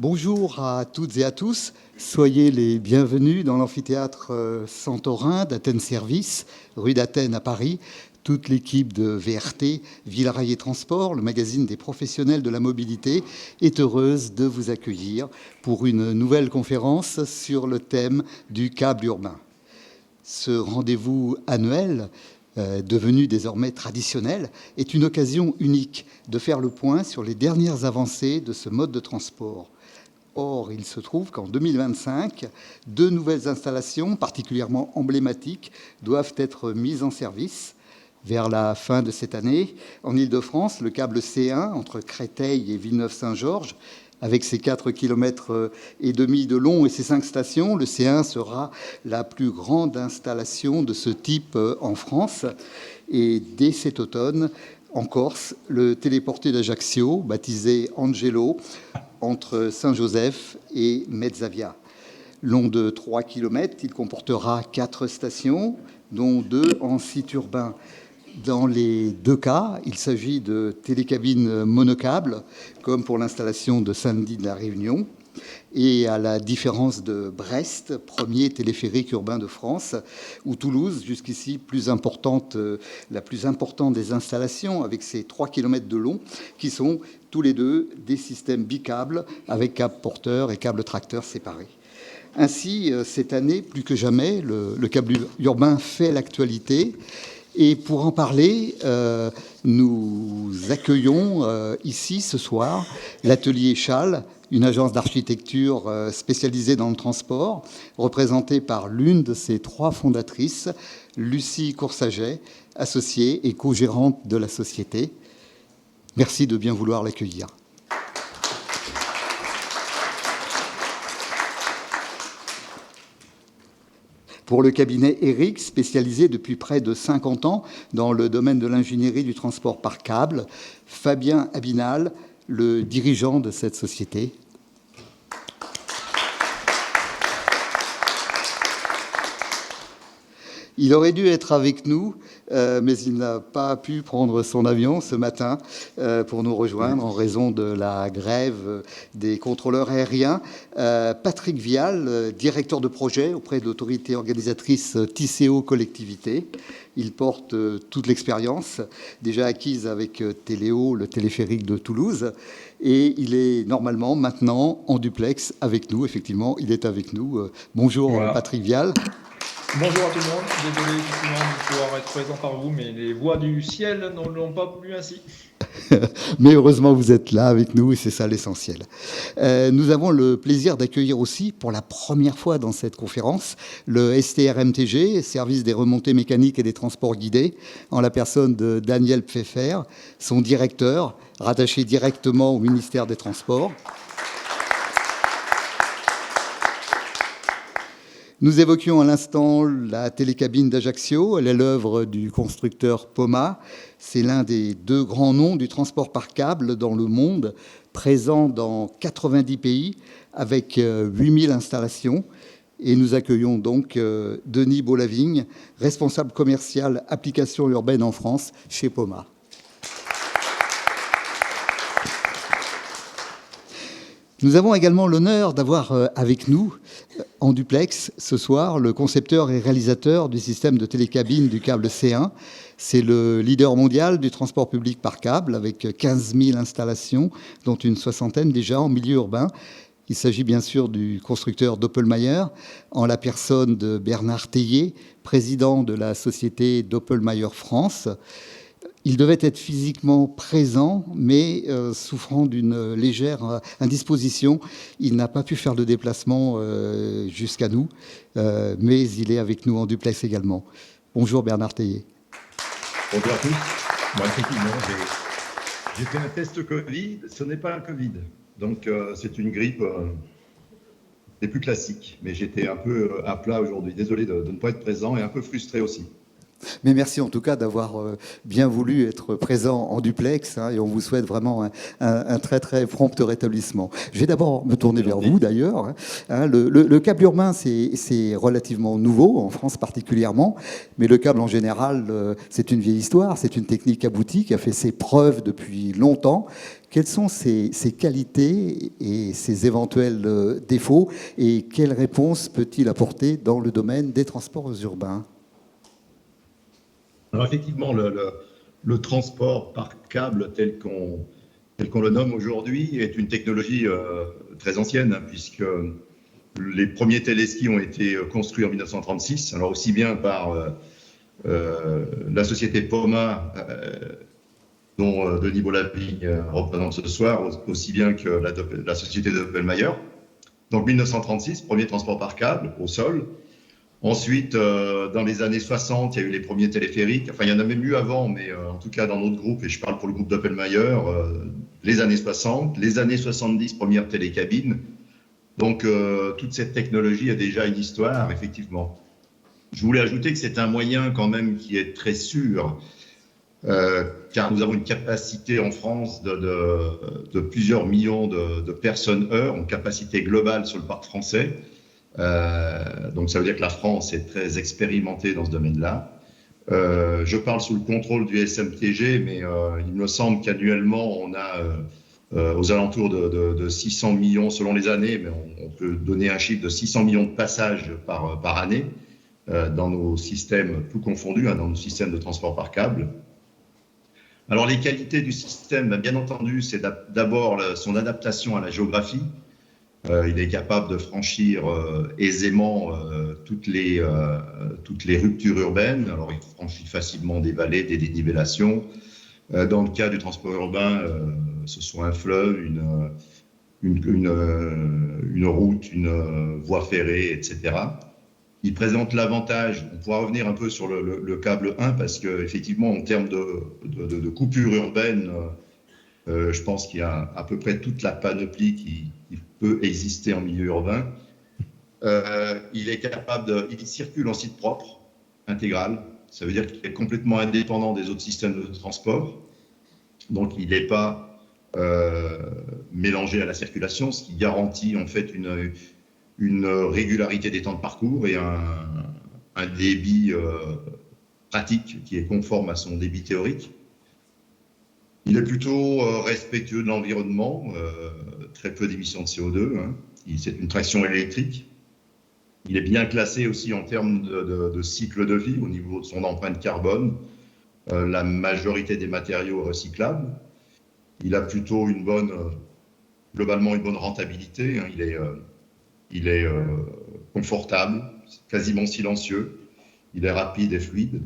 Bonjour à toutes et à tous. Soyez les bienvenus dans l'amphithéâtre Santorin d'Athènes Service, rue d'Athènes à Paris. Toute l'équipe de VRT, Villerail et Transport, le magazine des professionnels de la mobilité, est heureuse de vous accueillir pour une nouvelle conférence sur le thème du câble urbain. Ce rendez-vous annuel, devenu désormais traditionnel, est une occasion unique de faire le point sur les dernières avancées de ce mode de transport. Or, il se trouve qu'en 2025, deux nouvelles installations particulièrement emblématiques doivent être mises en service. Vers la fin de cette année, en Île-de-France, le câble C1 entre Créteil et Villeneuve-Saint-Georges, avec ses 4,5 km de long et ses 5 stations, le C1 sera la plus grande installation de ce type en France. Et dès cet automne, en Corse, le téléporté d'Ajaccio, baptisé Angelo, entre Saint-Joseph et Mezzavia. Long de 3 km, il comportera 4 stations, dont 2 en site urbain. Dans les deux cas, il s'agit de télécabines monocâbles, comme pour l'installation de Saint-Denis de la Réunion. Et à la différence de Brest, premier téléphérique urbain de France, ou Toulouse, jusqu'ici la plus importante des installations, avec ses 3 km de long, qui sont tous les deux des systèmes bicâbles, avec câble porteur et câble tracteur séparés. Ainsi, cette année, plus que jamais, le câble urbain fait l'actualité. Et pour en parler, nous accueillons ici ce soir l'atelier Châle, une agence d'architecture spécialisée dans le transport, représentée par l'une de ses 3 fondatrices, Lucie Coursaget, associée et co-gérante de la société. Merci de bien vouloir l'accueillir. Pour le cabinet Eric, spécialisé depuis près de 50 ans dans le domaine de l'ingénierie du transport par câble, Fabien Abinal, le dirigeant de cette société. Il aurait dû être avec nous, mais il n'a pas pu prendre son avion ce matin pour nous rejoindre en raison de la grève des contrôleurs aériens. Patrick Vial, directeur de projet auprès de l'autorité organisatrice Tisséo Collectivité. Il porte toute l'expérience déjà acquise avec Téléo, le téléphérique de Toulouse. Et il est normalement maintenant en duplex avec nous. Effectivement, il est avec nous. Bonjour voilà. Patrick Vial. Bonjour à tout le monde, désolé effectivement de pouvoir être présent par vous, mais les voix du ciel ne l'ont pas voulu ainsi. Mais heureusement, vous êtes là avec nous et c'est ça l'essentiel. Nous avons le plaisir d'accueillir aussi, pour la première fois dans cette conférence, le STRMTG, Service des remontées mécaniques et des transports guidés, en la personne de Daniel Pfeffer, son directeur, rattaché directement au ministère des Transports. Nous évoquions à l'instant la télécabine d'Ajaccio. Elle est l'œuvre du constructeur Poma. C'est l'un des 2 grands noms du transport par câble dans le monde, présent dans 90 pays avec 8000 installations. Et nous accueillons donc Denis Beaulavigne, responsable commercial applications urbaines en France chez Poma. Nous avons également l'honneur d'avoir avec nous, en duplex, ce soir, le concepteur et réalisateur du système de télécabine du câble C1. C'est le leader mondial du transport public par câble, avec 15 000 installations, dont une 60aine déjà en milieu urbain. Il s'agit bien sûr du constructeur Doppelmayr, en la personne de Bernard Tellier, président de la société Doppelmayr France. Il devait être physiquement présent, mais souffrant d'une légère indisposition. Il n'a pas pu faire le déplacement jusqu'à nous, mais il est avec nous en duplex également. Bonjour Bernard Tellier. Bonjour à tous. Moi, effectivement, j'ai fait un test Covid. Ce n'est pas un Covid. Donc, c'est une grippe des plus classiques. Mais j'étais un peu à plat aujourd'hui. Désolé de ne pas être présent et un peu frustré aussi. Mais merci en tout cas d'avoir bien voulu être présent en duplex, hein, et on vous souhaite vraiment un très très prompt rétablissement. Je vais d'abord me tourner vers vous d'ailleurs. Hein. Le câble urbain, c'est relativement nouveau, en France particulièrement, mais le câble en général, c'est une vieille histoire, c'est une technique aboutie qui a fait ses preuves depuis longtemps. Quelles sont ses qualités et ses éventuels défauts, et quelles réponses peut-il apporter dans le domaine des transports urbains ? Alors effectivement, le transport par câble tel qu'on le nomme aujourd'hui est une technologie très ancienne, hein, puisque les premiers téléskis ont été construits en 1936, alors aussi bien par la société Poma, dont Denis Baulavigne représente ce soir, aussi bien que la société Doppelmayr. Donc 1936, premier transport par câble au sol. Ensuite, dans les années 60, il y a eu les premiers téléphériques. Enfin, il y en a même eu avant, mais en tout cas dans notre groupe, et je parle pour le groupe Doppelmayr, les années 60, les années 70, première télécabine. Donc, toute cette technologie a déjà une histoire, effectivement. Je voulais ajouter que c'est un moyen quand même qui est très sûr, car nous avons une capacité en France de plusieurs millions de personnes-heure, en capacité globale sur le parc français. Donc ça veut dire que la France est très expérimentée dans ce domaine-là. Je parle sous le contrôle du SMTG, mais il me semble qu'annuellement, on a aux alentours de 600 millions selon les années, mais on peut donner un chiffre de 600 millions de passages par année dans nos systèmes, tout confondus, hein, dans nos systèmes de transport par câble. Alors les qualités du système, bien entendu, c'est d'abord son adaptation à la géographie. Il est capable de franchir aisément toutes les ruptures urbaines. Alors, il franchit facilement des vallées, des dénivellations. Dans le cas du transport urbain, ce soit un fleuve, une route, une voie ferrée, etc. Il présente l'avantage, on pourra revenir un peu sur le câble 1, parce qu'effectivement, en termes de coupure urbaine, je pense qu'il y a à peu près toute la panoplie qui peut exister en milieu urbain. Il circule en site propre, intégral. Ça veut dire qu'il est complètement indépendant des autres systèmes de transport. Donc, il n'est pas mélangé à la circulation, ce qui garantit en fait une régularité des temps de parcours et un débit pratique qui est conforme à son débit théorique. Il est plutôt respectueux de l'environnement, très peu d'émissions de CO2. Hein. C'est une traction électrique. Il est bien classé aussi en termes de cycle de vie au niveau de son empreinte carbone. La majorité des matériaux recyclables. Il a plutôt globalement une bonne rentabilité. Hein. Il est confortable, quasiment silencieux. Il est rapide et fluide.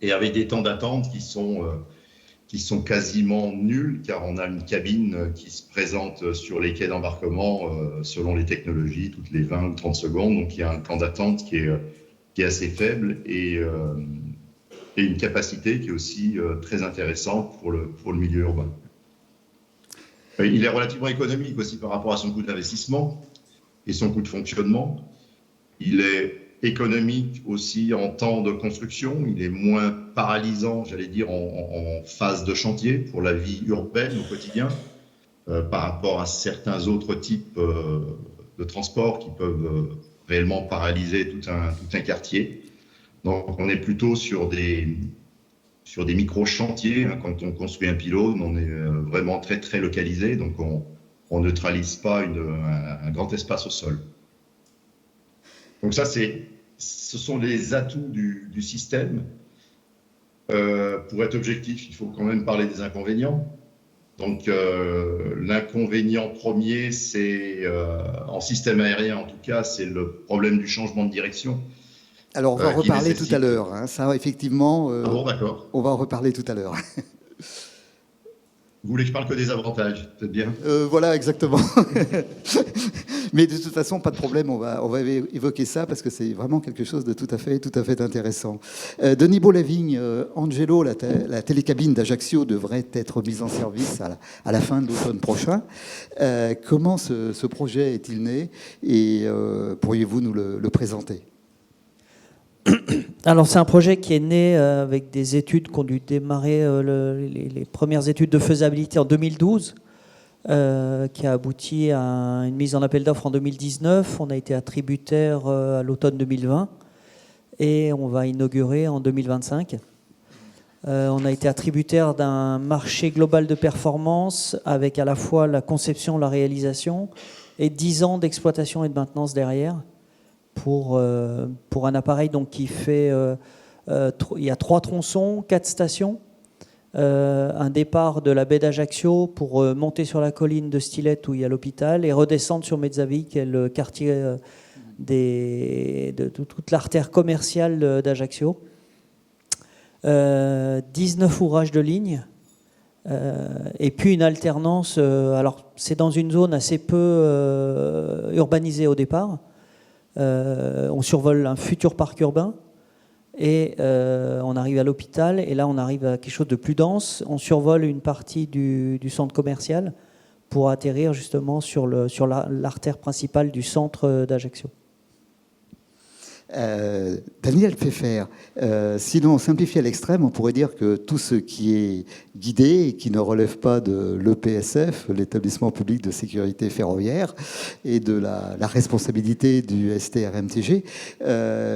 Et avec des temps d'attente qui sont quasiment nuls, car on a une cabine qui se présente sur les quais d'embarquement selon les technologies, toutes les 20 ou 30 secondes. Donc, il y a un temps d'attente qui est assez faible et une capacité qui est aussi très intéressante pour le milieu urbain. Il est relativement économique aussi par rapport à son coût d'investissement et son coût de fonctionnement. Il est économique aussi en temps de construction, il est moins paralysant, j'allais dire, en phase de chantier pour la vie urbaine au quotidien, par rapport à certains autres types de transports qui peuvent réellement paralyser tout un quartier. Donc on est plutôt sur des micro-chantiers, hein. Quand on construit un pylône, on est vraiment très très localisé, donc on neutralise pas un grand espace au sol. Donc ça, ce sont les atouts du système. Pour être objectif, il faut quand même parler des inconvénients. Donc l'inconvénient premier, c'est en système aérien en tout cas, c'est le problème du changement de direction. Alors on va en reparler tout à l'heure. Hein. Ça, effectivement, Ah bon, d'accord. On va en reparler tout à l'heure. Vous voulez que je parle que des avantages, peut-être bien. Voilà, exactement. Mais de toute façon, pas de problème, on va évoquer ça parce que c'est vraiment quelque chose de tout à fait intéressant. Denis Baulavigne, Angelo, la télécabine d'Ajaccio devrait être mise en service à la fin de l'automne prochain. Comment ce projet est-il né et pourriez-vous nous le présenter ? Alors c'est un projet qui est né avec des études qui ont dû démarrer les premières études de faisabilité en 2012, qui a abouti à une mise en appel d'offres en 2019. On a été attributaire à l'automne 2020 et on va inaugurer en 2025. On a été attributaire d'un marché global de performance avec à la fois la conception, la réalisation et 10 ans d'exploitation et de maintenance derrière pour un appareil donc, qui fait... il y a 3 tronçons, 4 stations, un départ de la baie d'Ajaccio pour monter sur la colline de Stillette où il y a l'hôpital et redescendre sur Mezzavi qui est le quartier de toute l'artère commerciale d'Ajaccio. 19 ouvrages de ligne et puis une alternance. Alors c'est dans une zone assez peu urbanisée au départ. On survole un futur parc urbain et on arrive à l'hôpital et là on arrive à quelque chose de plus dense. On survole une partie du centre commercial pour atterrir justement sur l'artère principale du centre d'Ajaccio. Daniel Pfeffer, si l'on simplifie à l'extrême, on pourrait dire que tout ce qui est guidé et qui ne relève pas de l'EPSF, l'établissement public de sécurité ferroviaire, et de la responsabilité du STRMTG,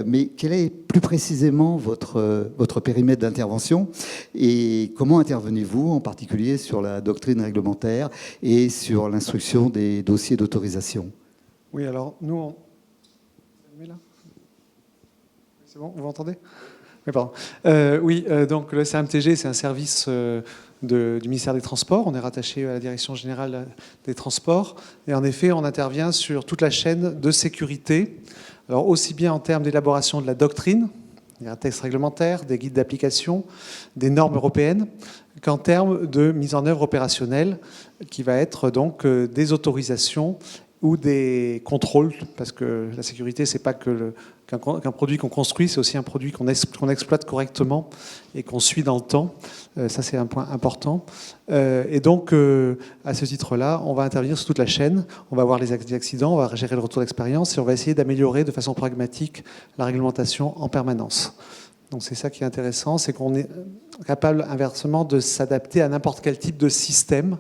mais quel est plus précisément votre périmètre d'intervention et comment intervenez-vous en particulier sur la doctrine réglementaire et sur l'instruction des dossiers d'autorisation? Oui, alors nous, c'est bon, vous m'entendez? Oui, pardon. Donc le STRMTG, c'est un service du ministère des Transports. On est rattaché à la Direction générale des Transports. Et en effet, on intervient sur toute la chaîne de sécurité. Alors aussi bien en termes d'élaboration de la doctrine, il y a un texte réglementaire, des guides d'application, des normes européennes, qu'en termes de mise en œuvre opérationnelle, qui va être donc des autorisations ou des contrôles, parce que la sécurité, c'est pas qu'un produit qu'on construit, c'est aussi un produit qu'on exploite correctement et qu'on suit dans le temps. Ça, c'est un point important. Et donc, à ce titre-là, on va intervenir sur toute la chaîne. On va voir les accidents, on va gérer le retour d'expérience et on va essayer d'améliorer de façon pragmatique la réglementation en permanence. Donc c'est ça qui est intéressant, c'est qu'on est capable inversement de s'adapter à n'importe quel type de système.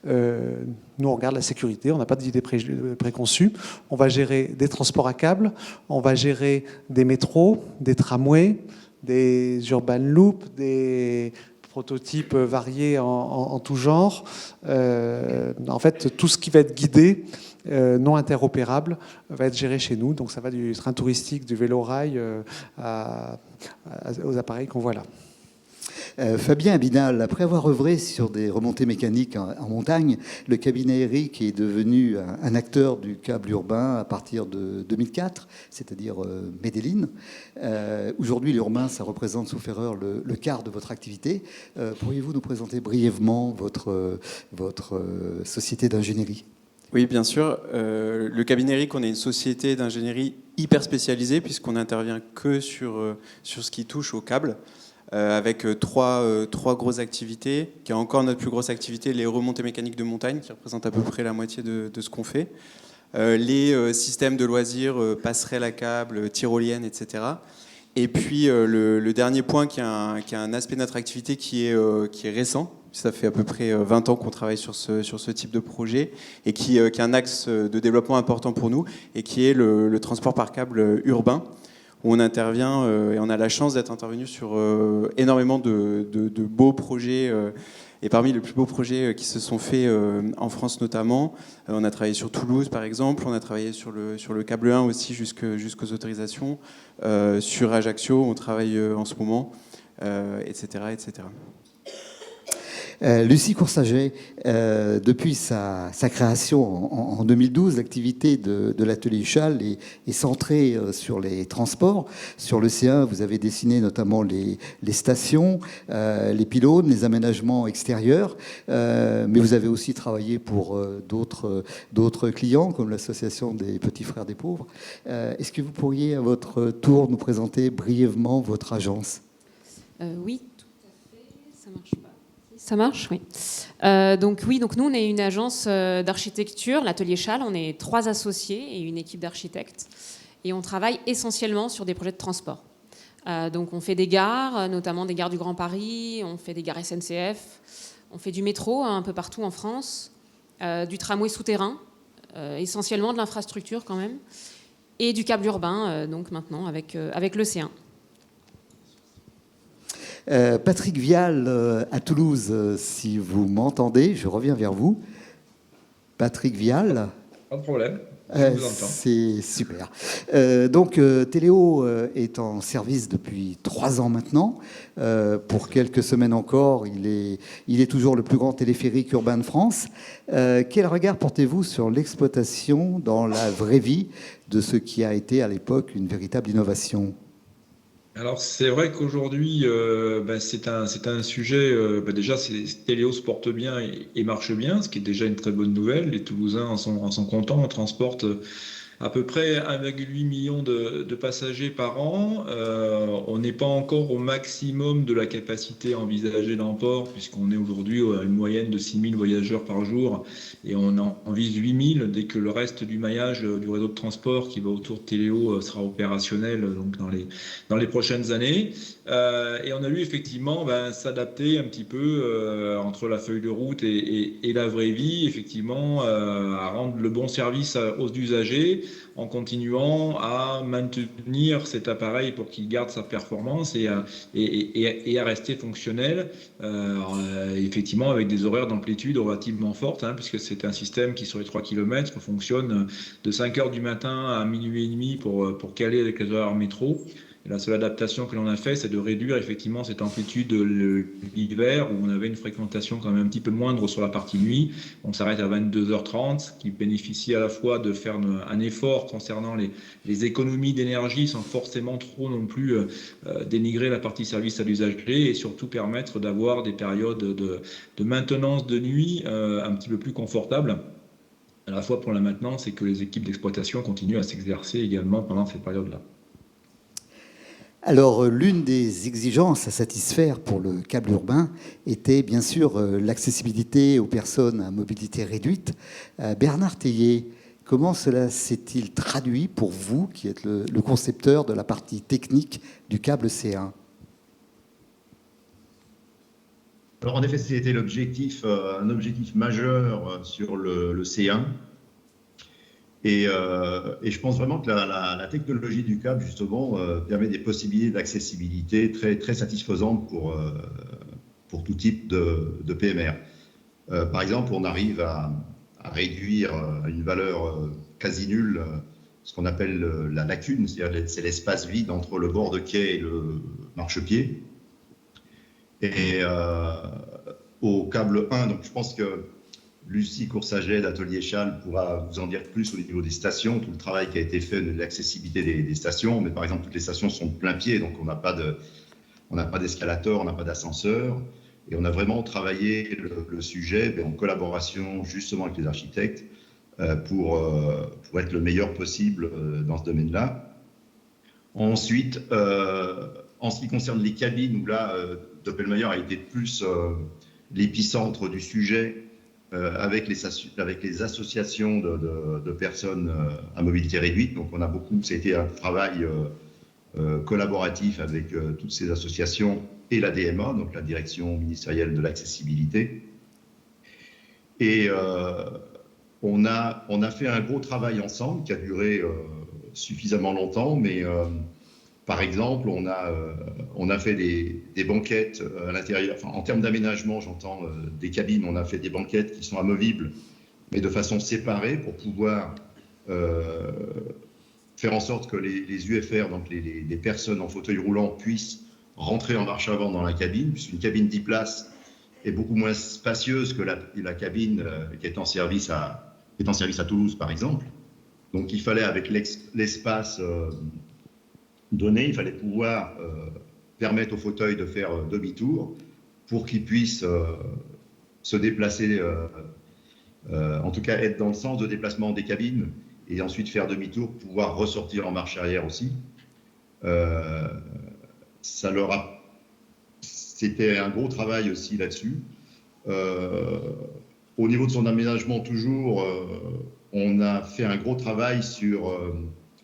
Nous, on regarde la sécurité, on n'a pas d'idée préconçue. On va gérer des transports à câble, on va gérer des métros, des tramways, des urban loops, des prototypes variés en tout genre. En fait, tout ce qui va être guidé, non interopérable, va être géré chez nous. Donc ça va du train touristique, du vélo-rail aux appareils qu'on voit là. Fabien Abinal, après avoir œuvré sur des remontées mécaniques en montagne, le cabinet Eric est devenu un acteur du câble urbain à partir de 2004, c'est-à-dire Medellín. Aujourd'hui, l'urbain, ça représente, sauf erreur, le quart de votre activité. Pourriez-vous nous présenter brièvement votre société d'ingénierie ? Oui, bien sûr. Le cabinet Eric, on est une société d'ingénierie hyper spécialisée puisqu'on n'intervient que sur ce qui touche au câble. Avec trois grosses activités, qui est encore notre plus grosse activité, les remontées mécaniques de montagne, qui représentent à peu près la moitié de ce qu'on fait, les systèmes de loisirs, passerelles à câble, tyroliennes, etc. Et puis le dernier point qui a un aspect de notre activité qui est récent, ça fait à peu près 20 ans qu'on travaille sur ce type de projet, et qui est un axe de développement important pour nous, et qui est le transport par câble urbain, où on intervient et on a la chance d'être intervenu sur énormément de beaux projets, et parmi les plus beaux projets qui se sont faits en France notamment, on a travaillé sur Toulouse par exemple, on a travaillé sur le câble 1 aussi jusqu'aux autorisations, sur Ajaccio on travaille en ce moment, etc., etc. Lucie Coursaget, depuis sa création en 2012, l'activité de l'atelier Huchal est centrée sur les transports. Sur le C1, vous avez dessiné notamment les stations, les pylônes, les aménagements extérieurs, mais vous avez aussi travaillé pour d'autres clients, comme l'Association des Petits Frères des Pauvres. Est-ce que vous pourriez, à votre tour, nous présenter brièvement votre agence ? Oui, tout à fait. Ça marche pas. Ça marche, oui. Donc nous, on est une agence d'architecture, l'atelier Chal. On est 3 associés et une équipe d'architectes. Et on travaille essentiellement sur des projets de transport. Donc on fait des gares, notamment des gares du Grand Paris, on fait des gares SNCF, on fait du métro un peu partout en France, du tramway souterrain, essentiellement de l'infrastructure quand même, et du câble urbain, donc maintenant avec l'Océan. Patrick Vial à Toulouse, si vous m'entendez, je reviens vers vous. Patrick Vial. Pas de problème. Je vous entends. C'est super. Donc, Téléo est en service depuis 3 ans maintenant. Pour quelques semaines encore, il est toujours le plus grand téléphérique urbain de France. Quel regard portez-vous sur l'exploitation dans la vraie vie de ce qui a été à l'époque une véritable innovation ? Alors c'est vrai qu'aujourd'hui, c'est un sujet, déjà Téléo se porte bien et marche bien, ce qui est déjà une très bonne nouvelle. Les Toulousains en sont contents, on transporte à peu près 1,8 million de passagers par an. On n'est pas encore au maximum de la capacité envisagée dans le port, puisqu'on est aujourd'hui à une moyenne de 6 000 voyageurs par jour, et on en vise 8 000 dès que le reste du maillage du réseau de transport qui va autour de Téléo sera opérationnel, donc dans les prochaines années. Et on a dû effectivement s'adapter un petit peu entre la feuille de route et la vraie vie, effectivement, à rendre le bon service aux usagers, en continuant à maintenir cet appareil pour qu'il garde sa performance et à rester fonctionnel, effectivement avec des horaires d'amplitude relativement fortes, puisque c'est un système qui sur les 3 km fonctionne de 5h du matin à minuit et demi pour caler avec les horaires métro. Et la seule adaptation que l'on a fait, c'est de réduire effectivement cette amplitude l'hiver, où on avait une fréquentation quand même un petit peu moindre sur la partie nuit. On s'arrête à 22h30, qui bénéficie à la fois de faire un effort concernant les économies d'énergie, sans forcément trop non plus dénigrer la partie service à l'usager, et surtout permettre d'avoir des périodes de maintenance de nuit un petit peu plus confortables, à la fois pour la maintenance et que les équipes d'exploitation continuent à s'exercer également pendant cette période-là. Alors, l'une des exigences à satisfaire pour le câble urbain était bien sûr l'accessibilité aux personnes à mobilité réduite. Bernard Théier, comment cela s'est-il traduit pour vous, qui êtes le concepteur de la partie technique du câble C1 ? Alors en effet, c'était un objectif majeur sur le C1. Et je pense vraiment que la technologie du câble, justement, permet des possibilités d'accessibilité très, très satisfaisantes pour tout type de PMR. Par exemple, on arrive à réduire à une valeur quasi nulle ce qu'on appelle la lacune, c'est l'espace vide entre le bord de quai et le marchepied. Et au câble 1, donc je pense que Lucie Coursaget d'Atelier Châle pourra vous en dire plus au niveau des stations, tout le travail qui a été fait de l'accessibilité des stations. Mais par exemple, toutes les stations sont de plein pied, donc on n'a pas d'escalator, on n'a pas d'ascenseur. Et on a vraiment travaillé le sujet en collaboration justement avec les architectes pour être le meilleur possible dans ce domaine-là. Ensuite, en ce qui concerne les cabines, où là, Doppelmayr a été plus l'épicentre du sujet, avec les associations de personnes à mobilité réduite. Donc ça a été un travail collaboratif avec toutes ces associations et la DMA, donc la Direction ministérielle de l'accessibilité. Et on a fait un gros travail ensemble qui a duré suffisamment longtemps, mais par exemple, on a fait des banquettes à l'intérieur, enfin, en termes d'aménagement, j'entends des cabines, on a fait des banquettes qui sont amovibles, mais de façon séparée pour pouvoir faire en sorte que les UFR, donc les personnes en fauteuil roulant, puissent rentrer en marche avant dans la cabine, puisqu'une cabine 10 places est beaucoup moins spacieuse que la cabine qui est en service à Toulouse, par exemple. Donc il fallait, avec l'espace donné, il fallait pouvoir permettre au fauteuil de faire demi-tour pour qu'il puisse se déplacer, en tout cas être dans le sens de déplacement des cabines, et ensuite faire demi-tour, pouvoir ressortir en marche arrière aussi. C'était un gros travail aussi là-dessus. Au niveau de son aménagement, toujours, on a fait un gros travail sur...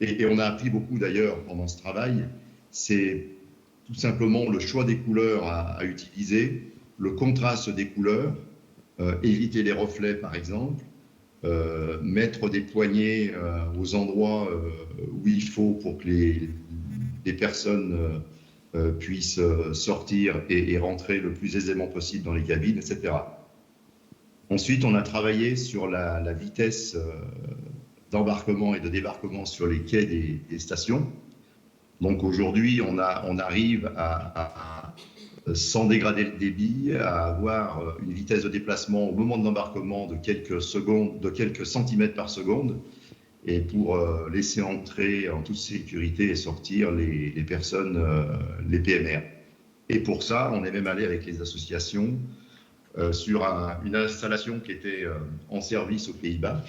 Et on a appris beaucoup d'ailleurs pendant ce travail, c'est tout simplement le choix des couleurs à utiliser, le contraste des couleurs, éviter les reflets par exemple, mettre des poignées aux endroits où il faut pour que les personnes puissent sortir et rentrer le plus aisément possible dans les cabines, etc. Ensuite, on a travaillé sur la vitesse d'embarquement et de débarquement sur les quais des stations. Donc aujourd'hui, on arrive sans dégrader le débit, à avoir une vitesse de déplacement au moment de l'embarquement de quelques centimètres par seconde, et pour laisser entrer en toute sécurité et sortir les personnes, les PMR. Et pour ça, on est même allé avec les associations sur une installation qui était en service aux Pays-Bas.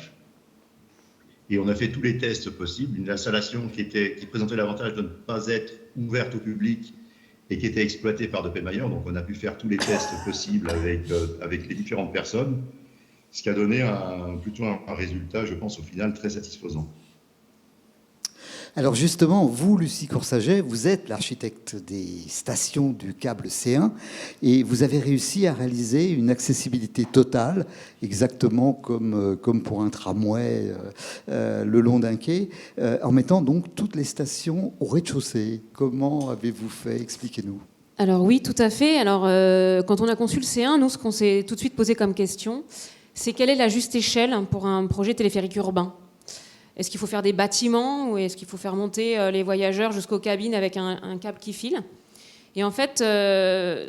Et on a fait tous les tests possibles. Une installation qui présentait l'avantage de ne pas être ouverte au public et qui était exploitée par Doppelmayr. Donc on a pu faire tous les tests possibles avec les différentes personnes, ce qui a donné plutôt un résultat, je pense, au final, très satisfaisant. Alors justement, vous, Lucie Coursaget, vous êtes l'architecte des stations du câble C1 et vous avez réussi à réaliser une accessibilité totale, exactement comme pour un tramway le long d'un quai, en mettant donc toutes les stations au rez-de-chaussée. Comment avez-vous fait? Expliquez-nous. Alors oui, tout à fait. Alors quand on a conçu le C1, nous, ce qu'on s'est tout de suite posé comme question, c'est quelle est la juste échelle pour un projet téléphérique urbain? Est-ce qu'il faut faire des bâtiments ou est-ce qu'il faut faire monter les voyageurs jusqu'aux cabines avec un câble qui file? Et en fait,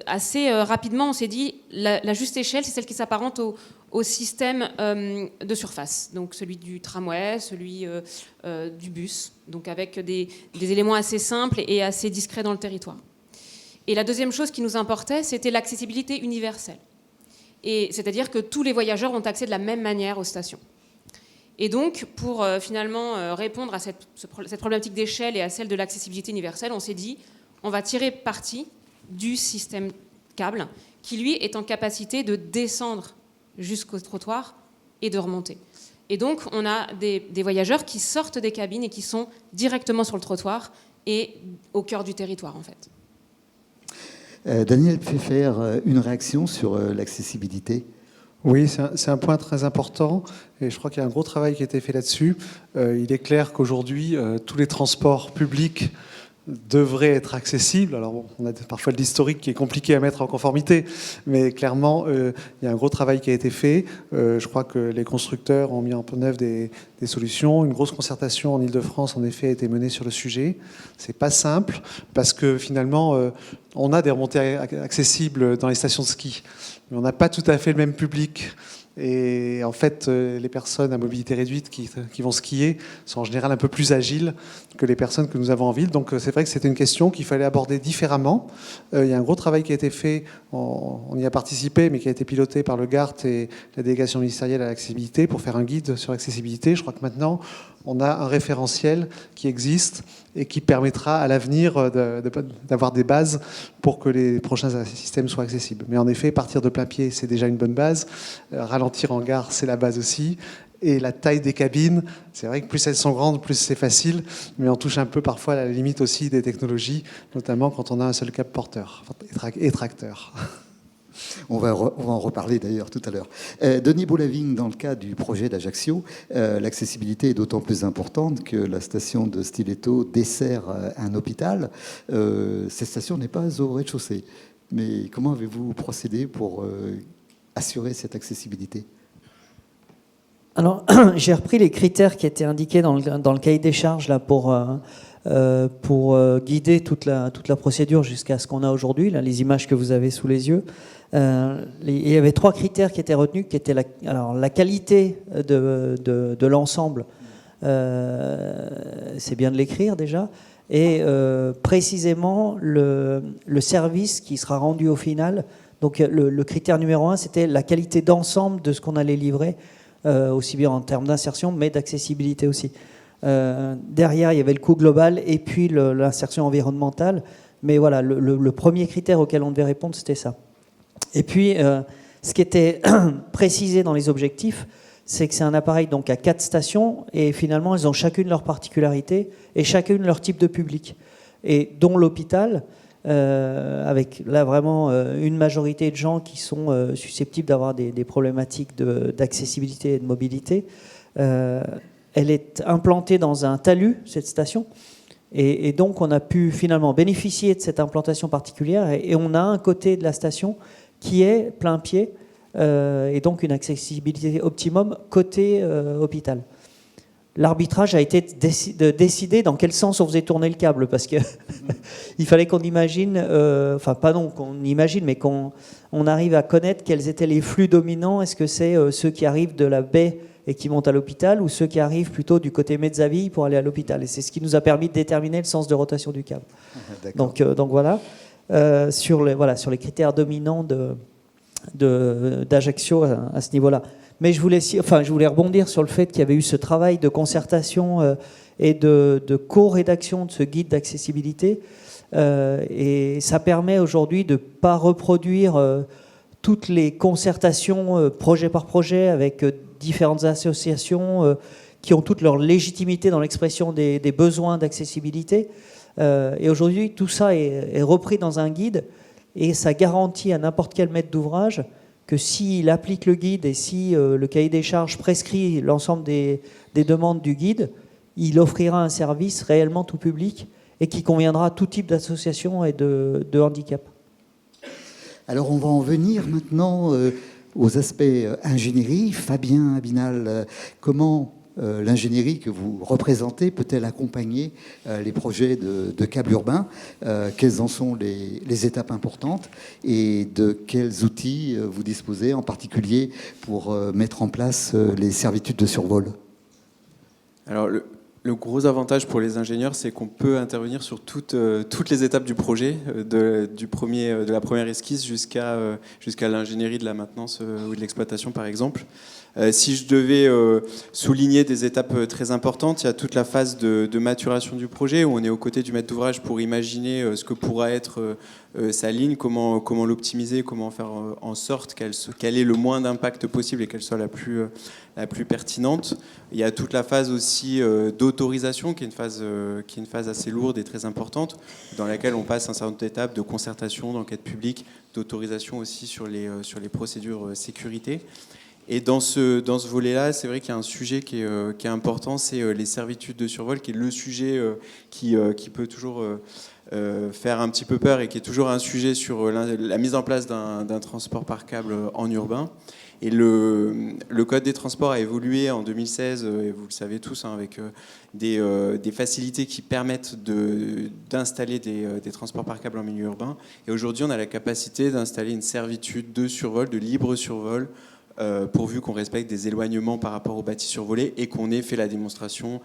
assez rapidement, on s'est dit la juste échelle, c'est celle qui s'apparente au système de surface. Donc celui du tramway, celui du bus, donc avec des éléments assez simples et assez discrets dans le territoire. Et la deuxième chose qui nous importait, c'était l'accessibilité universelle. Et c'est-à-dire que tous les voyageurs ont accès de la même manière aux stations. Et donc, pour finalement répondre à cette problématique d'échelle et à celle de l'accessibilité universelle, on s'est dit, on va tirer parti du système câble, qui lui est en capacité de descendre jusqu'au trottoir et de remonter. Et donc, on a des voyageurs qui sortent des cabines et qui sont directement sur le trottoir et au cœur du territoire, en fait. Daniel Pfeffer, une réaction sur l'accessibilité? Oui, c'est un point très important et je crois qu'il y a un gros travail qui a été fait là-dessus. Il est clair qu'aujourd'hui, tous les transports publics devraient être accessibles. Alors, bon, on a parfois de l'historique qui est compliqué à mettre en conformité, mais clairement, il y a un gros travail qui a été fait. Je crois que les constructeurs ont mis en œuvre des solutions. Une grosse concertation en Ile-de-France, en effet, a été menée sur le sujet. C'est pas simple parce que finalement, on a des remontées accessibles dans les stations de ski, mais on n'a pas tout à fait le même public. Et en fait, les personnes à mobilité réduite qui vont skier sont en général un peu plus agiles que les personnes que nous avons en ville. Donc c'est vrai que c'était une question qu'il fallait aborder différemment. Il y a un gros travail qui a été fait, on y a participé, mais qui a été piloté par le GART et la délégation ministérielle à l'accessibilité pour faire un guide sur l'accessibilité. Je crois que maintenant, on a un référentiel qui existe et qui permettra à l'avenir d'avoir des bases pour que les prochains systèmes soient accessibles. Mais en effet, partir de plein pied, c'est déjà une bonne base. Ralentir en gare, c'est la base aussi. Et la taille des cabines, c'est vrai que plus elles sont grandes, plus c'est facile, mais on touche un peu parfois à la limite aussi des technologies, notamment quand on a un seul câble porteur et tracteur. On va en reparler d'ailleurs tout à l'heure. Denis Boulavigne, dans le cas du projet d'Ajaccio, l'accessibilité est d'autant plus importante que la station de Stiletto dessert un hôpital. Cette station n'est pas au rez-de-chaussée. Mais comment avez-vous procédé pour assurer cette accessibilité? Alors, j'ai repris les critères qui étaient indiqués dans le cahier des charges là, pour guider toute la procédure jusqu'à ce qu'on a aujourd'hui, là, les images que vous avez sous les yeux. Il y avait 3 critères qui étaient retenus, qui étaient la qualité de l'ensemble, c'est bien de l'écrire déjà, et précisément le service qui sera rendu au final. Donc le critère numéro 1, c'était la qualité d'ensemble de ce qu'on allait livrer, aussi bien en termes d'insertion, mais d'accessibilité aussi. Derrière, il y avait le coût global et puis l'insertion environnementale. Mais voilà, le premier critère auquel on devait répondre, c'était ça. Et puis, ce qui était précisé dans les objectifs, c'est que c'est un appareil donc à 4 stations et finalement, elles ont chacune leur particularité et chacune leur type de public. Et dont l'hôpital, avec là vraiment une majorité de gens qui sont susceptibles d'avoir des problématiques d'accessibilité et de mobilité. Elle est implantée dans un talus, cette station, et donc on a pu finalement bénéficier de cette implantation particulière, et on a un côté de la station qui est plein pied, et donc une accessibilité optimum côté hôpital. L'arbitrage a été de décider dans quel sens on faisait tourner le câble, parce que il fallait qu'on imagine, enfin pas non qu'on imagine, mais qu'on arrive à connaître quels étaient les flux dominants. Est-ce que c'est ceux qui arrivent de la baie et qui montent à l'hôpital, ou ceux qui arrivent plutôt du côté Mezzaville pour aller à l'hôpital? Et c'est ce qui nous a permis de déterminer le sens de rotation du câble. Donc voilà, sur les critères dominants d'Ajaccio à ce niveau-là. Mais je voulais rebondir sur le fait qu'il y avait eu ce travail de concertation et de co-rédaction de ce guide d'accessibilité. Et ça permet aujourd'hui de ne pas reproduire toutes les concertations projet par projet avec différentes associations qui ont toute leur légitimité dans l'expression des besoins d'accessibilité. Et aujourd'hui, tout ça est repris dans un guide, et ça garantit à n'importe quel maître d'ouvrage que s'il applique le guide et si le cahier des charges prescrit l'ensemble des demandes du guide, il offrira un service réellement tout public et qui conviendra à tout type d'association et de handicap. Alors on va en venir maintenant aux aspects ingénierie. Fabien Abinal, comment l'ingénierie que vous représentez peut-elle accompagner les projets de câbles urbains? Quelles en sont les étapes importantes, et de quels outils vous disposez en particulier pour mettre en place les servitudes de survol? Alors le gros avantage pour les ingénieurs, c'est qu'on peut intervenir sur toutes les étapes du projet, de la première esquisse jusqu'à l'ingénierie de la maintenance ou de l'exploitation, par exemple. Si je devais souligner des étapes très importantes, il y a toute la phase de maturation du projet, où on est aux côtés du maître d'ouvrage pour imaginer ce que pourra être sa ligne, comment l'optimiser, comment faire en sorte qu'elle ait le moins d'impact possible et qu'elle soit la plus pertinente. Il y a toute la phase aussi d'autorisation, qui est une phase assez lourde et très importante, dans laquelle on passe un certain nombre d'étapes de concertation, d'enquête publique, d'autorisation aussi sur les procédures sécurité. Et dans ce volet-là, c'est vrai qu'il y a un sujet qui est important, c'est les servitudes de survol, qui est le sujet qui peut toujours faire un petit peu peur, et qui est toujours un sujet sur la mise en place d'un transport par câble en urbain. Et le Code des transports a évolué en 2016, et vous le savez tous, avec des facilités qui permettent d'installer des transports par câble en milieu urbain. Et aujourd'hui, on a la capacité d'installer une servitude de survol, de libre survol, pourvu qu'on respecte des éloignements par rapport au bâti survolé et qu'on ait fait la démonstration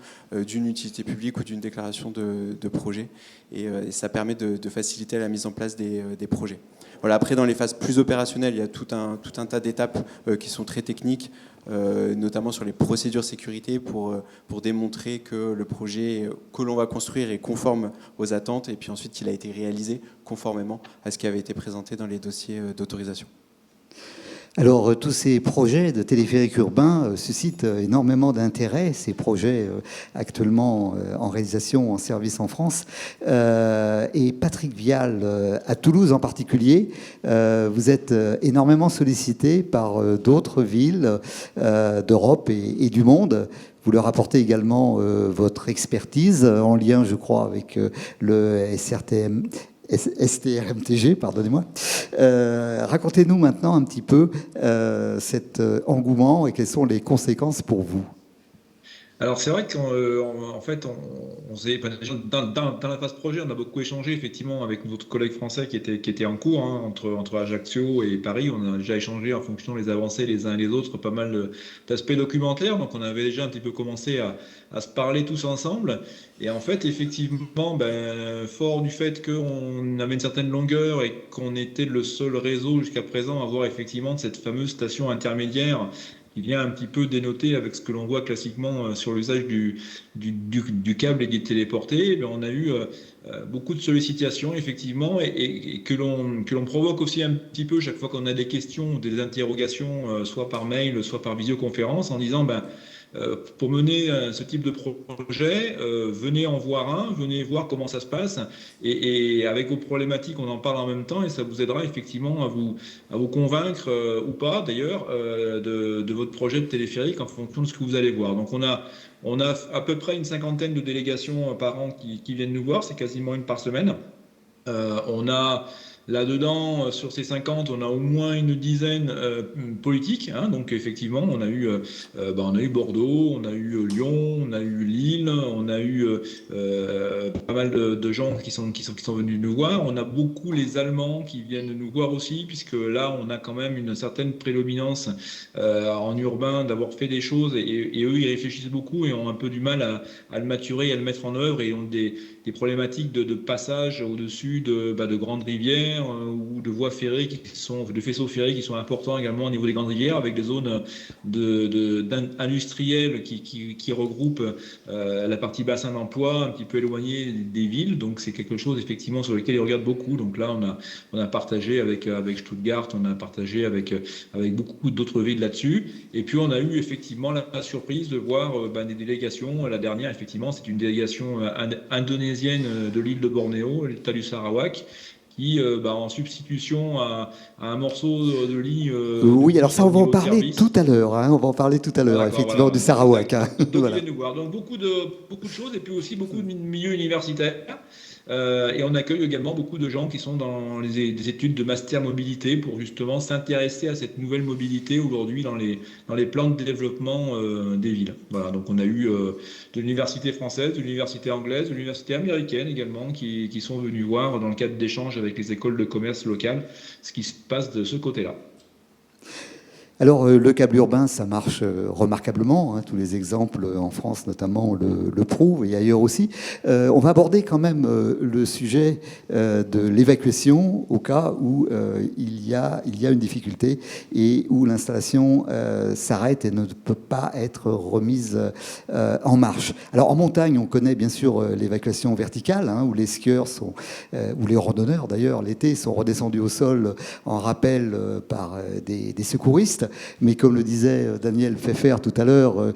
d'une utilité publique ou d'une déclaration de projet. Et ça permet de faciliter la mise en place des projets. Voilà, après, dans les phases plus opérationnelles, il y a tout un tas d'étapes qui sont très techniques, notamment sur les procédures sécurité pour démontrer que le projet que l'on va construire est conforme aux attentes, et puis ensuite qu'il a été réalisé conformément à ce qui avait été présenté dans les dossiers d'autorisation. Alors, tous ces projets de téléphériques urbains suscitent énormément d'intérêt, ces projets actuellement en réalisation, en service en France. Et Patrick Vial, à Toulouse en particulier, vous êtes énormément sollicité par d'autres villes d'Europe et du monde. Vous leur apportez également votre expertise, en lien, je crois, avec le STRMTG, pardonnez-moi. Racontez-nous maintenant un petit peu cet engouement et quelles sont les conséquences pour vous. Alors c'est vrai qu'en fait, dans la phase projet, on a beaucoup échangé effectivement avec notre collègue français qui était en cours, entre Ajaccio et Paris. On a déjà échangé en fonction des avancées les uns et les autres, pas mal d'aspects documentaires. Donc on avait déjà un petit peu commencé à se parler tous ensemble. Et en fait, effectivement, fort du fait qu'on avait une certaine longueur et qu'on était le seul réseau jusqu'à présent à avoir effectivement cette fameuse station intermédiaire qui vient un petit peu dénoter avec ce que l'on voit classiquement sur l'usage du câble et du téléporté, on a eu beaucoup de sollicitations effectivement, et que l'on provoque aussi un petit peu chaque fois qu'on a des questions ou des interrogations, soit par mail, soit par visioconférence, en disant pour mener ce type de projet, venez en voir un, venez voir comment ça se passe, et avec vos problématiques, on en parle en même temps, et ça vous aidera effectivement à vous convaincre, ou pas d'ailleurs, de votre projet de téléphérique en fonction de ce que vous allez voir. Donc on a à peu près une cinquantaine de délégations par an qui viennent nous voir, c'est quasiment une par semaine. On a là-dedans, sur ces 50, on a au moins une dizaine politiques. Hein, donc effectivement, on a eu Bordeaux, on a eu Lyon, on a eu Lille, on a eu pas mal de gens qui sont venus nous voir. On a beaucoup les Allemands qui viennent nous voir aussi, puisque là, on a quand même une certaine prédominance en urbain d'avoir fait des choses, et eux, ils réfléchissent beaucoup et ont un peu du mal à le maturer et à le mettre en œuvre, et ont des problématiques de passage au-dessus de grandes rivières ou de voies ferrées de faisceaux ferrés qui sont importants également au niveau des grandes rivières, avec des zones industrielles qui regroupent la partie bassin d'emploi un petit peu éloignée des villes. Donc c'est quelque chose effectivement sur lequel ils regardent beaucoup. Donc là on a partagé avec Stuttgart, on a partagé avec beaucoup d'autres villes là-dessus. Et puis on a eu effectivement la surprise de voir des délégations. La dernière effectivement c'est une délégation indonésienne de l'île de Bornéo, l'État du Sarawak, qui, en substitution à un morceau de lit... oui, alors ça, on va en parler tout à l'heure. Hein, on va en parler tout à l'heure, effectivement, voilà, du Sarawak. Hein. Donc, voilà. Ils viennent nous voir. Donc, beaucoup de choses, et puis aussi beaucoup de milieux universitaires. Et on accueille également beaucoup de gens qui sont dans des études de master mobilité pour justement s'intéresser à cette nouvelle mobilité aujourd'hui dans les plans de développement des villes. Voilà, donc on a eu de l'université française, de l'université anglaise, de l'université américaine également qui sont venus voir dans le cadre d'échanges avec les écoles de commerce locales ce qui se passe de ce côté-là. Alors, le câble urbain, ça marche remarquablement. Hein, tous les exemples en France, notamment, le prouvent, et ailleurs aussi. On va aborder quand même le sujet de l'évacuation au cas où il y a une difficulté et où l'installation s'arrête et ne peut pas être remise en marche. Alors, en montagne, on connaît bien sûr l'évacuation verticale, hein, où les skieurs ou les randonneurs, d'ailleurs, l'été, sont redescendus au sol en rappel par des secouristes. Mais comme le disait Daniel Pfeffer tout à l'heure,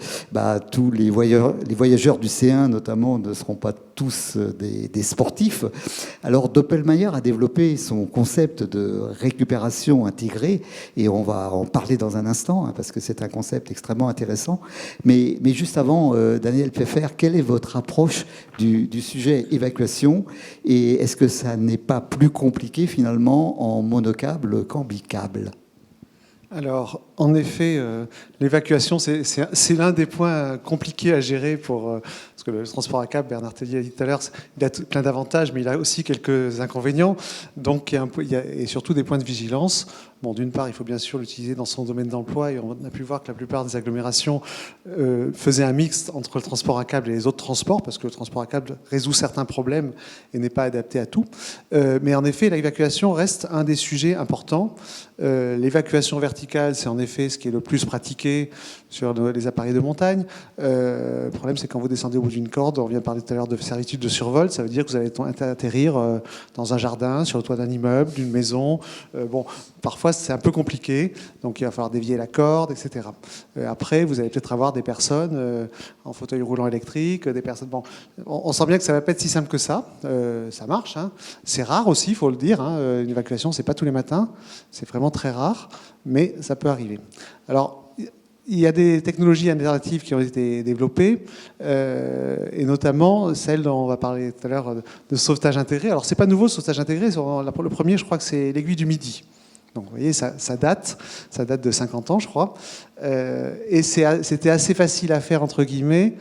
tous les voyageurs du C1 notamment ne seront pas tous des sportifs. Alors Doppelmayr a développé son concept de récupération intégrée, et on va en parler dans un instant, hein, parce que c'est un concept extrêmement intéressant. Mais juste avant, Daniel Pfeffer, quelle est votre approche du sujet évacuation, et est-ce que ça n'est pas plus compliqué finalement en monocâble qu'en bicâble ? Alors, en effet, l'évacuation, c'est l'un des points compliqués à gérer parce que le transport à câble, Bernard Tellier a dit tout à l'heure, il a plein d'avantages, mais il a aussi quelques inconvénients. Donc, il y a et surtout des points de vigilance. Bon, d'une part, il faut bien sûr l'utiliser dans son domaine d'emploi, et on a pu voir que la plupart des agglomérations faisaient un mix entre le transport à câble et les autres transports, parce que le transport à câble résout certains problèmes et n'est pas adapté à tout. Mais en effet, l'évacuation reste un des sujets importants. L'évacuation verticale, c'est en effet ce qui est le plus pratiqué sur les appareils de montagne. Le problème, c'est quand vous descendez au bout d'une corde, on vient de parler tout à l'heure de servitude de survol, ça veut dire que vous allez atterrir dans un jardin, sur le toit d'un immeuble, d'une maison. Parfois, c'est un peu compliqué, donc il va falloir dévier la corde, etc. Après, vous allez peut-être avoir des personnes en fauteuil roulant électrique, des personnes... Bon, on sent bien que ça ne va pas être si simple que ça. Ça marche, hein. C'est rare aussi, il faut le dire. Hein. Une évacuation, c'est pas tous les matins. C'est vraiment très rare, mais ça peut arriver. Alors, il y a des technologies alternatives qui ont été développées, et notamment celle dont on va parler tout à l'heure de sauvetage intégré. Alors, c'est pas nouveau, le sauvetage intégré. Le premier, je crois que c'est l'aiguille du Midi. Donc, vous voyez, ça date de 50 ans, je crois. Et c'était assez facile à faire, entre guillemets,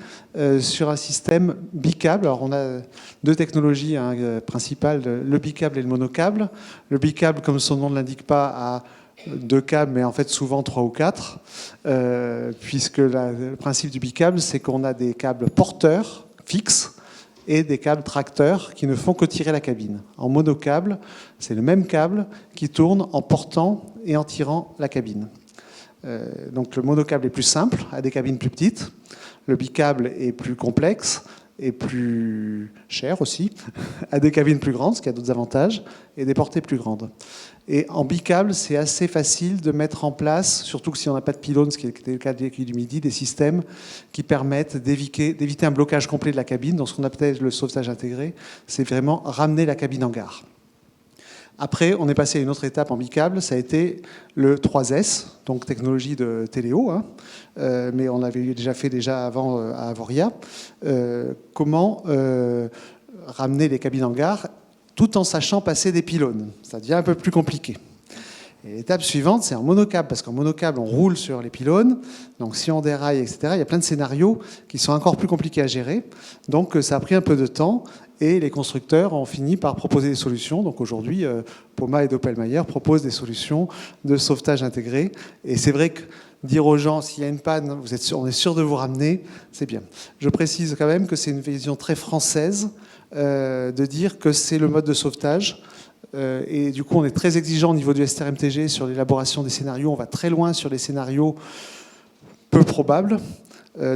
sur un système bicâble. Alors, on a deux technologies principales, le bicâble et le monocâble. Le bicâble, comme son nom ne l'indique pas, a 2 câbles, mais en fait souvent 3 ou 4, puisque le principe du bicâble, c'est qu'on a des câbles porteurs fixes et des câbles tracteurs qui ne font que tirer la cabine. En monocâble, c'est le même câble qui tourne en portant et en tirant la cabine. Donc le monocâble est plus simple, a des cabines plus petites. Le bicâble est plus complexe, et plus cher aussi, à des cabines plus grandes, ce qui a d'autres avantages, et des portées plus grandes. Et en bicâble, c'est assez facile de mettre en place, surtout que si on n'a pas de pylône, ce qui était le cas de l'écurie du Midi, des systèmes qui permettent d'éviter un blocage complet de la cabine. Donc ce qu'on appelle le sauvetage intégré, c'est vraiment ramener la cabine en gare. Après, on est passé à une autre étape en bicâble, ça a été le 3S, donc technologie de Téléo, mais on l'avait déjà fait avant à Avoria. Comment ramener les cabines en gare tout en sachant passer des pylônes. Ça devient un peu plus compliqué. Et l'étape suivante, c'est en monocable, parce qu'en monocable, on roule sur les pylônes. Donc si on déraille, etc., il y a plein de scénarios qui sont encore plus compliqués à gérer. Donc ça a pris un peu de temps, et les constructeurs ont fini par proposer des solutions. Donc aujourd'hui, Poma et Doppelmayr proposent des solutions de sauvetage intégré. Et c'est vrai que dire aux gens, s'il y a une panne, on est sûr de vous ramener, c'est bien. Je précise quand même que c'est une vision très française, de dire que c'est le mode de sauvetage. Et du coup, on est très exigeant au niveau du STRMTG sur l'élaboration des scénarios. On va très loin sur les scénarios peu probables.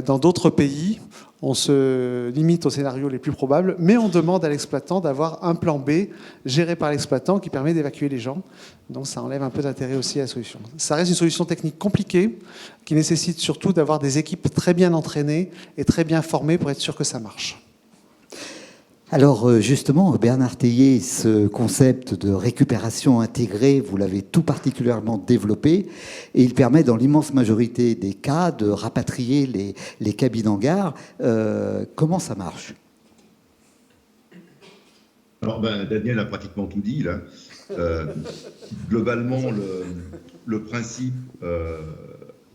Dans d'autres pays, on se limite aux scénarios les plus probables, mais on demande à l'exploitant d'avoir un plan B géré par l'exploitant qui permet d'évacuer les gens. Donc ça enlève un peu d'intérêt aussi à la solution. Ça reste une solution technique compliquée qui nécessite surtout d'avoir des équipes très bien entraînées et très bien formées pour être sûr que ça marche. Alors justement, Bernard Théier, ce concept de récupération intégrée, vous l'avez tout particulièrement développé et il permet dans l'immense majorité des cas de rapatrier les cabines en gare. Comment ça marche ? Alors Daniel a pratiquement tout dit là. Globalement, le principe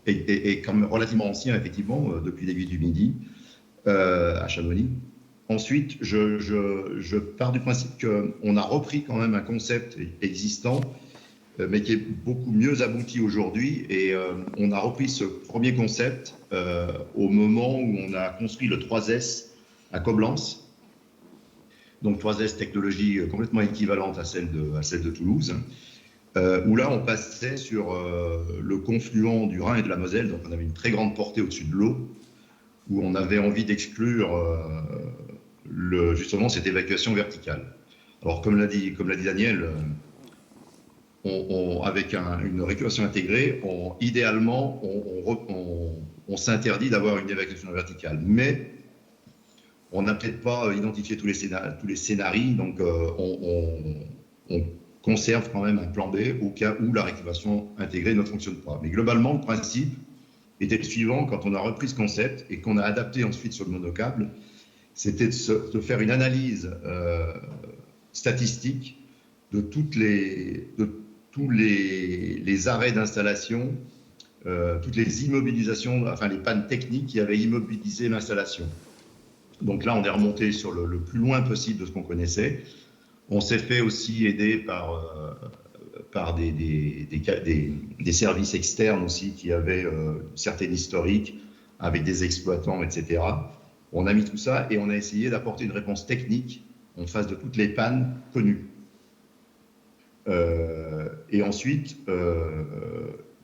est quand même relativement ancien, effectivement, depuis les début du Midi à Chamonix. Ensuite, je pars du principe qu'on a repris quand même un concept existant, mais qui est beaucoup mieux abouti aujourd'hui. Et on a repris ce premier concept au moment où on a construit le 3S à Coblence. Donc 3S, technologie complètement équivalente à celle de Toulouse, où là, on passait sur le confluent du Rhin et de la Moselle. Donc on avait une très grande portée au-dessus de l'eau, où on avait envie d'exclure justement cette évacuation verticale. Alors, comme l'a dit Daniel, avec une récupération intégrée, idéalement, on s'interdit d'avoir une évacuation verticale. Mais on n'a peut-être pas identifié tous les scénarios, donc on conserve quand même un plan B au cas où la récupération intégrée ne fonctionne pas. Mais globalement, le principe était le suivant: quand on a repris ce concept et qu'on a adapté ensuite sur le monocable, c'était de faire une analyse statistique de tous les arrêts d'installation, toutes les immobilisations, enfin les pannes techniques qui avaient immobilisé l'installation. Donc là, on est remonté sur le plus loin possible de ce qu'on connaissait. On s'est fait aussi aider par des services externes aussi qui avaient une certaine historique avec des exploitants, etc. On a mis tout ça et on a essayé d'apporter une réponse technique en face de toutes les pannes connues. Et ensuite,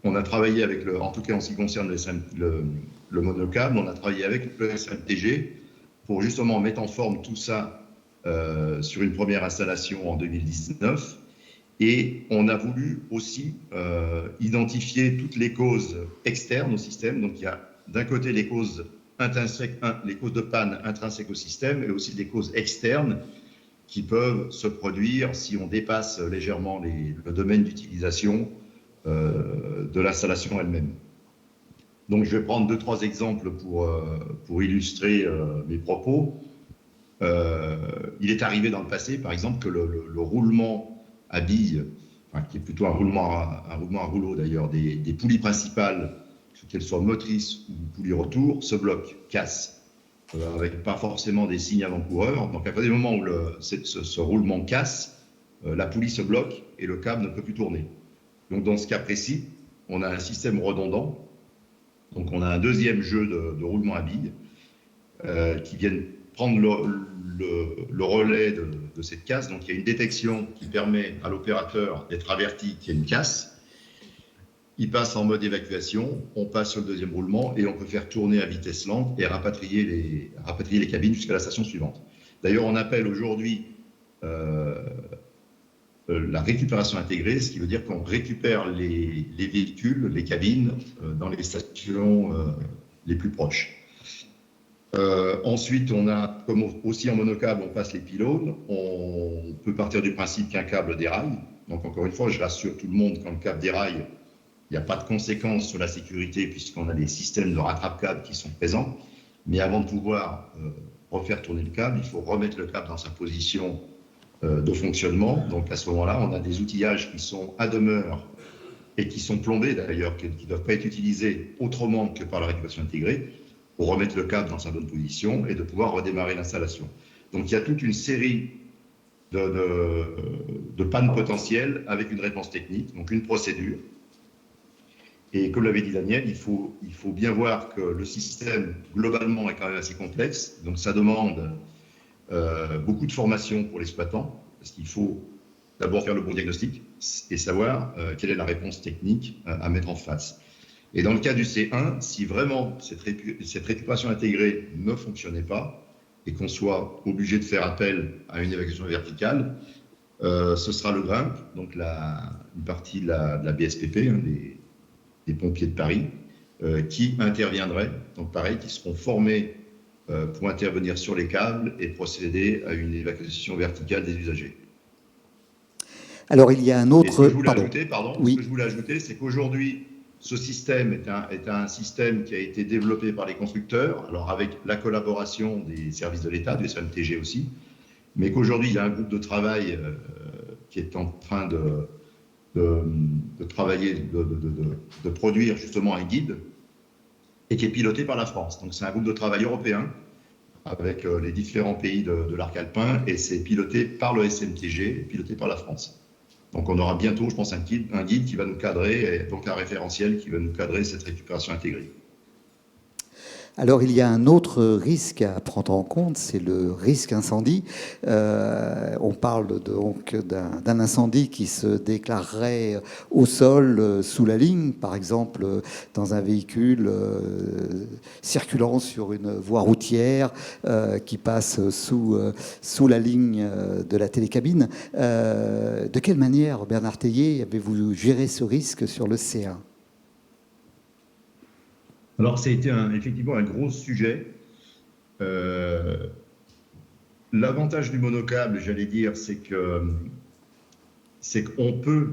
on a travaillé avec en tout cas en ce qui concerne le monocable, on a travaillé avec le SMTG pour justement mettre en forme tout ça sur une première installation en 2019. Et on a voulu aussi identifier toutes les causes externes au système. Donc il y a d'un côté les causes les causes de panne intrinsèques au système et aussi des causes externes qui peuvent se produire si on dépasse légèrement le domaine d'utilisation de l'installation elle-même. Donc je vais prendre 2-3 exemples pour illustrer mes propos. Il est arrivé dans le passé, par exemple, que le roulement à billes, enfin, qui est plutôt un roulement à rouleau d'ailleurs, des poulies principales, qu'elles soient motrices ou poulies retour, se bloquent, cassent, avec pas forcément des signes avant-coureurs. Donc à partir du moment où ce roulement casse, la poulie se bloque et le câble ne peut plus tourner. Donc dans ce cas précis, on a un système redondant. Donc on a un deuxième jeu de roulement à billes qui viennent prendre le relais de cette casse. Donc il y a une détection qui permet à l'opérateur d'être averti qu'il y a une casse. il passe en mode évacuation, on passe sur le deuxième roulement et on peut faire tourner à vitesse lente et rapatrier les cabines jusqu'à la station suivante. D'ailleurs, on appelle aujourd'hui la récupération intégrée, ce qui veut dire qu'on récupère les véhicules, les cabines, dans les stations les plus proches. Ensuite, on a, comme aussi en monocâble, on passe les pylônes. On peut partir du principe qu'un câble déraille. Donc, encore une fois, je rassure tout le monde, quand le câble déraille, il n'y a pas de conséquences sur la sécurité puisqu'on a des systèmes de rattrape-câble qui sont présents. Mais avant de pouvoir refaire tourner le câble, il faut remettre le câble dans sa position de fonctionnement. Donc, à ce moment-là, on a des outillages qui sont à demeure et qui sont plombés d'ailleurs, qui ne doivent pas être utilisés autrement que par la récupération intégrée, pour remettre le câble dans sa bonne position et de pouvoir redémarrer l'installation. Donc il y a toute une série de pannes potentielles avec une réponse technique, donc une procédure. Et comme l'avait dit Daniel, il faut bien voir que le système globalement est quand même assez complexe, donc ça demande beaucoup de formation pour l'exploitant, parce qu'il faut d'abord faire le bon diagnostic et savoir quelle est la réponse technique à mettre en face. Et dans le cas du C1, si vraiment cette récupération intégrée ne fonctionnait pas et qu'on soit obligé de faire appel à une évacuation verticale, ce sera le GRIMP, donc une partie de la BSPP, hein, des pompiers de Paris, qui interviendraient, donc pareil, qui seront formés pour intervenir sur les câbles et procéder à une évacuation verticale des usagers. Alors il y a un autre... Et ce que je voulais Oui. Ce que je voulais ajouter, c'est qu'aujourd'hui, ce système est un système qui a été développé par les constructeurs, alors avec la collaboration des services de l'État, du SMTG aussi, mais qu'aujourd'hui, il y a un groupe de travail qui est en train de travailler, de produire justement un guide, et qui est piloté par la France. Donc c'est un groupe de travail européen, avec les différents pays de l'arc alpin, et c'est piloté par le SMTG, piloté par la France. Donc on aura bientôt, je pense, un guide qui va nous cadrer, et donc un référentiel qui va nous cadrer cette récupération intégrée. Alors il y a un autre risque à prendre en compte, c'est le risque incendie. On parle donc d'un incendie qui se déclarerait au sol, sous la ligne, par exemple dans un véhicule circulant sur une voie routière qui passe sous la ligne de la télécabine. De quelle manière, Bernard Tellier, avez-vous géré ce risque sur le C1 ? Alors, ça a été effectivement un gros sujet. L'avantage du monocâble, j'allais dire, c'est qu'on peut,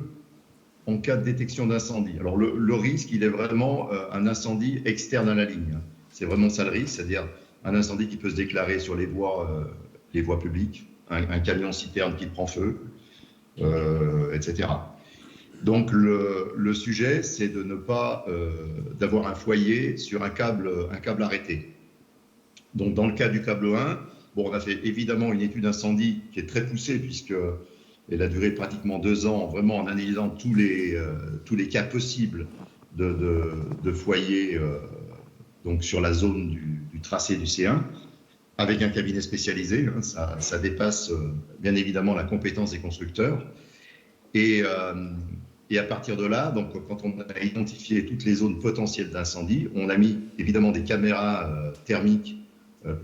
en cas de détection d'incendie, alors le risque, il est vraiment un incendie externe à la ligne. C'est vraiment ça le risque, c'est-à-dire un incendie qui peut se déclarer sur les voies publiques, un camion-citerne qui prend feu, etc. Donc le sujet, c'est de ne pas d'avoir un foyer sur un câble arrêté. Donc dans le cas du câble 1, on a fait évidemment une étude incendie qui est très poussée puisqu'elle a duré pratiquement 2 ans, vraiment en analysant tous les cas possibles de foyers donc sur la zone du tracé du C1, avec un cabinet spécialisé. Hein, ça dépasse bien évidemment la compétence des constructeurs. Et à partir de là, donc, quand on a identifié toutes les zones potentielles d'incendie, on a mis évidemment des caméras thermiques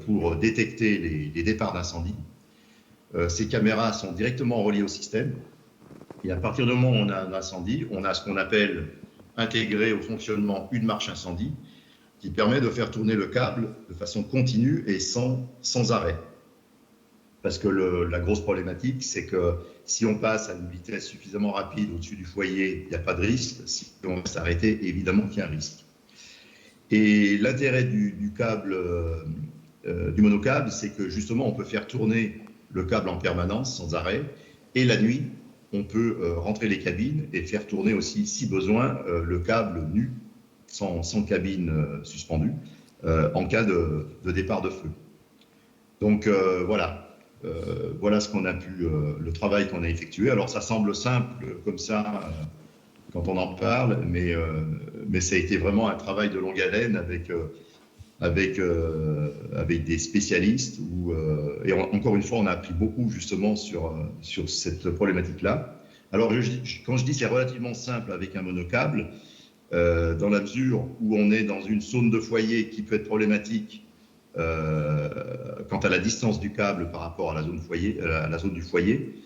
pour détecter les départs d'incendie. Ces caméras sont directement reliées au système. Et à partir du moment où on a un incendie, on a ce qu'on appelle intégré au fonctionnement une marche incendie, qui permet de faire tourner le câble de façon continue et sans arrêt. Parce que la grosse problématique, c'est que si on passe à une vitesse suffisamment rapide au-dessus du foyer, il n'y a pas de risque. Si on reste arrêté, évidemment qu'il y a un risque. Et l'intérêt du câble, du monocâble, c'est que justement, on peut faire tourner le câble en permanence, sans arrêt. Et la nuit, on peut rentrer les cabines et faire tourner aussi, si besoin, le câble nu, sans cabine suspendue, en cas de départ de feu. Donc voilà. Voilà ce qu'on a le travail qu'on a effectué. Alors ça semble simple comme ça quand on en parle, mais ça a été vraiment un travail de longue haleine avec des spécialistes. Et encore une fois, on a appris beaucoup justement sur cette problématique-là. Alors quand je dis c'est relativement simple avec un monocâble, dans la mesure où on est dans une zone de foyer qui peut être problématique quant à la distance du câble par rapport à la zone, du foyer,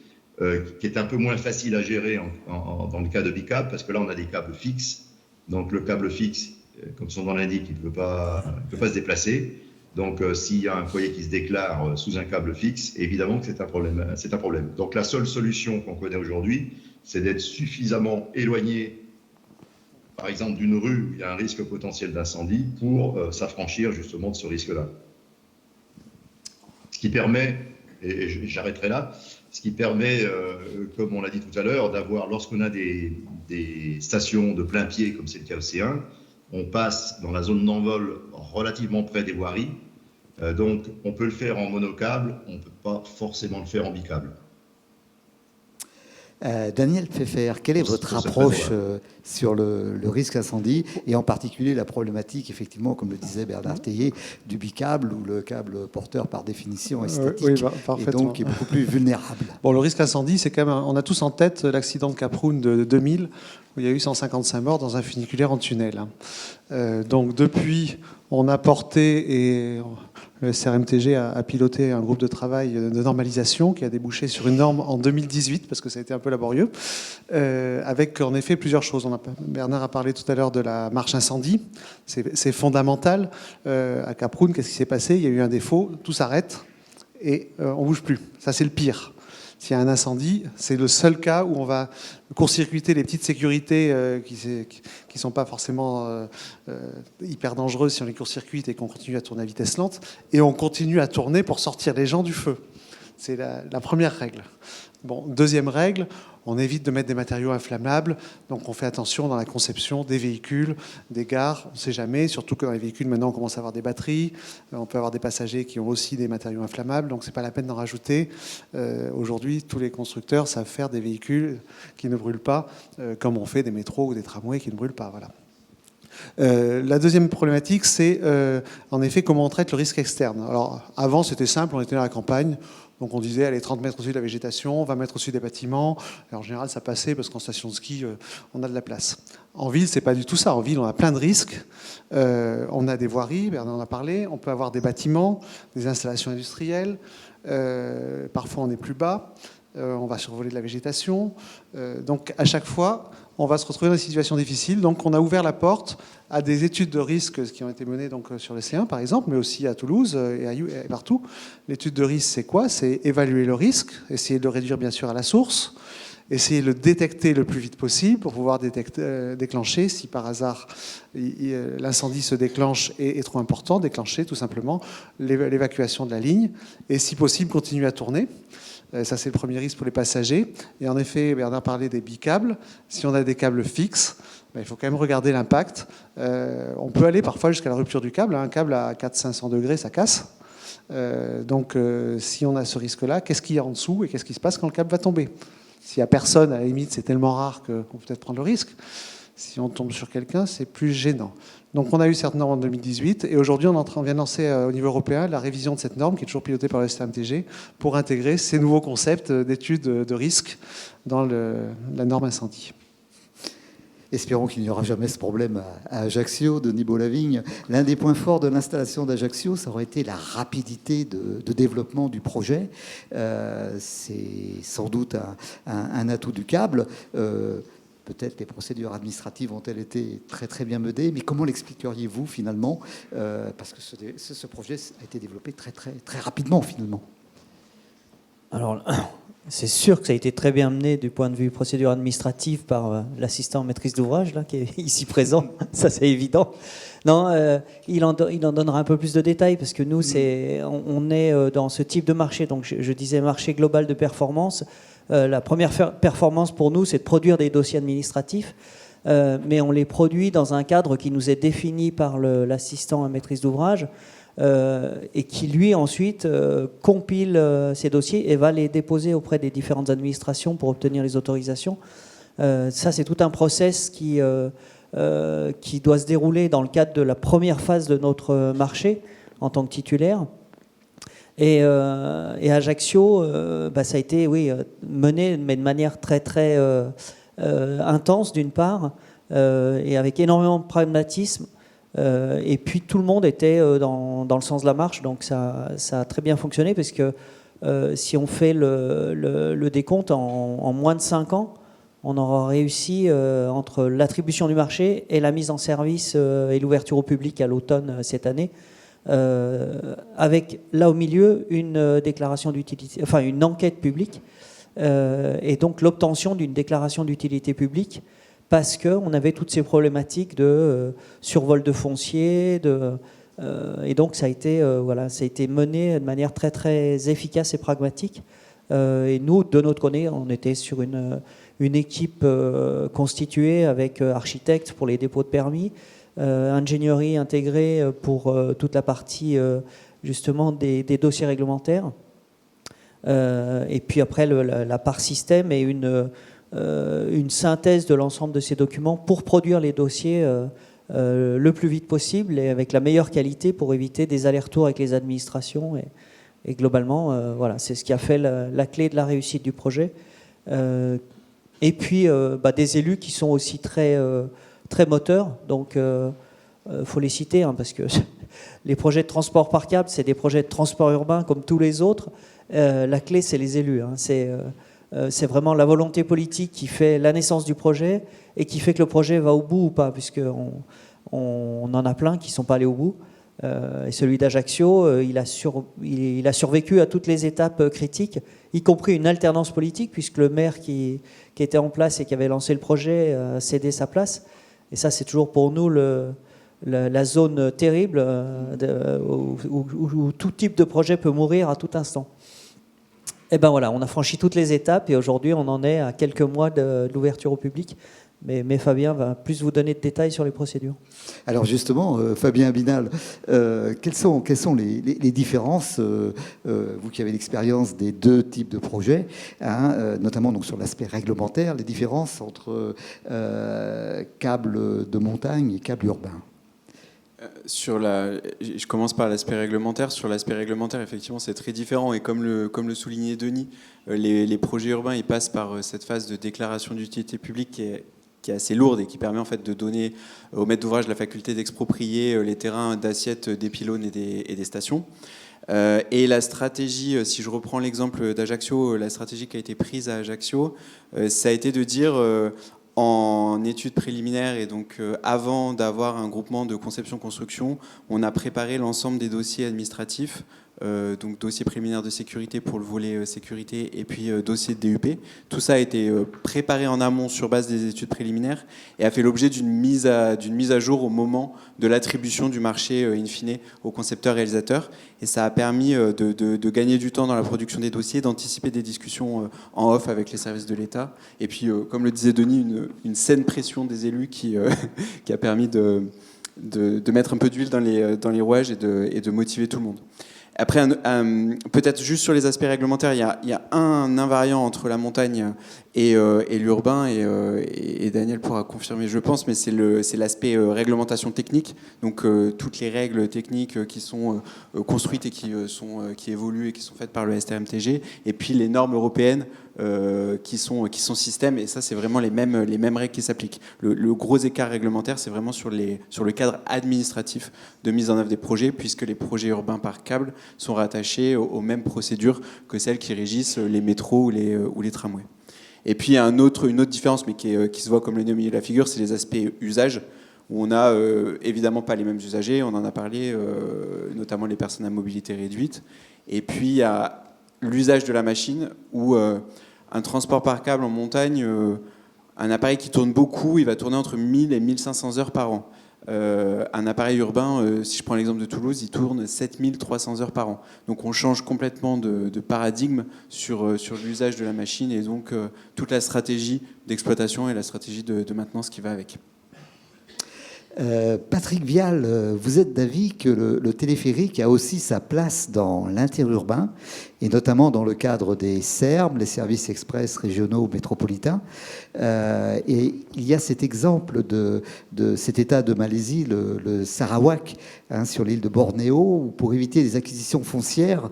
qui est un peu moins facile à gérer dans le cas de bicâble, parce que là, on a des câbles fixes. Donc, le câble fixe, comme son nom l'indique, il ne peut pas se déplacer. Donc, s'il y a un foyer qui se déclare sous un câble fixe, évidemment que c'est un problème. Donc, la seule solution qu'on connaît aujourd'hui, c'est d'être suffisamment éloigné, par exemple, d'une rue où il y a un risque potentiel d'incendie pour s'affranchir justement de ce risque-là. Ce qui permet, et j'arrêterai là, ce qui permet, comme on l'a dit tout à l'heure, d'avoir, lorsqu'on a des stations de plein pied, comme c'est le cas au C1, on passe dans la zone d'envol relativement près des voiries. Donc, on peut le faire en monocâble, on ne peut pas forcément le faire en bicâble. Daniel Pfeffer, quelle est votre approche sur le risque incendie et en particulier la problématique, effectivement, comme le disait Bernard Théier, du bicâble où le câble porteur par définition est statique et donc est beaucoup plus vulnérable. Bon, le risque incendie, c'est quand même, on a tous en tête l'accident de Cap-Roun de 2000 où il y a eu 155 morts dans un funiculaire en tunnel. Donc depuis, on a porté et le CRMTG a piloté un groupe de travail de normalisation qui a débouché sur une norme en 2018, parce que ça a été un peu laborieux, avec en effet plusieurs choses. Bernard a parlé tout à l'heure de la marche incendie, c'est fondamental. À Cap-Roun, qu'est-ce qui s'est passé? Il y a eu un défaut, tout s'arrête et on ne bouge plus. Ça, c'est le pire. S'il y a un incendie, c'est le seul cas où on va court-circuiter les petites sécurités qui ne sont pas forcément hyper dangereuses si on les court-circuite et qu'on continue à tourner à vitesse lente. Et on continue à tourner pour sortir les gens du feu. C'est la première règle. Bon, deuxième règle, on évite de mettre des matériaux inflammables. Donc on fait attention dans la conception des véhicules, des gares. On ne sait jamais, surtout que dans les véhicules, maintenant, on commence à avoir des batteries. On peut avoir des passagers qui ont aussi des matériaux inflammables. Donc ce n'est pas la peine d'en rajouter. Aujourd'hui, tous les constructeurs savent faire des véhicules qui ne brûlent pas, comme on fait des métros ou des tramways qui ne brûlent pas. Voilà. La deuxième problématique, c'est en effet comment on traite le risque externe. Alors avant, c'était simple, on était dans la campagne. Donc on disait, allez, 30 mètres au-dessus de la végétation, 20 mètres au-dessus des bâtiments. Et en général, ça passait parce qu'en station de ski, on a de la place. En ville, c'est pas du tout ça. En ville, on a plein de risques. On a des voiries, Bernard en a parlé. On peut avoir des bâtiments, des installations industrielles. Parfois, on est plus bas. On va survoler de la végétation. Donc à chaque fois, on va se retrouver dans des situations difficiles. Donc on a ouvert la porte à des études de risque qui ont été menées donc, sur le C1 par exemple, mais aussi à Toulouse et partout. L'étude de risque, c'est quoi? C'est évaluer le risque, essayer de le réduire bien sûr à la source, essayer de le détecter le plus vite possible pour pouvoir déclencher, si par hasard l'incendie se déclenche et est trop important, déclencher tout simplement l'évacuation de la ligne et si possible continuer à tourner. Ça, c'est le premier risque pour les passagers. Et en effet, Bernard parlait des bicâbles. Si on a des câbles fixes, il faut quand même regarder l'impact. On peut aller parfois jusqu'à la rupture du câble. Un câble à 400-500 degrés, ça casse. Donc, si on a ce risque-là, qu'est-ce qu'il y a en dessous et qu'est-ce qui se passe quand le câble va tomber? S'il n'y a personne, à la limite, c'est tellement rare qu'on peut peut-être prendre le risque. Si on tombe sur quelqu'un, c'est plus gênant. Donc on a eu cette norme en 2018 et aujourd'hui on vient de lancer au niveau européen la révision de cette norme qui est toujours pilotée par le CRMTG pour intégrer ces nouveaux concepts d'études de risque dans la norme incendie. Espérons qu'il n'y aura jamais ce problème à Ajaccio, Denis Baulavigne. L'un des points forts de l'installation d'Ajaccio, ça aurait été la rapidité de développement du projet. C'est sans doute un atout du câble. Peut-être les procédures administratives ont-elles été très très bien menées, mais comment l'expliqueriez-vous finalement? Parce que ce projet a été développé très très très rapidement finalement. Alors, c'est sûr que ça a été très bien mené du point de vue procédure administrative par l'assistant maîtrise d'ouvrage là, qui est ici présent, ça c'est évident. Non, il en donnera un peu plus de détails parce que nous, on est dans ce type de marché, donc je disais marché global de performance. La première performance pour nous, c'est de produire des dossiers administratifs, mais on les produit dans un cadre qui nous est défini par l'assistant à maîtrise d'ouvrage et qui, lui, ensuite, compile ces dossiers et va les déposer auprès des différentes administrations pour obtenir les autorisations. Ça, c'est tout un process qui doit se dérouler dans le cadre de la première phase de notre marché en tant que titulaire. Et Ajaccio, ça a été mené mais de manière très très intense d'une part, et avec énormément de pragmatisme. Et puis tout le monde était dans le sens de la marche, donc ça a très bien fonctionné, parce que si on fait le décompte en moins de 5 ans, on aura réussi entre l'attribution du marché et la mise en service et l'ouverture au public à l'automne cette année, avec là au milieu une déclaration d'utilité, enfin une enquête publique, et donc l'obtention d'une déclaration d'utilité publique, parce qu'on avait toutes ces problématiques de survol de foncier, et donc ça a été mené de manière très très efficace et pragmatique. Et nous, de notre côté, on était sur une équipe constituée avec architectes pour les dépôts de permis, ingénierie intégrée pour toute la partie justement des dossiers réglementaires, et puis après la part système et une synthèse de l'ensemble de ces documents pour produire les dossiers le plus vite possible et avec la meilleure qualité pour éviter des allers-retours avec les administrations. Et globalement, voilà, c'est ce qui a fait la clé de la réussite du projet. Et puis, des élus qui sont aussi très, très moteurs. Donc, faut les citer, hein, parce que les projets de transport par câble, c'est des projets de transport urbain comme tous les autres. La clé, c'est les élus. Hein. C'est vraiment la volonté politique qui fait la naissance du projet et qui fait que le projet va au bout ou pas, puisqu'on en a plein qui ne sont pas allés au bout. Et celui d'Ajaccio, il a survécu à toutes les étapes critiques, y compris une alternance politique, puisque le maire qui était en place et qui avait lancé le projet a cédé sa place. Et ça, c'est toujours pour nous la zone terrible où tout type de projet peut mourir à tout instant. Et ben voilà, on a franchi toutes les étapes et aujourd'hui, on en est à quelques mois de l'ouverture au public. Mais Fabien va plus vous donner de détails sur les procédures. Alors justement, Fabien Binal, quelles sont les différences, vous qui avez l'expérience des deux types de projets, hein, notamment donc sur l'aspect réglementaire, les différences entre câbles de montagne et câbles urbains? Je commence par l'aspect réglementaire. Sur l'aspect réglementaire, effectivement, c'est très différent. Et comme le soulignait Denis, les projets urbains, ils passent par cette phase de déclaration d'utilité publique qui est assez lourde et qui permet en fait de donner au maître d'ouvrage la faculté d'exproprier les terrains d'assiette des pylônes et des stations. Et la stratégie, si je reprends l'exemple d'Ajaccio, la stratégie qui a été prise à Ajaccio, ça a été de dire en études préliminaires et donc avant d'avoir un groupement de conception-construction, on a préparé l'ensemble des dossiers administratifs, donc dossier préliminaire de sécurité pour le volet sécurité et puis dossier de DUP. Tout ça a été préparé en amont sur base des études préliminaires et a fait l'objet d'une mise à jour au moment de l'attribution du marché in fine aux concepteurs-réalisateurs. Et ça a permis de gagner du temps dans la production des dossiers, d'anticiper des discussions en off avec les services de l'État. Et puis, comme le disait Denis, une saine pression des élus qui a permis de mettre un peu d'huile dans les rouages et de motiver tout le monde. Après, peut-être juste sur les aspects réglementaires, il y a un invariant entre la montagne et l'urbain, et Daniel pourra confirmer, je pense, mais c'est l'aspect réglementation technique. Donc toutes les règles techniques qui sont construites et qui évoluent et qui sont faites par le STMTG, et puis les normes européennes qui sont systèmes, et ça c'est vraiment les mêmes règles qui s'appliquent. Le gros écart réglementaire, c'est vraiment sur le cadre administratif de mise en œuvre des projets, puisque les projets urbains par câble sont rattachés aux mêmes procédures que celles qui régissent les métros ou les tramways. Et puis il y a une autre différence, mais qui se voit comme le nez au milieu de la figure, c'est les aspects usages, où on n'a évidemment pas les mêmes usagers, on en a parlé, notamment les personnes à mobilité réduite. Et puis il y a l'usage de la machine, où un transport par câble en montagne, un appareil qui tourne beaucoup, il va tourner entre 1000 et 1500 heures par an. Un appareil urbain, si je prends l'exemple de Toulouse, il tourne 7300 heures par an. Donc on change complètement de paradigme sur l'usage de la machine et donc toute la stratégie d'exploitation et la stratégie de maintenance qui va avec. Patrick Vial, vous êtes d'avis que le téléphérique a aussi sa place dans l'interurbain, et notamment dans le cadre des SERM, les services express régionaux métropolitains. Et il y a cet exemple de cet État de Malaisie, le Sarawak, hein, sur l'île de Bornéo, où pour éviter les acquisitions foncières,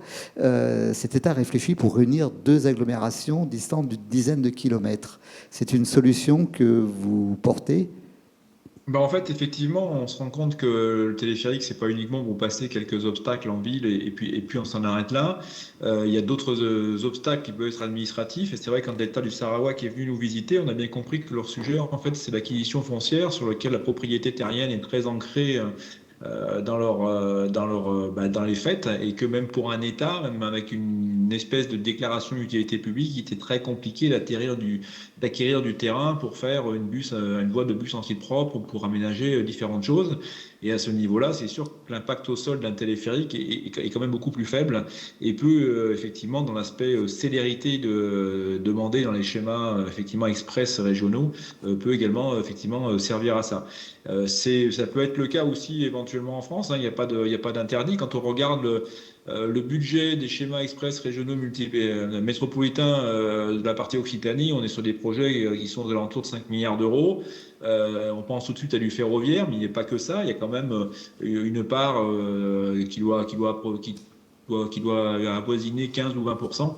cet État réfléchit pour réunir deux agglomérations distantes d'une dizaine de kilomètres. C'est une solution que vous portez ? Bah en fait, effectivement, on se rend compte que le téléphérique, c'est pas uniquement pour passer quelques obstacles en ville et puis on s'en arrête là. Il y a d'autres obstacles qui peuvent être administratifs. Et c'est vrai, quand l'État du Sarawak est venu nous visiter, on a bien compris que leur sujet, en fait, c'est l'acquisition foncière sur laquelle la propriété terrienne est très ancrée dans les faits, et que même pour un État, même avec une espèce de déclaration d'utilité publique, il était très compliqué d'acquérir du terrain pour faire une voie de bus en site propre ou pour aménager différentes choses. Et à ce niveau-là, c'est sûr que l'impact au sol d'un téléphérique est quand même beaucoup plus faible et peut effectivement, dans l'aspect célérité demandé dans les schémas effectivement express régionaux, peut également effectivement servir à ça. Ça peut être le cas aussi éventuellement en France, hein, il n'y a pas d'interdit. Quand on regarde le budget des schémas express régionaux métropolitains de la partie Occitanie, on est sur des projets qui sont aux alentours de 5 milliards d'euros. On pense tout de suite à du ferroviaire, mais il n'y a pas que ça. Il y a quand même une part qui doit avoisiner 15 ou 20%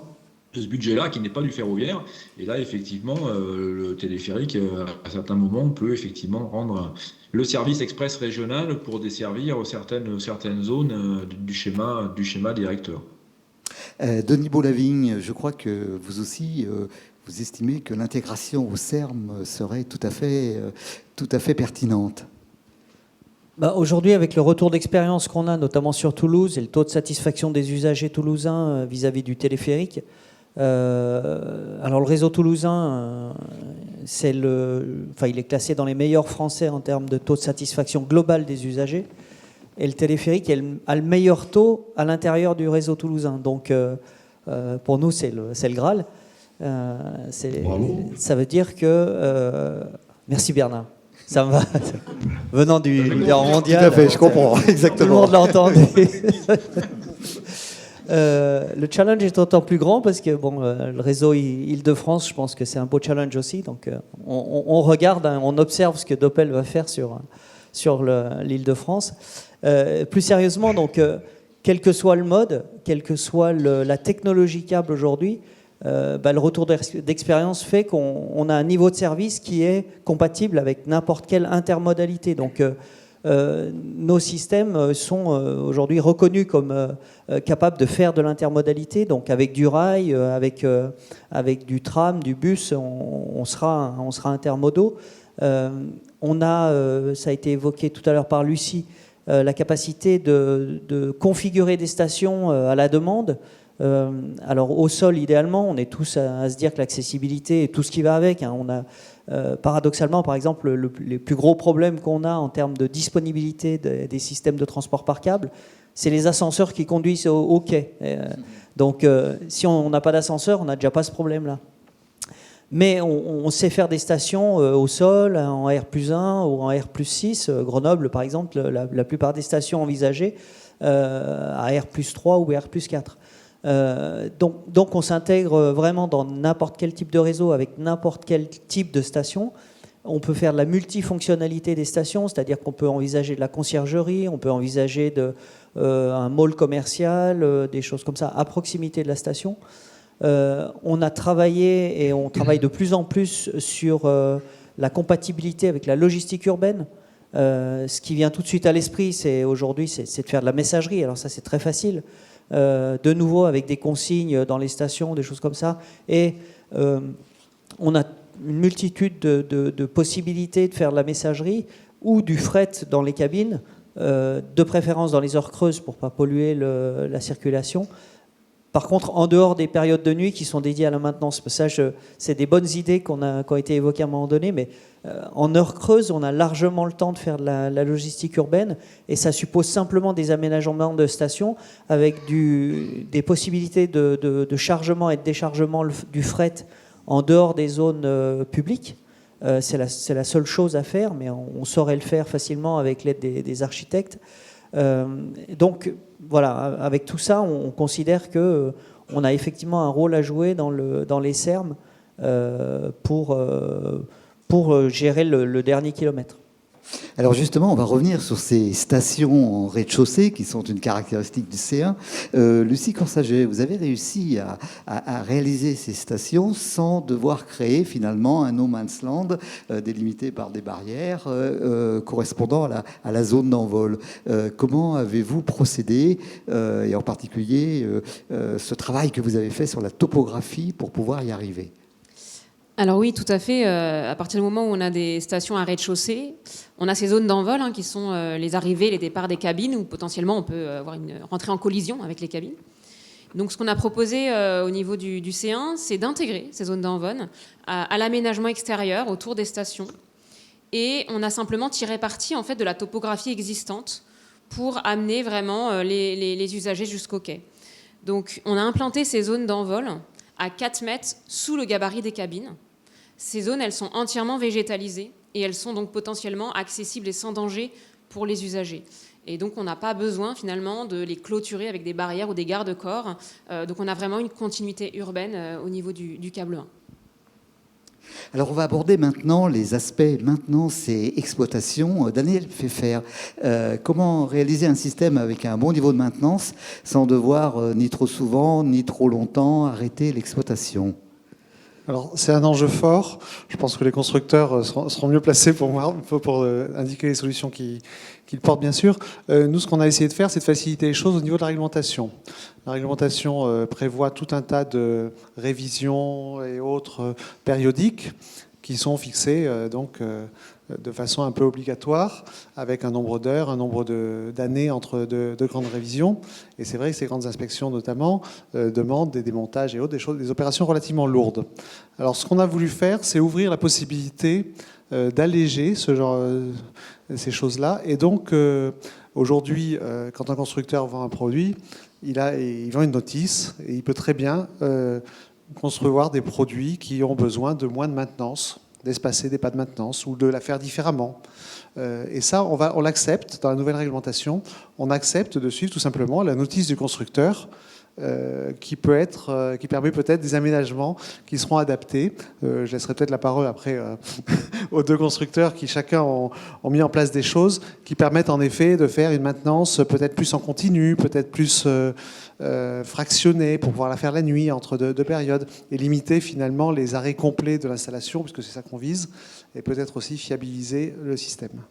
de ce budget-là, qui n'est pas du ferroviaire. Et là, effectivement, le téléphérique, à certains moments, peut effectivement rendre le service express régional pour desservir certaines zones du schéma directeur. Denis Beaulavigne, je crois que vous aussi, vous estimez que l'intégration au CERM serait tout à fait pertinente. Bah, aujourd'hui, avec le retour d'expérience qu'on a, notamment sur Toulouse, et le taux de satisfaction des usagers toulousains vis-à-vis du téléphérique, alors le réseau toulousain, il est classé dans les meilleurs français en termes de taux de satisfaction global des usagers. Et le téléphérique a le meilleur taux à l'intérieur du réseau toulousain. Donc, pour nous, c'est le Graal. Ça veut dire que... merci Bernard. Ça me va. Venant du leader mondial. Tout à fait, je comprends. Exactement. Tout le monde l'a entendu. Le challenge est d'autant plus grand parce que le réseau Île-de-France, je pense que c'est un beau challenge aussi. Donc, on regarde, on observe ce que Doppel va faire sur l'Île-de-France. Plus sérieusement, donc, quel que soit le mode, quelle que soit la technologie câble aujourd'hui, le retour d'expérience fait qu'on a un niveau de service qui est compatible avec n'importe quelle intermodalité. Donc, nos systèmes sont aujourd'hui reconnus comme capables de faire de l'intermodalité. Donc, avec du rail, avec du tram, du bus, on sera intermodaux. On a, ça a été évoqué tout à l'heure par Lucie, la capacité de configurer des stations à la demande. Alors au sol, idéalement, on est tous à se dire que l'accessibilité et tout ce qui va avec, hein, on a paradoxalement, par exemple, les plus gros problèmes qu'on a en termes de disponibilité des systèmes de transport par câble, c'est les ascenseurs qui conduisent au quai. Donc si on n'a pas d'ascenseur, on n'a déjà pas ce problème-là. Mais on sait faire des stations au sol, en R+1 ou en R+6. Grenoble, par exemple, la plupart des stations envisagées à R+3 ou R+4. Donc on s'intègre vraiment dans n'importe quel type de réseau avec n'importe quel type de station. On peut faire de la multifonctionnalité des stations, c'est-à-dire qu'on peut envisager de la conciergerie, on peut envisager un mall commercial, des choses comme ça à proximité de la station. On a travaillé et on travaille de plus en plus sur la compatibilité avec la logistique urbaine. Ce qui vient tout de suite à l'esprit, aujourd'hui, c'est de faire de la messagerie. Alors ça, c'est très facile. De nouveau, avec des consignes dans les stations, des choses comme ça. Et on a une multitude de possibilités de faire de la messagerie ou du fret dans les cabines, de préférence dans les heures creuses pour ne pas polluer la circulation. Par contre, en dehors des périodes de nuit qui sont dédiées à la maintenance, c'est des bonnes idées qui ont été évoquées à un moment donné, mais en heure creuse, on a largement le temps de faire de la logistique urbaine, et ça suppose simplement des aménagements de stations avec des possibilités de chargement et de déchargement du fret en dehors des zones publiques. C'est la seule chose à faire, mais on saurait le faire facilement avec l'aide des architectes. Donc voilà, avec tout ça, on considère qu'on a effectivement un rôle à jouer dans les CERM pour gérer le dernier kilomètre. Alors justement, on va revenir sur ces stations en rez-de-chaussée qui sont une caractéristique du C1. Lucie Corsaget, vous avez réussi à réaliser ces stations sans devoir créer finalement un no man's land délimité par des barrières correspondant à la zone d'envol. Comment avez-vous procédé, et en particulier ce travail que vous avez fait sur la topographie pour pouvoir y arriver? Alors oui, tout à fait. À partir du moment où on a des stations à rez-de-chaussée, on a ces zones d'envol qui sont les arrivées, les départs des cabines, où potentiellement on peut avoir rentrer en collision avec les cabines. Donc ce qu'on a proposé au niveau du C1, c'est d'intégrer ces zones d'envol à l'aménagement extérieur autour des stations. Et on a simplement tiré parti en fait, de la topographie existante pour amener vraiment les usagers jusqu'au quai. Donc on a implanté ces zones d'envol à 4 mètres sous le gabarit des cabines. Ces zones, elles sont entièrement végétalisées et elles sont donc potentiellement accessibles et sans danger pour les usagers. Et donc on n'a pas besoin finalement de les clôturer avec des barrières ou des garde-corps. Donc on a vraiment une continuité urbaine au niveau du câble 1. Alors on va aborder maintenant les aspects maintenance et exploitation. Daniel Pfeffer, comment réaliser un système avec un bon niveau de maintenance sans devoir ni trop souvent ni trop longtemps arrêter l'exploitation? Alors, c'est un enjeu fort. Je pense que les constructeurs seront mieux placés pour indiquer les solutions qu'ils portent, bien sûr. Nous, ce qu'on a essayé de faire, c'est de faciliter les choses au niveau de la réglementation. La réglementation prévoit tout un tas de révisions et autres périodiques qui sont fixées de façon un peu obligatoire, avec un nombre d'heures, un nombre d'années entre deux grandes révisions. Et c'est vrai que ces grandes inspections, notamment, demandent des démontages et autres, des opérations relativement lourdes. Alors, ce qu'on a voulu faire, c'est ouvrir la possibilité d'alléger ces choses-là. Et donc, aujourd'hui, quand un constructeur vend un produit, il vend une notice et il peut très bien concevoir des produits qui ont besoin de moins de maintenance, d'espacer des pas de maintenance ou de la faire différemment. Et ça, on l'accepte dans la nouvelle réglementation. On accepte de suivre tout simplement la notice du constructeur qui permet peut-être des aménagements qui seront adaptés. Je laisserai peut-être la parole après aux deux constructeurs qui chacun ont mis en place des choses qui permettent en effet de faire une maintenance peut-être plus en continu, peut-être plus fractionnée pour pouvoir la faire la nuit entre deux périodes et limiter finalement les arrêts complets de l'installation, puisque c'est ça qu'on vise, et peut-être aussi fiabiliser le système.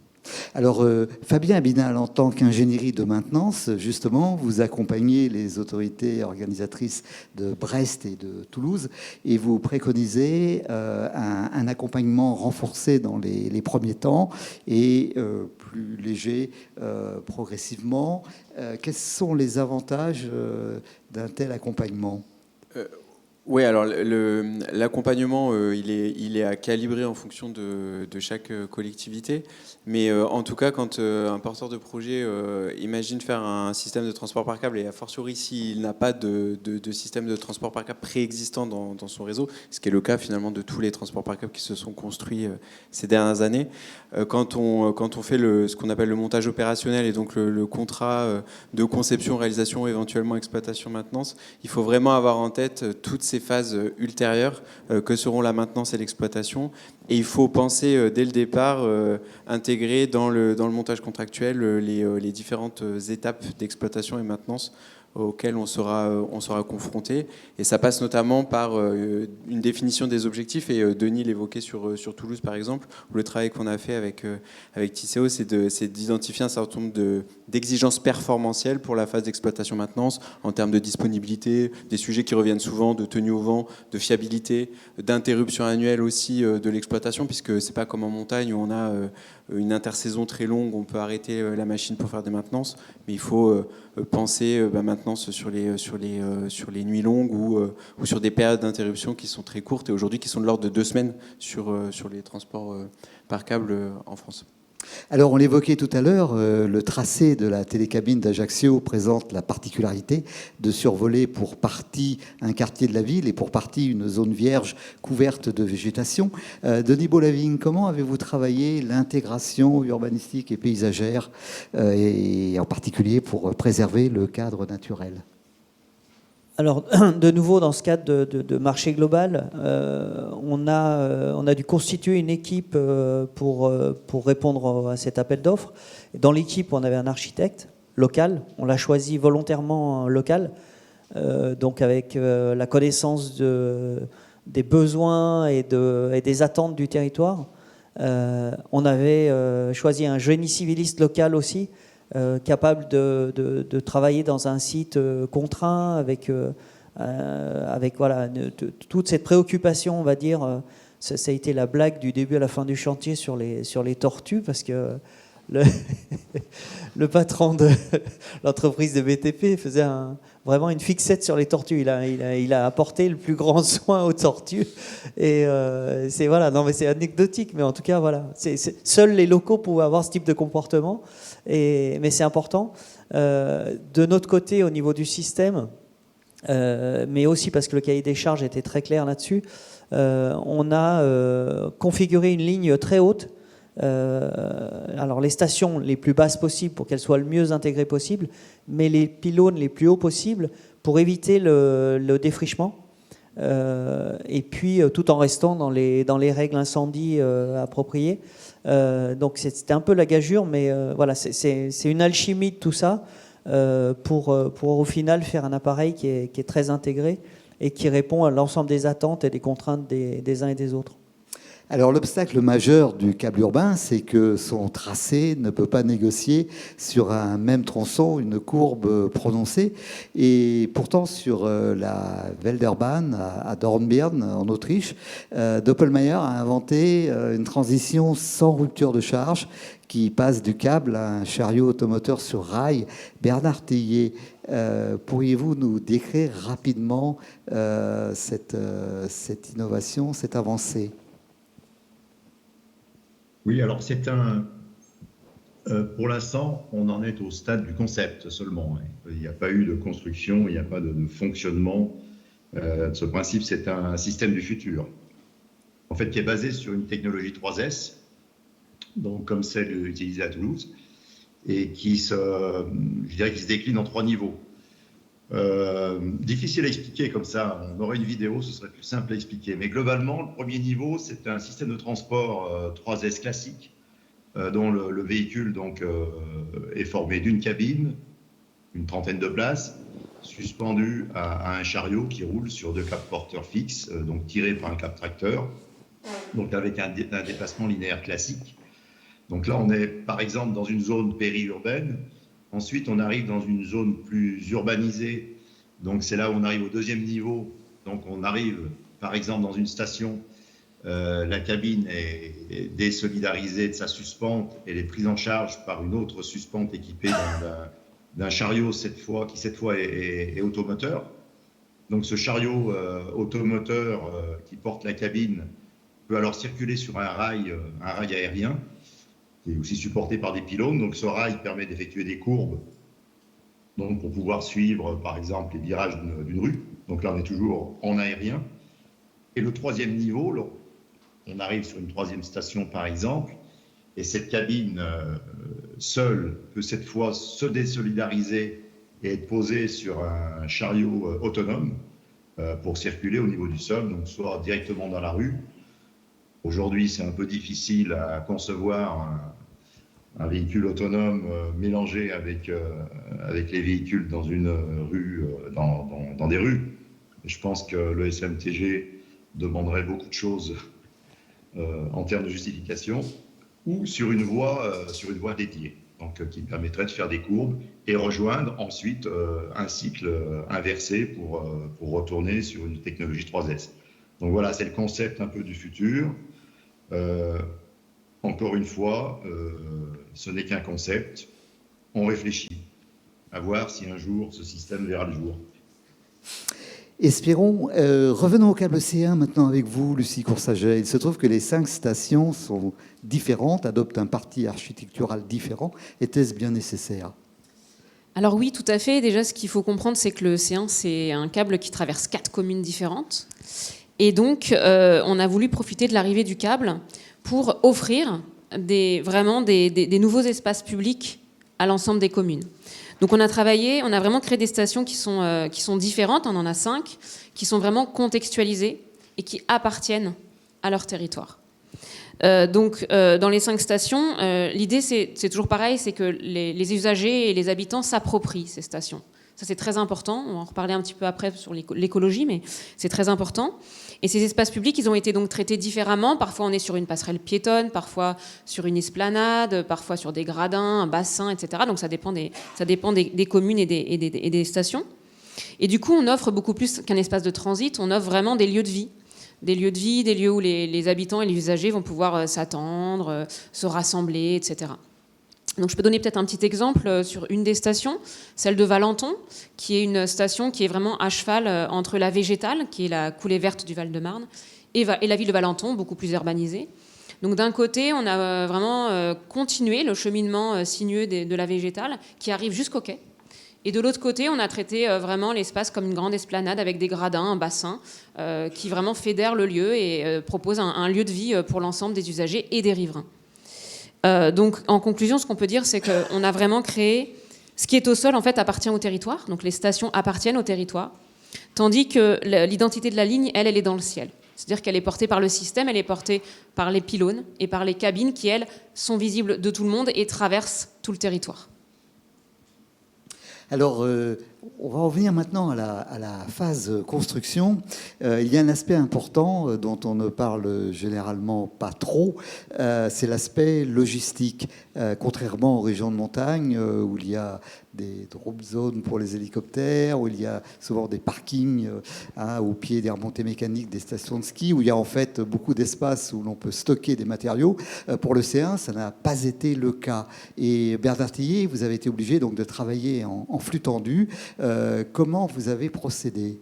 Alors, Fabien Abinal, en tant qu'ingénierie de maintenance, justement, vous accompagnez les autorités organisatrices de Brest et de Toulouse et vous préconisez un accompagnement renforcé dans les premiers temps et plus léger progressivement. Quels sont les avantages d'un tel accompagnement ? Oui, alors l'accompagnement, il est à calibrer en fonction de chaque collectivité. Mais en tout cas, quand un porteur de projet imagine faire un système de transport par câble, et a fortiori s'il n'a pas de système de transport par câble préexistant dans son réseau, ce qui est le cas finalement de tous les transports par câble qui se sont construits ces dernières années, quand on fait ce qu'on appelle le montage opérationnel et donc le contrat de conception, réalisation, éventuellement exploitation, maintenance, il faut vraiment avoir en tête toutes ces phases ultérieures que seront la maintenance et l'exploitation. Et il faut penser dès le départ, intégrer dans le montage contractuel les différentes étapes d'exploitation et maintenance auxquelles on sera confronté. Et ça passe notamment par une définition des objectifs. Et Denis l'évoquait sur Toulouse, par exemple, où le travail qu'on a fait avec Tisséo, c'est d'identifier un certain nombre d'exigences performantielles pour la phase d'exploitation-maintenance, en termes de disponibilité, des sujets qui reviennent souvent, de tenue au vent, de fiabilité, d'interruption annuelle aussi de l'exploitation, puisque c'est pas comme en montagne où on a une intersaison très longue, on peut arrêter la machine pour faire des maintenances, mais il faut penser maintenance sur les nuits longues ou sur des périodes d'interruption qui sont très courtes et aujourd'hui qui sont de l'ordre de 2 semaines sur les transports par câble en France. Alors, on l'évoquait tout à l'heure, le tracé de la télécabine d'Ajaccio présente la particularité de survoler pour partie un quartier de la ville et pour partie une zone vierge couverte de végétation. Denis Baulavigne, comment avez-vous travaillé l'intégration urbanistique et paysagère, et en particulier pour préserver le cadre naturel ? Alors, de nouveau, dans ce cadre de marché global, on a dû constituer une équipe pour répondre à cet appel d'offres. Dans l'équipe, on avait un architecte local. On l'a choisi volontairement local, donc avec la connaissance des besoins et des attentes du territoire. On avait choisi un génie civiliste local aussi, capable de travailler dans un site contraint avec voilà, toute cette préoccupation, on va dire. Ça a été la blague du début à la fin du chantier sur les tortues, parce que le patron de l'entreprise de BTP faisait vraiment une fixette sur les tortues. Il a apporté le plus grand soin aux tortues. Et c'est voilà, non mais c'est anecdotique, mais en tout cas voilà, seuls les locaux pouvaient avoir ce type de comportement. Mais c'est important. De notre côté, au niveau du système, mais aussi parce que le cahier des charges était très clair là-dessus, on a configuré une ligne très haute. Alors les stations les plus basses possibles pour qu'elles soient le mieux intégrées possible, mais les pylônes les plus hauts possibles pour éviter le défrichement, et puis tout en restant dans les règles incendie appropriées. Donc c'était un peu la gageure, mais voilà, c'est une alchimie de tout ça pour au final faire un appareil qui est très intégré et qui répond à l'ensemble des attentes et des contraintes des uns et des autres. Alors l'obstacle majeur du câble urbain, c'est que son tracé ne peut pas négocier sur un même tronçon une courbe prononcée. Et pourtant, sur la Velderbahn à Dornbirn, en Autriche, Doppelmayr a inventé une transition sans rupture de charge qui passe du câble à un chariot automoteur sur rail. Bernard Théier, pourriez-vous nous décrire rapidement cette innovation, cette avancée ? Oui, alors pour l'instant, on en est au stade du concept seulement. Il n'y a pas eu de construction, il n'y a pas de fonctionnement. Ce principe, c'est un système du futur, en fait, qui est basé sur une technologie 3S, donc comme celle utilisée à Toulouse, et qui se décline en 3 niveaux. Difficile à expliquer comme ça, on aurait une vidéo, ce serait plus simple à expliquer. Mais globalement, le premier niveau, c'est un système de transport 3S classique, dont le véhicule donc, est formé d'une cabine, une trentaine de places, suspendu à un chariot qui roule sur 2 câbles porteurs fixes, donc tirés par un câble tracteur, donc avec un déplacement linéaire classique. Donc là, on est par exemple dans une zone périurbaine. Ensuite, on arrive dans une zone plus urbanisée. Donc, c'est là où on arrive au 2e niveau. Donc, on arrive, par exemple, dans une station. La cabine est désolidarisée de sa suspente. Elle est prise en charge par une autre suspente équipée d'un chariot, qui cette fois est automoteur. Donc, ce chariot automoteur qui porte la cabine peut alors circuler sur un rail aérien, qui est aussi supporté par des pylônes. Donc ce rail permet d'effectuer des courbes, donc pour pouvoir suivre par exemple les virages d'une rue. Donc là on est toujours en aérien. Et le 3e niveau, on arrive sur une 3e station par exemple, et cette cabine seule peut cette fois se désolidariser et être posée sur un chariot autonome pour circuler au niveau du sol, donc soit directement dans la rue. Aujourd'hui, c'est un peu difficile à concevoir un véhicule autonome mélangé avec les véhicules dans une rue, dans des rues. Je pense que le SMTG demanderait beaucoup de choses en termes de justification, ou sur une voie dédiée, donc qui permettrait de faire des courbes et rejoindre ensuite un cycle inversé pour retourner sur une technologie 3S. Donc voilà, c'est le concept un peu du futur. Encore une fois, ce n'est qu'un concept. On réfléchit à voir si un jour ce système verra le jour. Espérons. Revenons au câble C1 maintenant avec vous, Lucie Coursaget. Il se trouve que les 5 stations sont différentes, adoptent un parti architectural différent. Était-ce bien nécessaire ? Alors oui, tout à fait. Déjà, ce qu'il faut comprendre, c'est que le C1, c'est un câble qui traverse 4 communes différentes. Et donc, on a voulu profiter de l'arrivée du câble pour offrir des nouveaux espaces publics à l'ensemble des communes. Donc on a vraiment créé des stations qui sont différentes, on en a 5, qui sont vraiment contextualisées et qui appartiennent à leur territoire. Dans les 5 stations, l'idée c'est toujours pareil, c'est que les usagers et les habitants s'approprient ces stations. Ça c'est très important, on va en reparler un petit peu après sur l'écologie, mais c'est très important. Et ces espaces publics, ils ont été donc traités différemment. Parfois on est sur une passerelle piétonne, parfois sur une esplanade, parfois sur des gradins, un bassin, etc. Donc ça dépend des communes et des stations. Et du coup on offre beaucoup plus qu'un espace de transit, on offre vraiment des lieux de vie. Des lieux où les habitants et les usagers vont pouvoir s'attendre, se rassembler, etc. Donc je peux donner peut-être un petit exemple sur une des stations, celle de Valenton, qui est une station qui est vraiment à cheval entre la végétale, qui est la coulée verte du Val-de-Marne, et la ville de Valenton, beaucoup plus urbanisée. Donc d'un côté, on a vraiment continué le cheminement sinueux de la végétale, qui arrive jusqu'au quai. Et de l'autre côté, on a traité vraiment l'espace comme une grande esplanade avec des gradins, un bassin, qui vraiment fédère le lieu et propose un lieu de vie pour l'ensemble des usagers et des riverains. Donc en conclusion, ce qu'on peut dire, c'est qu'on a vraiment créé... Ce qui est au sol, en fait, appartient au territoire. Donc les stations appartiennent au territoire. Tandis que l'identité de la ligne, elle est dans le ciel. C'est-à-dire qu'elle est portée par le système, elle est portée par les pylônes et par les cabines qui, elles, sont visibles de tout le monde et traversent tout le territoire. Alors, on va revenir maintenant à la phase construction. Il y a un aspect important dont on ne parle généralement pas trop, c'est l'aspect logistique. Contrairement aux régions de montagne, où il y a des drop zones pour les hélicoptères, où il y a souvent des parkings au pied des remontées mécaniques des stations de ski, où il y a en fait beaucoup d'espace où l'on peut stocker des matériaux. Pour le C1, ça n'a pas été le cas. Et Bernard Tillier, vous avez été obligé donc de travailler en flux tendu. Comment vous avez procédé?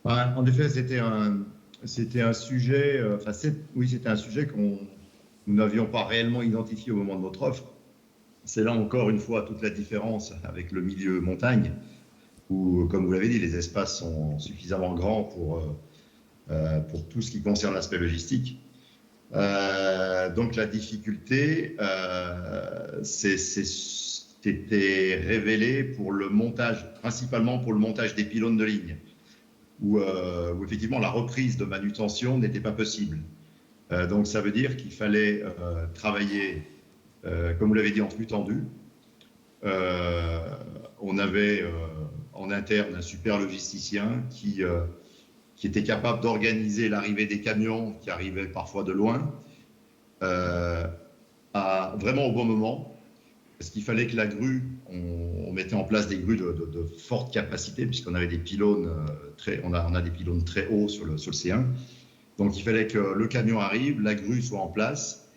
En effet, c'était un sujet. C'était un sujet nous n'avions pas réellement identifié au moment de notre offre. C'est là encore une fois toute la différence avec le milieu montagne, où, comme vous l'avez dit, les espaces sont suffisamment grands pour tout ce qui concerne l'aspect logistique. Donc la difficulté, c'était révélé pour le montage, principalement pour le montage des pylônes de ligne, où effectivement la reprise de manutention n'était pas possible. Donc ça veut dire qu'il fallait travailler, comme vous l'avez dit, en flux tendu. On avait en interne un super logisticien qui était capable d'organiser l'arrivée des camions qui arrivaient parfois de loin, vraiment au bon moment. Parce qu'il fallait que la grue, on mettait en place des grues de forte capacité, puisqu'on avait des pylônes on a des pylônes très hauts sur le C1. Donc il fallait que le camion arrive, la grue soit en place,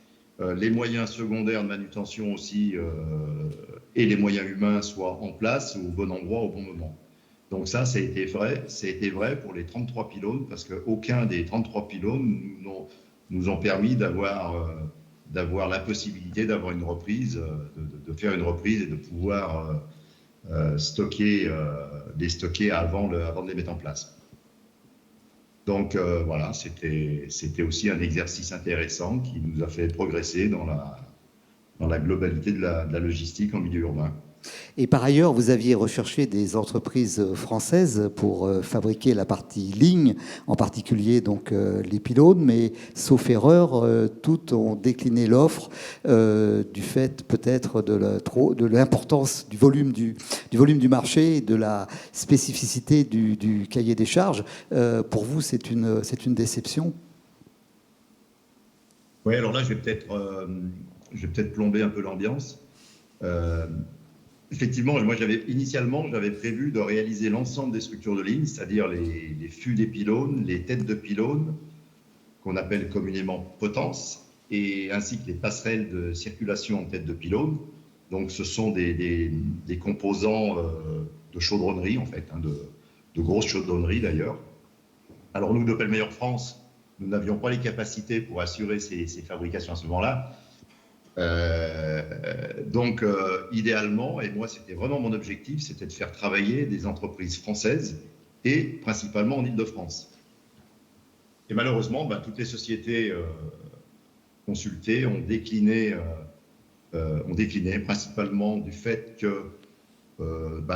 les moyens secondaires de manutention aussi et les moyens humains soient en place au bon endroit au bon moment. Donc ça a été vrai pour les 33 pylônes, parce qu'aucun des 33 pylônes nous ont permis d'avoir la possibilité d'avoir une reprise, de faire une reprise et de pouvoir les stocker avant de les mettre en place. Donc voilà, c'était aussi un exercice intéressant qui nous a fait progresser dans la globalité de la logistique en milieu urbain. Et par ailleurs, vous aviez recherché des entreprises françaises pour fabriquer la partie ligne, en particulier donc les pylônes, mais sauf erreur, toutes ont décliné l'offre du fait peut-être de l'importance du volume du marché et de la spécificité du cahier des charges. Pour vous, c'est une déception? Oui, alors là, je vais peut-être plomber un peu l'ambiance. Effectivement, moi, initialement, j'avais prévu de réaliser l'ensemble des structures de ligne, c'est-à-dire les fûts des pylônes, les têtes de pylônes, qu'on appelle communément potences, ainsi que les passerelles de circulation en tête de pylône. Donc, ce sont des composants de chaudronnerie, en fait, de grosses chaudronneries d'ailleurs. Alors, nous, d'Opel Meilleur France, nous n'avions pas les capacités pour assurer ces fabrications à ce moment-là. Donc, idéalement, et moi, c'était vraiment mon objectif, c'était de faire travailler des entreprises françaises et principalement en Île-de-France. Et malheureusement, toutes les sociétés consultées ont décliné ont décliné, principalement du fait que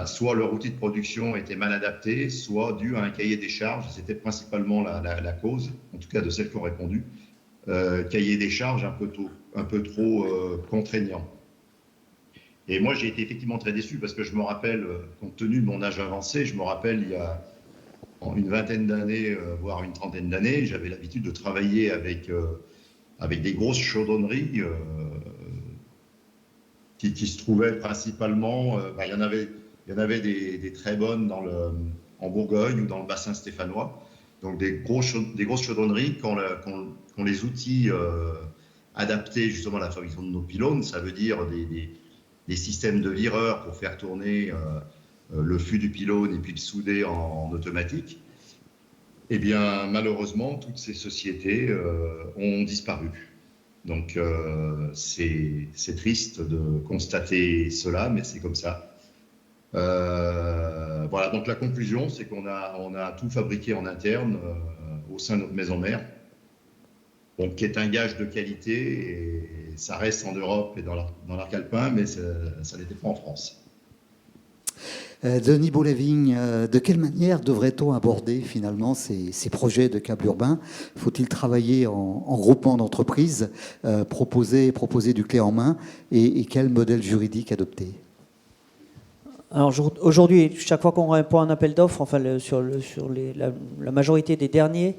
soit leur outil de production était mal adapté, soit dû à un cahier des charges. C'était principalement la cause, en tout cas de celles qui ont répondu. Cahier des charges un peu trop contraignant. Et moi, j'ai été effectivement très déçu parce que je me rappelle, compte tenu de mon âge avancé, je me rappelle il y a une vingtaine d'années, voire une trentaine d'années, j'avais l'habitude de travailler avec des grosses chaudronneries qui se trouvaient principalement, il y en avait des très bonnes en Bourgogne ou dans le bassin stéphanois. Donc des grosses chaudronneries qui ont les outils adaptés justement à la fabrication de nos pylônes. Ça veut dire des systèmes de vireurs pour faire tourner le fût du pylône et puis le souder en automatique. Eh bien, malheureusement, toutes ces sociétés ont disparu. Donc, c'est triste de constater cela, mais c'est comme ça. Voilà, donc la conclusion, c'est qu'on a tout fabriqué en interne au sein de notre maison mère, donc, qui est un gage de qualité, et ça reste en Europe et dans l'arc alpin, mais ça n'était pas en France. Denis Boulavigne, de quelle manière devrait-on aborder finalement ces projets de câbles urbains? Faut-il travailler en groupement d'entreprises, proposer du clé en main, et quel modèle juridique adopter? Alors aujourd'hui, chaque fois qu'on répond à un appel d'offres, enfin la majorité des derniers,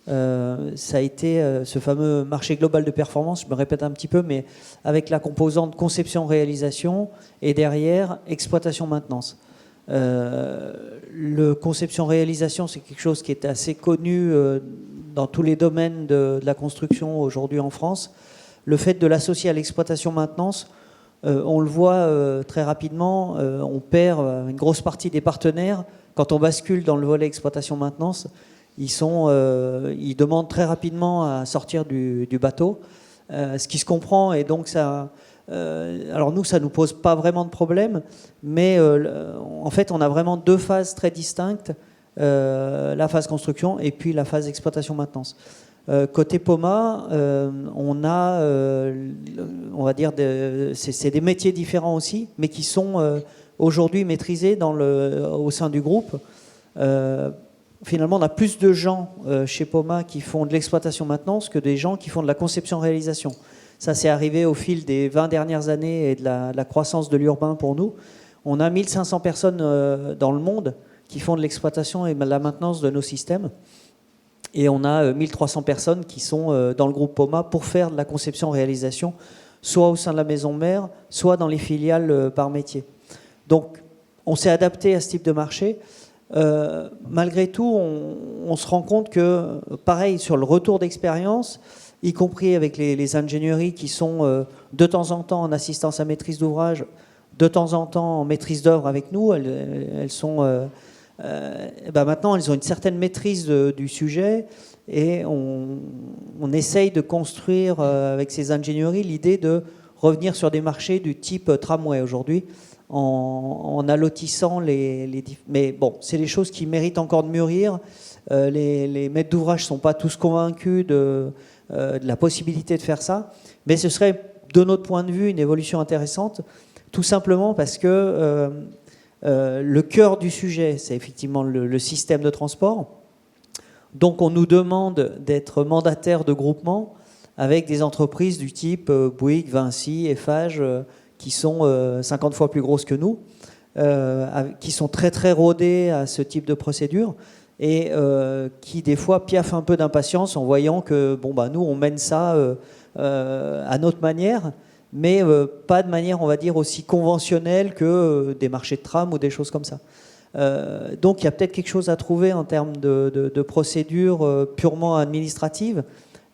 ça a été ce fameux marché global de performance, je me répète un petit peu, mais avec la composante conception-réalisation et derrière exploitation-maintenance. Le conception-réalisation, c'est quelque chose qui est assez connu dans tous les domaines de la construction aujourd'hui en France. Le fait de l'associer à l'exploitation-maintenance, on le voit très rapidement, on perd une grosse partie des partenaires. Quand on bascule dans le volet exploitation-maintenance, ils demandent très rapidement à sortir du bateau, ce qui se comprend, et donc ça... alors nous, ça ne nous pose pas vraiment de problème, mais en fait, on a vraiment deux phases très distinctes, la phase construction et puis la phase exploitation-maintenance. Côté POMA, on a, on va dire, c'est des métiers différents aussi, mais qui sont aujourd'hui maîtrisés au sein du groupe. Finalement, on a plus de gens chez POMA qui font de l'exploitation-maintenance que des gens qui font de la conception-réalisation. Ça, c'est arrivé au fil des 20 dernières années et de la croissance de l'urbain pour nous. On a 1500 personnes dans le monde qui font de l'exploitation et de la maintenance de nos systèmes. Et on a 1300 personnes qui sont dans le groupe POMA pour faire de la conception-réalisation, soit au sein de la maison mère, soit dans les filiales par métier. Donc, on s'est adapté à ce type de marché. Malgré tout, on se rend compte que, pareil, sur le retour d'expérience, y compris avec les ingénieries qui sont de temps en temps en assistance à maîtrise d'ouvrage, de temps en temps en maîtrise d'œuvre avec nous, elles sont... maintenant, elles ont une certaine maîtrise du sujet, et on essaye de construire avec ces ingénieries l'idée de revenir sur des marchés du type tramway aujourd'hui, en allotissant mais bon, c'est des choses qui méritent encore de mûrir. Les maîtres d'ouvrage ne sont pas tous convaincus de la possibilité de faire ça, mais ce serait, de notre point de vue, une évolution intéressante, tout simplement parce que le cœur du sujet, c'est effectivement le système de transport. Donc on nous demande d'être mandataire de groupements avec des entreprises du type Bouygues, Vinci, Eiffage, qui sont 50 fois plus grosses que nous, qui sont très très rodées à ce type de procédure, et qui des fois piaffent un peu d'impatience en voyant que nous on mène ça à notre manière, mais pas de manière, on va dire, aussi conventionnelle que des marchés de tram ou des choses comme ça. Donc il y a peut-être quelque chose à trouver en termes de procédures purement administratives.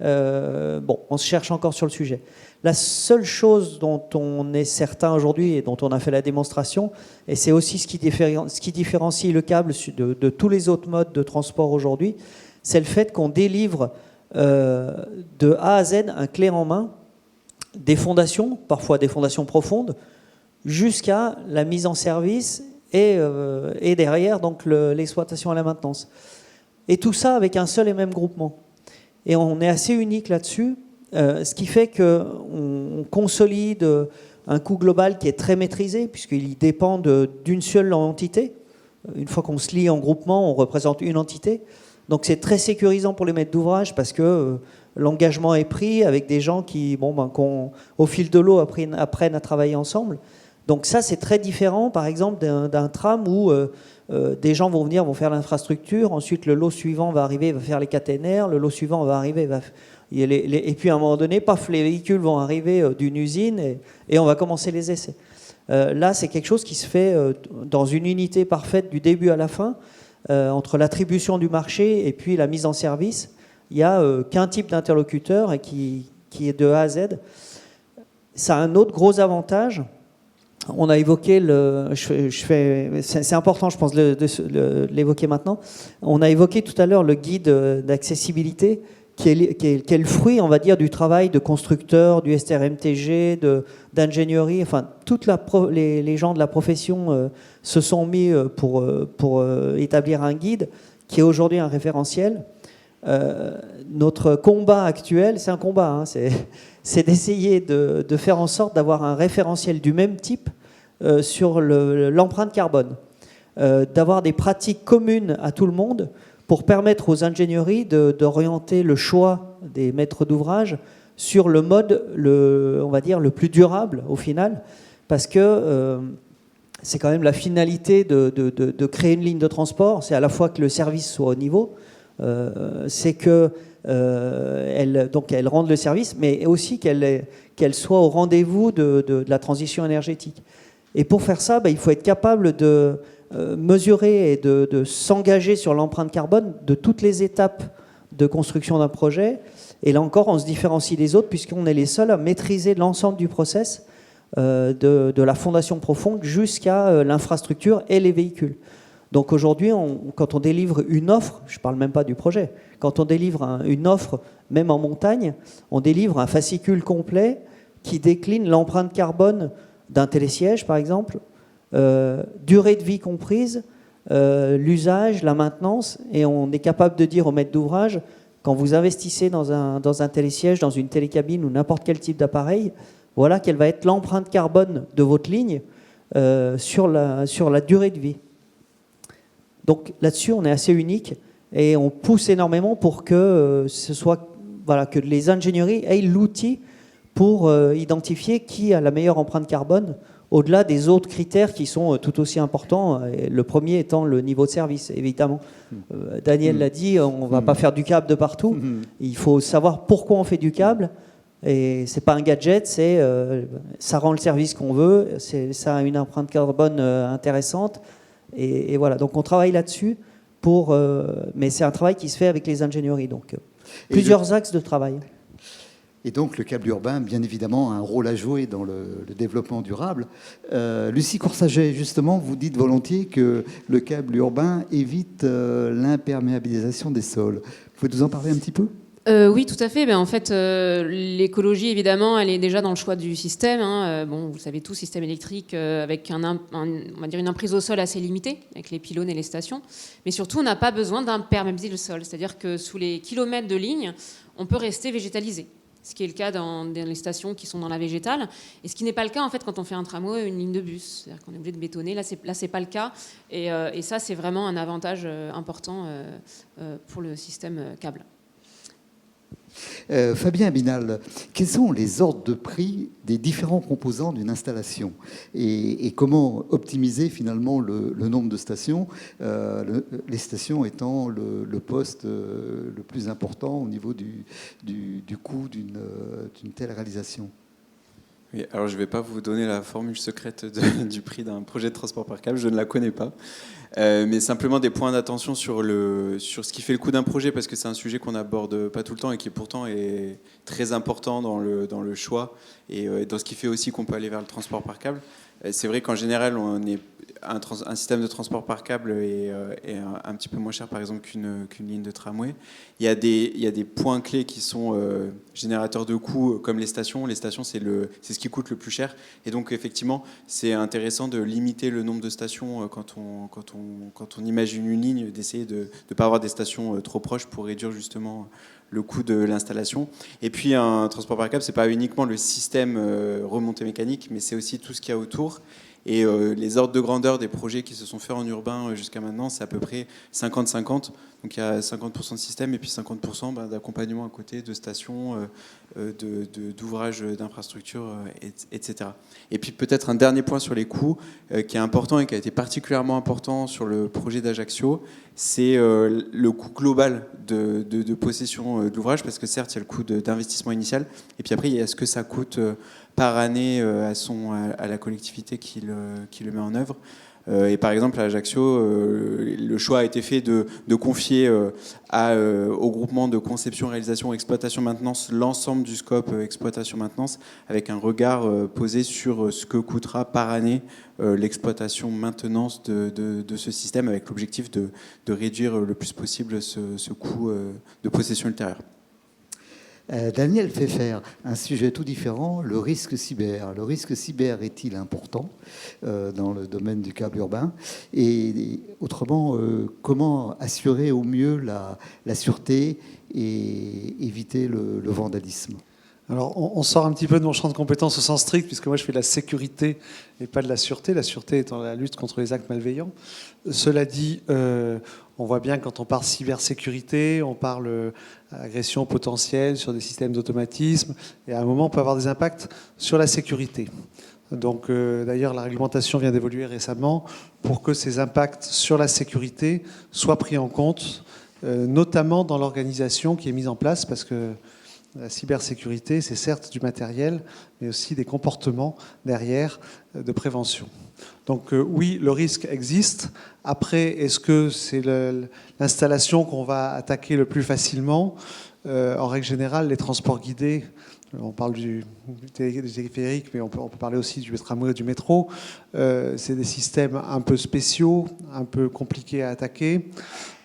On se cherche encore sur le sujet. La seule chose dont on est certain aujourd'hui et dont on a fait la démonstration, et c'est aussi ce qui différencie le câble de tous les autres modes de transport aujourd'hui, c'est le fait qu'on délivre de A à Z un clé en main, des fondations, parfois des fondations profondes, jusqu'à la mise en service et derrière donc l'exploitation et la maintenance. Et tout ça avec un seul et même groupement. Et on est assez unique là-dessus, ce qui fait qu'on consolide un coût global qui est très maîtrisé, puisqu'il dépend d'une seule entité. Une fois qu'on se lie en groupement, on représente une entité. Donc c'est très sécurisant pour les maîtres d'ouvrage parce que l'engagement est pris avec des gens qui, au fil de l'eau, apprennent à travailler ensemble. Donc ça, c'est très différent, par exemple, d'un tram où des gens vont venir, vont faire l'infrastructure, ensuite le lot suivant va arriver, va faire les caténaires, le lot suivant va arriver, et puis à un moment donné, paf, les véhicules vont arriver d'une usine et on va commencer les essais. Là, c'est quelque chose qui se fait dans une unité parfaite du début à la fin, entre l'attribution du marché et puis la mise en service. Il n'y a qu'un type d'interlocuteur et qui est de A à Z. Ça a un autre gros avantage. On a évoqué c'est important, je pense, de l'évoquer maintenant. On a évoqué tout à l'heure le guide d'accessibilité qui est le fruit, on va dire, du travail de constructeurs, du STRMTG, d'ingénierie. Enfin, les gens de la profession se sont mis pour établir un guide qui est aujourd'hui un référentiel. Notre combat actuel, c'est un combat, hein, c'est d'essayer de faire en sorte d'avoir un référentiel du même type sur l'empreinte carbone, d'avoir des pratiques communes à tout le monde pour permettre aux ingénieries d'orienter le choix des maîtres d'ouvrage sur le mode, on va dire, le plus durable au final, parce que c'est quand même la finalité de créer une ligne de transport, c'est à la fois que le service soit au niveau, c'est que elle rende le service, mais aussi qu'elle soit au rendez-vous de la transition énergétique. Et pour faire ça, il faut être capable de mesurer et de s'engager sur l'empreinte carbone de toutes les étapes de construction d'un projet. Et là encore, on se différencie des autres puisqu'on est les seuls à maîtriser l'ensemble du process de la fondation profonde jusqu'à l'infrastructure et les véhicules. Donc aujourd'hui, quand on délivre une offre, je ne parle même pas du projet, quand on délivre une offre, même en montagne, on délivre un fascicule complet qui décline l'empreinte carbone d'un télésiège, par exemple, durée de vie comprise, l'usage, la maintenance, et on est capable de dire au maître d'ouvrage, quand vous investissez dans un télésiège, dans une télécabine ou n'importe quel type d'appareil, voilà quelle va être l'empreinte carbone de votre ligne sur la durée de vie. Donc là-dessus, on est assez unique et on pousse énormément pour que que les ingénieries aient l'outil pour identifier qui a la meilleure empreinte carbone, au-delà des autres critères qui sont tout aussi importants, le premier étant le niveau de service, évidemment. Daniel l'a dit, on ne va pas faire du câble de partout. Il faut savoir pourquoi on fait du câble. Et ce n'est pas un gadget, ça rend le service qu'on veut, ça a une empreinte carbone intéressante. Et voilà, donc on travaille là-dessus, mais c'est un travail qui se fait avec les ingénieries. Donc plusieurs axes de travail. Et donc le câble urbain, bien évidemment, a un rôle à jouer dans le développement durable. Lucie Coursaget, justement, vous dites volontiers que le câble urbain évite l'imperméabilisation des sols. Vous pouvez nous en parler un petit peu ? Oui, tout à fait. En fait, l'écologie, évidemment, elle est déjà dans le choix du système. Vous le savez tous, système électrique avec on va dire une emprise au sol assez limitée, avec les pylônes et les stations. Mais surtout, on n'a pas besoin d'imperméabiliser le sol. C'est-à-dire que sous les kilomètres de ligne, on peut rester végétalisé. Ce qui est le cas dans les stations qui sont dans la végétale, et ce qui n'est pas le cas en fait quand on fait un tramway ou une ligne de bus. C'est-à-dire qu'on est obligé de bétonner. Là, c'est pas le cas, et ça, c'est vraiment un avantage important pour le système câble. Fabien Abinal, quels sont les ordres de prix des différents composants d'une installation et comment optimiser finalement le nombre de stations, les stations étant le poste le plus important au niveau du coût d'une telle réalisation? Oui, alors je ne vais pas vous donner la formule secrète du prix d'un projet de transport par câble, je ne la connais pas. Mais simplement des points d'attention sur ce qui fait le coût d'un projet, parce que c'est un sujet qu'on n'aborde pas tout le temps et qui pourtant est très important dans le choix et dans ce qui fait aussi qu'on peut aller vers le transport par câble. C'est vrai qu'en général, un système de transport par câble est un petit peu moins cher, par exemple, qu'une ligne de tramway. Il y a des points clés qui sont générateurs de coûts, comme les stations. Les stations, c'est ce qui coûte le plus cher. Et donc, effectivement, c'est intéressant de limiter le nombre de stations quand on imagine une ligne, d'essayer de ne pas avoir des stations trop proches pour réduire justement le coût de l'installation. Et puis un transport par câble, c'est pas uniquement le système remontée mécanique, mais c'est aussi tout ce qu'il y a autour. Et les ordres de grandeur des projets qui se sont faits en urbain jusqu'à maintenant, c'est à peu près 50-50. Donc il y a 50% de système et puis 50% d'accompagnement à côté, de stations, d'ouvrages d'infrastructures, etc. Et puis peut-être un dernier point sur les coûts qui est important et qui a été particulièrement important sur le projet d'Ajaccio, c'est le coût global de possession de l'ouvrage, parce que certes, il y a le coût d'investissement initial, et puis après, il y a ce que ça coûte par année à la collectivité qui le met en œuvre. Et par exemple, à Ajaccio, le choix a été fait de confier au groupement de conception, réalisation, exploitation, maintenance l'ensemble du scope exploitation-maintenance, avec un regard posé sur ce que coûtera par année l'exploitation-maintenance de ce système, avec l'objectif de réduire le plus possible ce coût de possession ultérieure. Daniel Pfeffer, un sujet tout différent, le risque cyber. Le risque cyber est-il important dans le domaine du câble urbain? Et autrement, comment assurer au mieux la sûreté et éviter le vandalisme? Alors, on sort un petit peu de mon champ de compétences au sens strict, puisque moi je fais de la sécurité et pas de la sûreté. La sûreté étant la lutte contre les actes malveillants. Cela dit, on voit bien que quand on parle cybersécurité, on parle agression potentielle sur des systèmes d'automatisme, et à un moment on peut avoir des impacts sur la sécurité. Donc d'ailleurs la réglementation vient d'évoluer récemment pour que ces impacts sur la sécurité soient pris en compte, notamment dans l'organisation qui est mise en place, parce que la cybersécurité, c'est certes du matériel, mais aussi des comportements derrière de prévention. Donc oui, le risque existe. Après, est-ce que c'est l'installation qu'on va attaquer le plus facilement? En règle générale, les transports guidés, on parle du téléphérique, mais on peut parler aussi du tramway, du métro. C'est des systèmes un peu spéciaux, un peu compliqués à attaquer.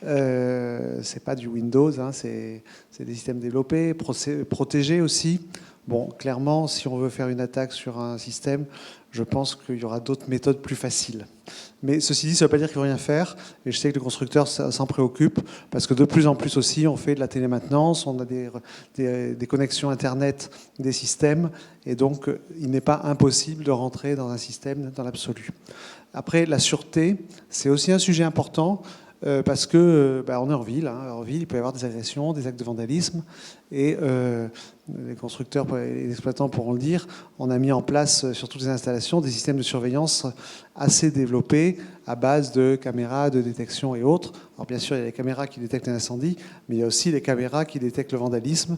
C'est pas du Windows, hein, c'est des systèmes développés, protégés aussi. Bon, clairement, si on veut faire une attaque sur un système, je pense qu'il y aura d'autres méthodes plus faciles. Mais ceci dit, ça ne veut pas dire qu'il ne faut rien faire. Et je sais que les constructeurs s'en préoccupent, parce que de plus en plus aussi, on fait de la télémaintenance, on a des connexions Internet des systèmes, et donc il n'est pas impossible de rentrer dans un système dans l'absolu. Après, la sûreté, c'est aussi un sujet important, parce que on est en ville. En ville, il peut y avoir des agressions, des actes de vandalisme, et les constructeurs et les exploitants pourront le dire, on a mis en place sur toutes les installations des systèmes de surveillance assez développés à base de caméras de détection et autres. Alors bien sûr, il y a les caméras qui détectent un incendie, mais il y a aussi les caméras qui détectent le vandalisme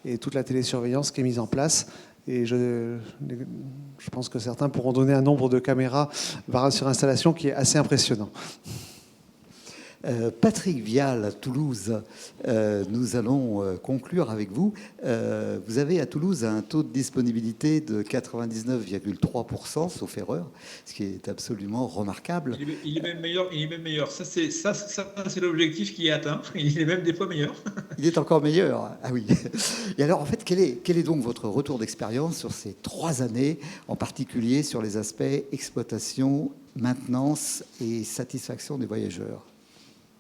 et toute la télésurveillance qui est mise en place. Et je pense que certains pourront donner un nombre de caméras sur installation qui est assez impressionnant. Patrick Vial, à Toulouse, nous allons conclure avec vous. Vous avez à Toulouse un taux de disponibilité de 99,3%, sauf erreur, ce qui est absolument remarquable. Il est même meilleur. Ça, c'est l'objectif qui est atteint. Il est même des fois meilleur. Il est encore meilleur. Ah oui. Et alors, en fait, quel est donc votre retour d'expérience sur ces 3 années, en particulier sur les aspects exploitation, maintenance et satisfaction des voyageurs?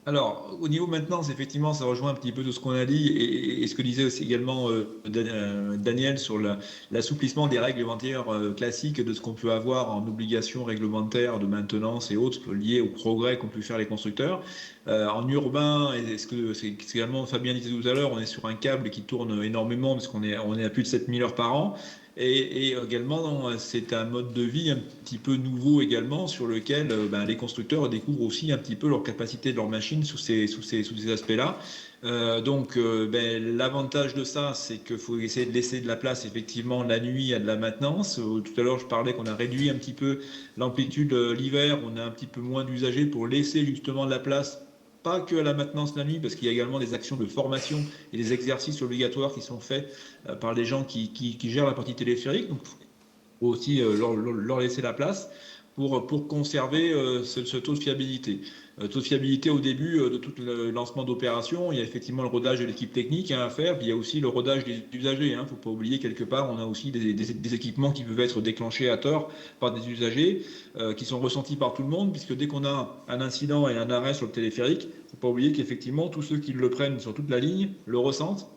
Alors, au niveau maintenance, effectivement, ça rejoint un petit peu tout ce qu'on a dit et ce que disait aussi également Daniel sur l'assouplissement des réglementaires classiques de ce qu'on peut avoir en obligation réglementaire de maintenance et autres liées au progrès qu'ont pu faire les constructeurs. En urbain, et ce que c'est également Fabien disait tout à l'heure, on est sur un câble qui tourne énormément parce qu'on est à plus de 7000 heures par an. Et également, c'est un mode de vie un petit peu nouveau également sur lequel les constructeurs découvrent aussi un petit peu leur capacité de leur machine sous ces aspects-là. L'avantage de ça, c'est qu'il faut essayer de laisser de la place effectivement la nuit à de la maintenance. Tout à l'heure, je parlais qu'on a réduit un petit peu l'amplitude l'hiver, on a un petit peu moins d'usagers pour laisser justement de la place. Pas que à la maintenance la nuit, parce qu'il y a également des actions de formation et des exercices obligatoires qui sont faits par des gens qui gèrent la partie téléphérique. Donc, il faut aussi leur laisser la place pour conserver ce taux de fiabilité. Taux de fiabilité au début de tout le lancement d'opération, il y a effectivement le rodage de l'équipe technique à faire, puis il y a aussi le rodage des usagers. Il ne faut pas oublier, quelque part, on a aussi des équipements qui peuvent être déclenchés à tort par des usagers qui sont ressentis par tout le monde, puisque dès qu'on a un incident et un arrêt sur le téléphérique, il ne faut pas oublier qu'effectivement, tous ceux qui le prennent sur toute la ligne le ressentent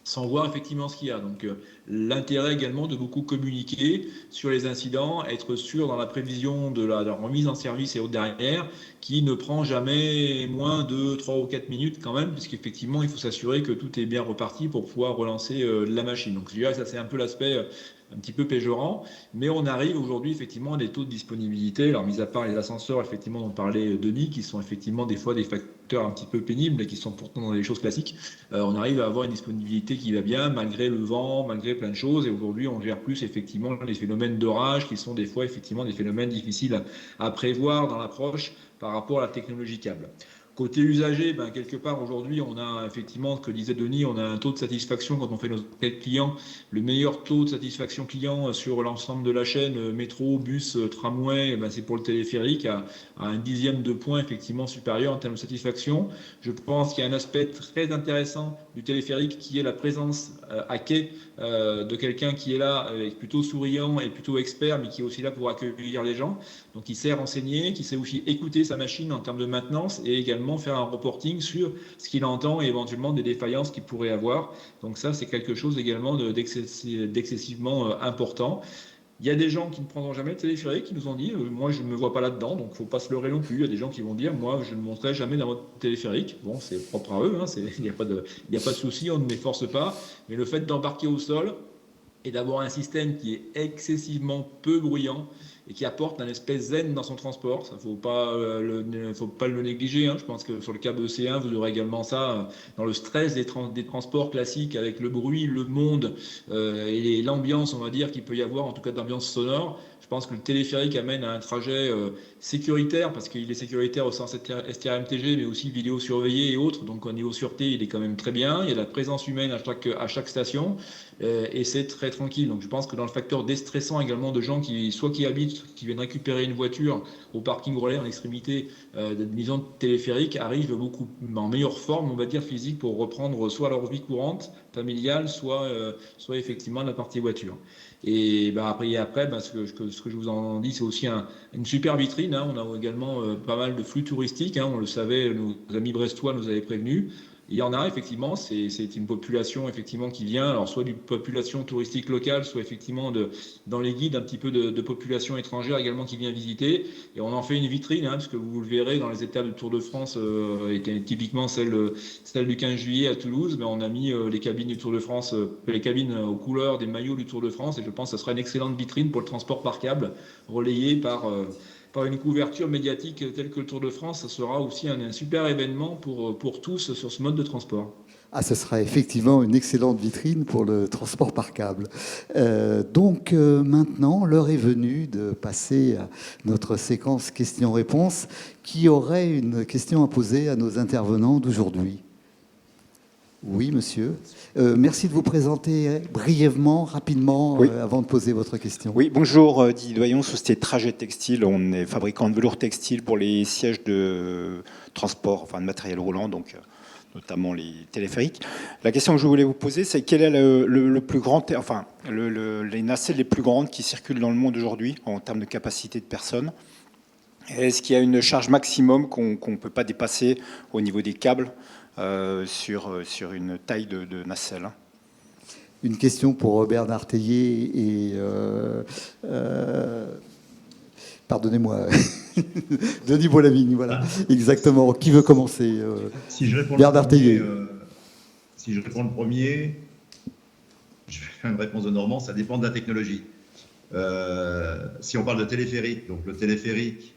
sans voir effectivement ce qu'il y a. Donc l'intérêt également de beaucoup communiquer sur les incidents, être sûr dans la prévision de la remise en service et autres derrière, qui ne prend jamais moins de 3 ou 4 minutes quand même, puisqu'effectivement il faut s'assurer que tout est bien reparti pour pouvoir relancer la machine. Donc je dirais que ça c'est un peu l'aspect un petit peu péjorant, mais on arrive aujourd'hui effectivement à des taux de disponibilité, alors mis à part les ascenseurs effectivement dont parlait Denis, qui sont effectivement des fois des facteurs un petit peu pénibles, mais qui sont pourtant dans des choses classiques, on arrive à avoir une disponibilité qui va bien, malgré le vent, malgré plein de choses, et aujourd'hui on gère plus effectivement les phénomènes d'orage, qui sont des fois effectivement des phénomènes difficiles à prévoir dans l'approche par rapport à la technologie câble. Côté usager, quelque part aujourd'hui, on a effectivement, ce que disait Denis, on a un taux de satisfaction quand on fait nos enquêtes clients, le meilleur taux de satisfaction client sur l'ensemble de la chaîne, métro, bus, tramway, c'est pour le téléphérique, à un dixième de point effectivement supérieur en termes de satisfaction. Je pense qu'il y a un aspect très intéressant du téléphérique qui est la présence à quai de quelqu'un qui est là, plutôt souriant et plutôt expert, mais qui est aussi là pour accueillir les gens. Donc il sait renseigner, qui sait aussi écouter sa machine en termes de maintenance et également faire un reporting sur ce qu'il entend et éventuellement des défaillances qu'il pourrait avoir. Donc ça, c'est quelque chose également d'excessivement important. Il y a des gens qui ne prendront jamais le téléphérique, qui nous ont dit moi je ne me vois pas là-dedans, donc il ne faut pas se leurrer non plus. Il y a des gens qui vont dire moi je ne monterai jamais dans votre téléphérique. Bon, c'est propre à eux, il n'y a pas de souci, on ne les force pas. Mais le fait d'embarquer au sol et d'avoir un système qui est excessivement peu bruyant et qui apporte un espèce zen dans son transport. Ça, faut pas le négliger. Je pense que sur le câble EC1, vous aurez également ça dans le stress des transports classiques avec le bruit, le monde et l'ambiance, on va dire, qu'il peut y avoir, en tout cas d'ambiance sonore. Je pense que le téléphérique amène à un trajet sécuritaire, parce qu'il est sécuritaire au sens STRMTG, mais aussi vidéo surveillée et autres. Donc au niveau sûreté, il est quand même très bien. Il y a la présence humaine à chaque station et c'est très tranquille. Donc je pense que dans le facteur déstressant également de gens qui habitent, qui viennent récupérer une voiture au parking relais en extrémité de maison de téléphérique, arrivent beaucoup en meilleure forme, on va dire, physique, pour reprendre soit leur vie courante, familiale, soit effectivement la partie voiture. Et après, ce que je vous en dis, c'est aussi une super vitrine. On a également pas mal de flux touristiques. On le savait, nos amis brestois nous avaient prévenus. Il y en a effectivement, c'est une population effectivement qui vient, alors soit d'une population touristique locale, soit effectivement dans les guides un petit peu de population étrangère également qui vient visiter. Et on en fait une vitrine, parce que vous le verrez dans les étapes du Tour de France, et typiquement celle du 15 juillet à Toulouse, on a mis les cabines du Tour de France, les cabines aux couleurs des maillots du Tour de France, et je pense que ce sera une excellente vitrine pour le transport par câble, relayé par une couverture médiatique telle que le Tour de France. Ça sera aussi un super événement pour tous sur ce mode de transport. Ce sera effectivement une excellente vitrine pour le transport par câble. Donc maintenant, l'heure est venue de passer à notre séquence questions-réponses. Qui aurait une question à poser à nos intervenants d'aujourd'hui ? Oui, monsieur. Merci de vous présenter brièvement, rapidement, oui, avant de poser votre question. Oui, bonjour, Didier Doyon, société Trajet Textile. On est fabricant de velours textile pour les sièges de transport, de matériel roulant, donc notamment les téléphériques. La question que je voulais vous poser, c'est quel est le plus grand, les nacelles les plus grandes qui circulent dans le monde aujourd'hui en termes de capacité de personnes. Est-ce qu'il y a une charge maximum qu'on ne peut pas dépasser au niveau des câbles sur une taille de nacelle? Une question pour Bernard Tellier et pardonnez-moi, Denis Boulavigne, voilà, exactement. Qui veut commencer? Si je réponds Bernard Tellier. Si je réponds le premier, je vais faire une réponse de Normand, ça dépend de la technologie. Si on parle de téléphérique, donc le téléphérique,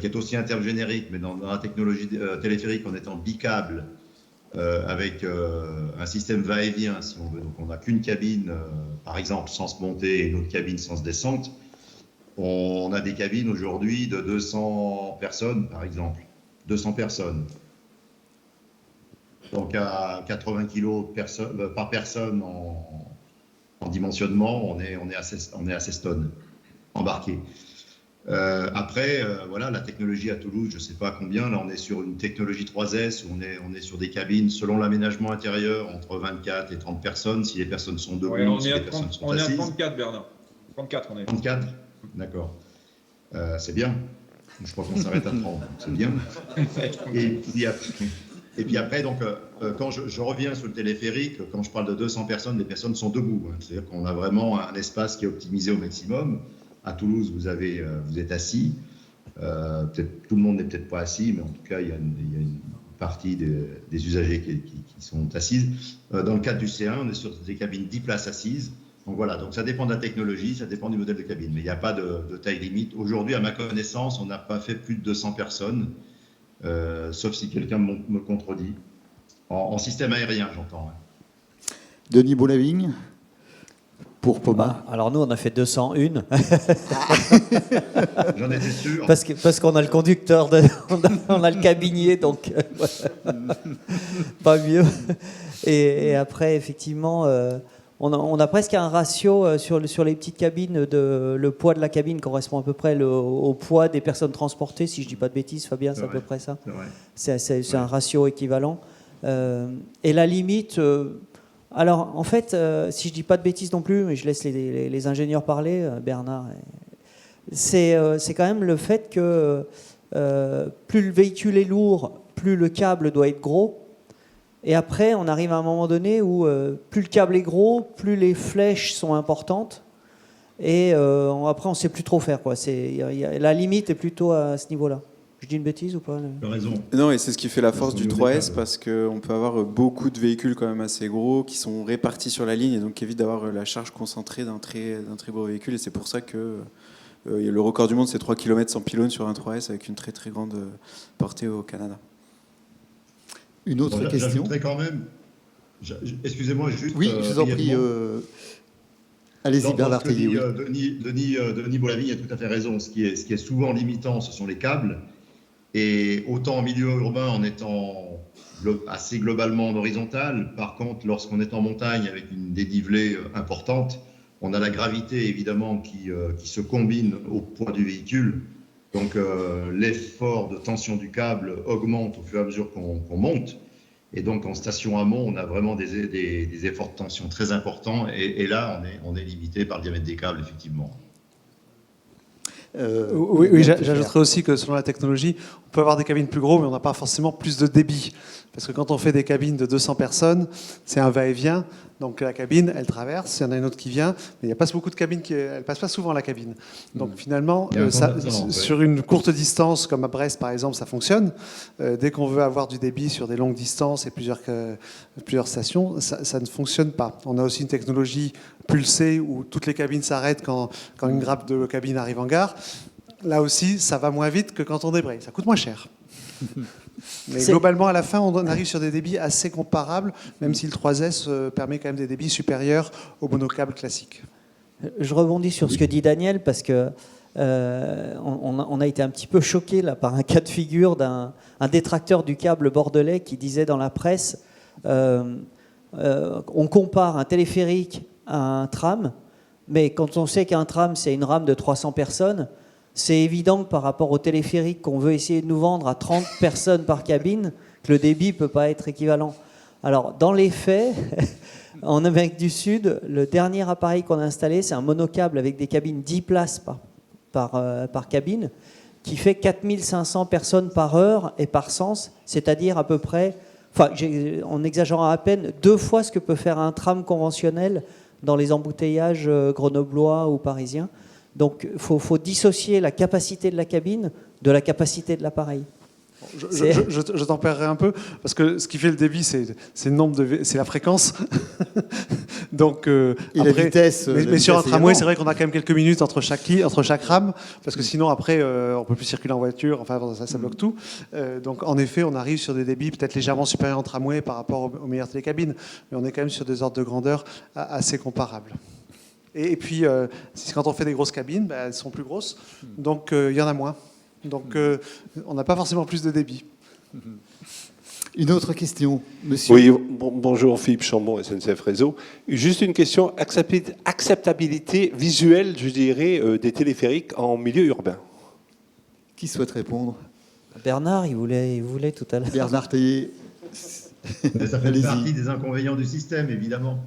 qui est aussi un terme générique, mais dans la technologie téléphérique, en étant bicable, avec un système va-et-vient, si on veut. Donc on n'a qu'une cabine, par exemple, sens montée et une autre cabine sens descente. On a des cabines aujourd'hui de 200 personnes, par exemple. 200 personnes. Donc à 80 kg par personne en dimensionnement, on est à 16 tonnes embarquées. Après, voilà, la technologie à Toulouse, je ne sais pas combien, là on est sur une technologie 3S, où on est sur des cabines selon l'aménagement intérieur entre 24 et 30 personnes, si les personnes sont debout, si les personnes sont assises. On est à 34, Bernard. 34, on est. 34, d'accord. C'est bien. Je crois qu'on s'arrête à 30, c'est bien. Et puis après, donc, quand je reviens sur le téléphérique, quand je parle de 200 personnes, les personnes sont debout. Hein. C'est-à-dire qu'on a vraiment un espace qui est optimisé au maximum. À Toulouse, vous êtes assis. Peut-être, tout le monde n'est peut-être pas assis, mais en tout cas, il y a une partie des usagers qui sont assises. Dans le cadre du C1, on est sur des cabines 10 places assises. Donc voilà, donc ça dépend de la technologie, ça dépend du modèle de cabine. Mais il n'y a pas de taille limite. Aujourd'hui, à ma connaissance, on n'a pas fait plus de 200 personnes. Sauf si quelqu'un me contredit. En système aérien, j'entends. Hein. Denis Boulavigne, pour Poma. Alors nous, on a fait 201. J'en étais sûr. Parce qu'on a le conducteur, on a le cabinier, donc pas mieux. Et après, effectivement, on a presque un ratio sur les petites cabines, le poids de la cabine correspond à peu près au poids des personnes transportées, si je ne dis pas de bêtises, Fabien, c'est à peu près ça. C'est un ratio équivalent. Et la limite, alors en fait, si je ne dis pas de bêtises non plus, mais je laisse les ingénieurs parler, Bernard, c'est quand même le fait que plus le véhicule est lourd, plus le câble doit être gros. Et après, on arrive à un moment donné où plus le câble est gros, plus les flèches sont importantes. Et après, on ne sait plus trop faire, quoi. La limite est plutôt à ce niveau-là. Je dis une bêtise ou pas? Tu as raison. Non, et c'est ce qui fait la force du 3S, parce qu'on peut avoir beaucoup de véhicules quand même assez gros qui sont répartis sur la ligne, et donc évite d'avoir la charge concentrée d'un très beau véhicule. Et c'est pour ça que le record du monde, c'est 3 km sans pylône sur un 3S avec une très très grande portée au Canada. Une autre question. J'ajouterais quand même, excusez-moi, juste... Oui, je vous en prie. Allez-y, Bernard Tellier. Oui. Denis Boulavigne a tout à fait raison. Ce qui est souvent limitant, ce sont les câbles. Et autant en milieu urbain, en étant assez globalement en horizontal, par contre, lorsqu'on est en montagne avec une dénivelée importante, on a la gravité, évidemment, qui se combine au poids du véhicule. Donc l'effort de tension du câble augmente au fur et à mesure qu'on monte. Et donc en station amont, on a vraiment des efforts de tension très importants. Et là, on est limité par le diamètre des câbles, effectivement. Oui, j'ajouterais aussi que selon la technologie, on peut avoir des cabines plus gros, mais on n'a pas forcément plus de débit. Parce que quand on fait des cabines de 200 personnes, c'est un va-et-vient. Donc la cabine, elle traverse, il y en a une autre qui vient, mais il n'y a pas beaucoup de cabines, elle passe pas souvent la cabine. Donc finalement, sur une courte distance, comme à Brest par exemple, ça fonctionne. Dès qu'on veut avoir du débit sur des longues distances et plusieurs stations, ça ne fonctionne pas. On a aussi une technologie pulsée où toutes les cabines s'arrêtent quand une grappe de cabine arrive en gare. Là aussi, ça va moins vite que quand on débraye. Ça coûte moins cher. Mais globalement, à la fin, on arrive sur des débits assez comparables, même si le 3S permet quand même des débits supérieurs au monocâble classique. Je rebondis sur ce que dit Daniel, parce que on a été un petit peu choqués là, par un cas de figure d'un détracteur du câble bordelais qui disait dans la presse on compare un téléphérique à un tram, mais quand on sait qu'un tram, c'est une rame de 300 personnes, c'est évident que par rapport au téléphérique qu'on veut essayer de nous vendre à 30 personnes par cabine, que le débit ne peut pas être équivalent. Alors, dans les faits, en Amérique du Sud, le dernier appareil qu'on a installé, c'est un monocâble avec des cabines 10 places par cabine, qui fait 4500 personnes par heure et par sens, c'est-à-dire à peu près, en exagérant à peine, 2 fois ce que peut faire un tram conventionnel dans les embouteillages grenoblois ou parisiens. Donc, il faut dissocier la capacité de la cabine de la capacité de l'appareil. Je tempérerai un peu, parce que ce qui fait le débit, c'est la fréquence. Donc, et après, la vitesse. Mais sur un tramway, c'est vrai qu'on a quand même quelques minutes entre chaque rame, parce que sinon, après, on ne peut plus circuler en voiture, enfin, ça bloque tout. Donc, en effet, on arrive sur des débits peut-être légèrement supérieurs en tramway par rapport aux meilleures télécabines, mais on est quand même sur des ordres de grandeur assez comparables. Et puis, quand on fait des grosses cabines, elles sont plus grosses, donc il y en a moins. Donc, on n'a pas forcément plus de débit. Une autre question, monsieur. Oui, bonjour, Philippe Chambon, SNCF Réseau. Juste une question, acceptabilité visuelle, je dirais, des téléphériques en milieu urbain. Qui souhaite répondre? Bernard, il voulait tout à l'heure. Bernard Tellier. Ça fait partie des inconvénients du système, évidemment.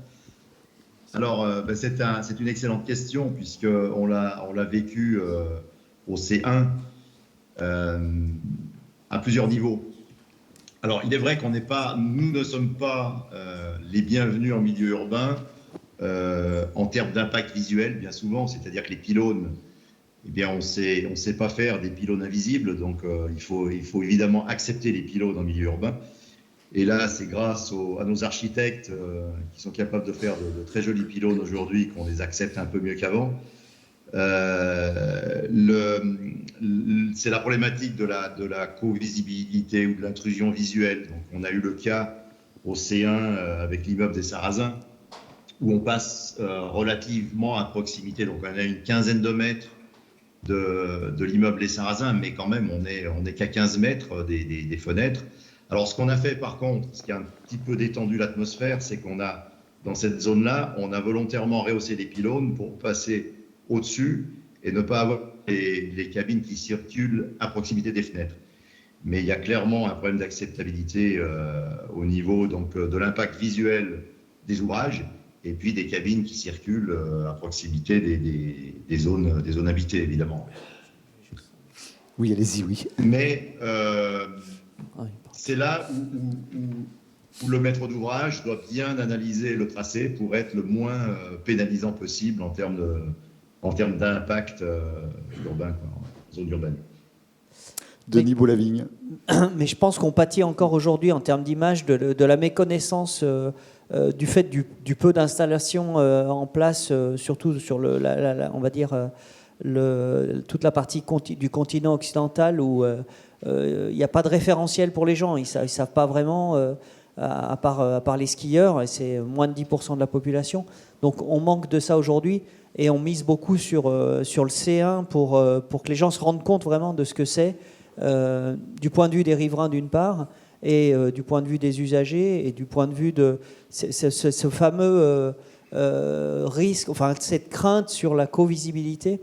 Alors, c'est une excellente question, puisqu'on l'a vécu au C1 à plusieurs niveaux. Alors, il est vrai qu'on n'est pas, nous ne sommes pas les bienvenus en milieu urbain en termes d'impact visuel, bien souvent. C'est-à-dire que les pylônes, eh bien, on sait pas faire des pylônes invisibles, donc il faut évidemment accepter les pylônes en milieu urbain. Et là, c'est grâce à nos architectes qui sont capables de faire de très jolis pylônes aujourd'hui qu'on les accepte un peu mieux qu'avant. C'est la problématique de la co-visibilité ou de l'intrusion visuelle. Donc, on a eu le cas au C1 avec l'immeuble des Sarrasins, où on passe relativement à proximité. Donc, on a une quinzaine de mètres de l'immeuble des Sarrasins, mais quand même, on est qu'à 15 mètres des fenêtres. Alors, ce qu'on a fait, par contre, ce qui a un petit peu détendu l'atmosphère, c'est qu'on a, dans cette zone-là, on a volontairement rehaussé les pylônes pour passer au-dessus et ne pas avoir les cabines qui circulent à proximité des fenêtres. Mais il y a clairement un problème d'acceptabilité au niveau donc, de l'impact visuel des ouvrages et puis des cabines qui circulent à proximité des zones habitées, évidemment. Oui, allez-y, oui. Mais c'est là où le maître d'ouvrage doit bien analyser le tracé pour être le moins pénalisant possible en termes d'impact urbain, en zone urbaine. Denis Boulavigne. Mais je pense qu'on pâtit encore aujourd'hui en termes d'image de la méconnaissance du fait du peu d'installations en place, surtout sur on va dire toute la partie du continent occidental où il n'y a pas de référentiel pour les gens. Ils savent pas vraiment, à part les skieurs, et c'est moins de 10% de la population. Donc on manque de ça aujourd'hui. Et on mise beaucoup sur le C1 pour que les gens se rendent compte vraiment de ce que c'est, du point de vue des riverains d'une part, et du point de vue des usagers, et du point de vue de ce fameux risque, enfin cette crainte sur la co-visibilité.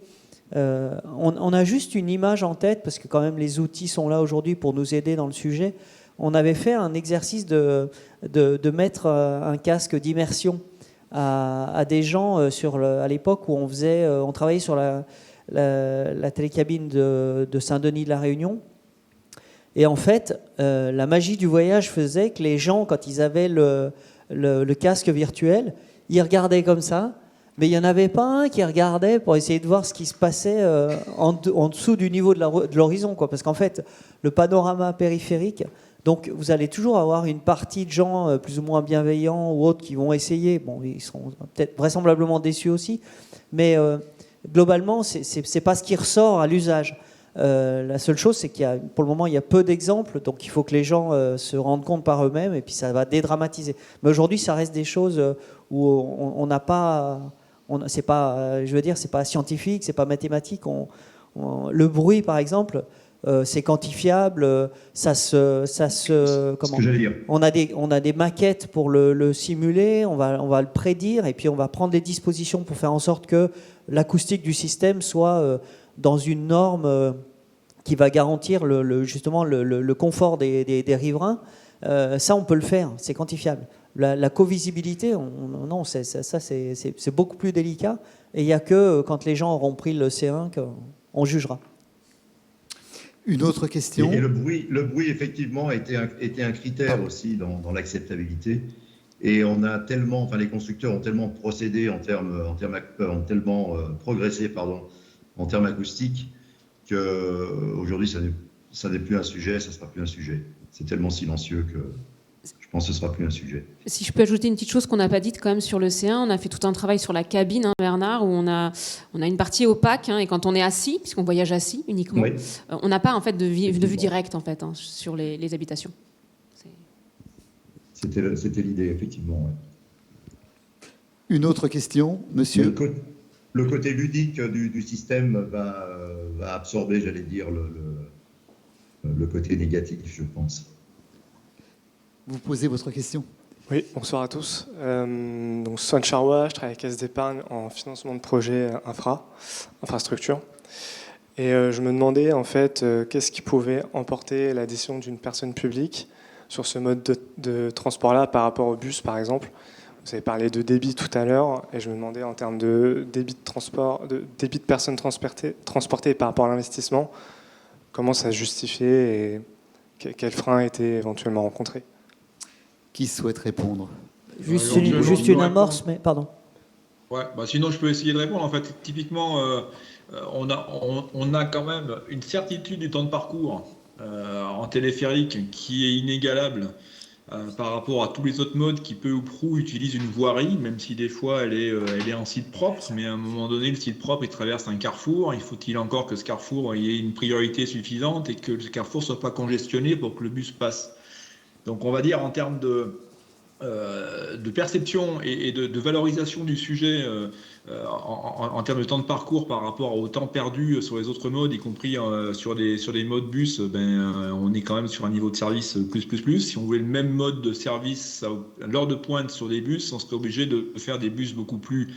On a juste une image en tête, parce que quand même les outils sont là aujourd'hui pour nous aider dans le sujet. On avait fait un exercice de mettre un casque d'immersion à des gens à l'époque où on travaillait sur la télécabine de Saint-Denis de la Réunion. Et en fait, la magie du voyage faisait que les gens, quand ils avaient le casque virtuel, ils regardaient comme ça, mais il n'y en avait pas un qui regardait pour essayer de voir ce qui se passait en dessous du niveau de l'horizon, quoi. Parce qu'en fait, le panorama périphérique, donc vous allez toujours avoir une partie de gens plus ou moins bienveillants ou autres qui vont essayer. Bon, ils seront peut-être vraisemblablement déçus aussi, mais globalement, c'est pas ce qui ressort à l'usage. La seule chose, c'est pour le moment, il y a peu d'exemples, donc il faut que les gens se rendent compte par eux-mêmes, et puis ça va dédramatiser. Mais aujourd'hui, ça reste des choses où on n'a pas, c'est pas, je veux dire, c'est pas scientifique, c'est pas mathématique. Le bruit, par exemple. C'est quantifiable, comment, ce que j'allais dire. On a des maquettes pour le simuler, on va le prédire, et puis on va prendre des dispositions pour faire en sorte que l'acoustique du système soit dans une norme qui va garantir justement le confort des riverains. Ça, on peut le faire, c'est quantifiable. La co-visibilité, non, c'est beaucoup plus délicat, et il n'y a que quand les gens auront pris le C1 qu'on jugera. Une autre question. Et le bruit, effectivement, était un critère aussi dans l'acceptabilité. Et on a tellement, les constructeurs ont tellement procédé ont tellement progressé, en termes acoustiques, qu'aujourd'hui, ça n'est plus un sujet, ça ne sera plus un sujet. C'est tellement silencieux que je pense que ce ne sera plus un sujet. Si je peux ajouter une petite chose qu'on n'a pas dite quand même sur le C1, on a fait tout un travail sur la cabine, Bernard, où on a une partie opaque, et quand on est assis, puisqu'on voyage assis uniquement, oui. On n'a pas en fait de vue directe en fait sur les habitations. C'était l'idée, effectivement. Ouais. Une autre question, monsieur. Le côté ludique du système va absorber, j'allais dire, le côté négatif, je pense. Vous posez votre question. Oui, bonsoir à tous. Donc, Swan Charwa, je travaille avec Caisse d'Épargne en financement de projets infrastructure. Et je me demandais en fait qu'est-ce qui pouvait emporter la décision d'une personne publique sur ce mode de transport-là par rapport au bus, par exemple. Vous avez parlé de débit tout à l'heure, et je me demandais en termes de débit de transport, de débit de personnes transportées par rapport à l'investissement, comment ça se justifiait et quels freins étaient éventuellement rencontrés. Qui souhaite répondre? Juste Alors, une amorce, mais pardon. Ouais, bah sinon je peux essayer de répondre. En fait, typiquement, on a quand même une certitude du temps de parcours en téléphérique qui est inégalable par rapport à tous les autres modes qui peu ou prou utilisent une voirie, même si des fois elle est en site propre, mais à un moment donné, le site propre il traverse un carrefour. Il faut-il encore que ce carrefour ait une priorité suffisante et que ce carrefour soit pas congestionné pour que le bus passe. Donc on va dire en termes de perception et de valorisation du sujet en termes de temps de parcours par rapport au temps perdu sur les autres modes, y compris sur des modes bus, on est quand même sur un niveau de service plus. Si on voulait le même mode de service à l'heure de pointe sur des bus, on serait obligé de faire des bus beaucoup plus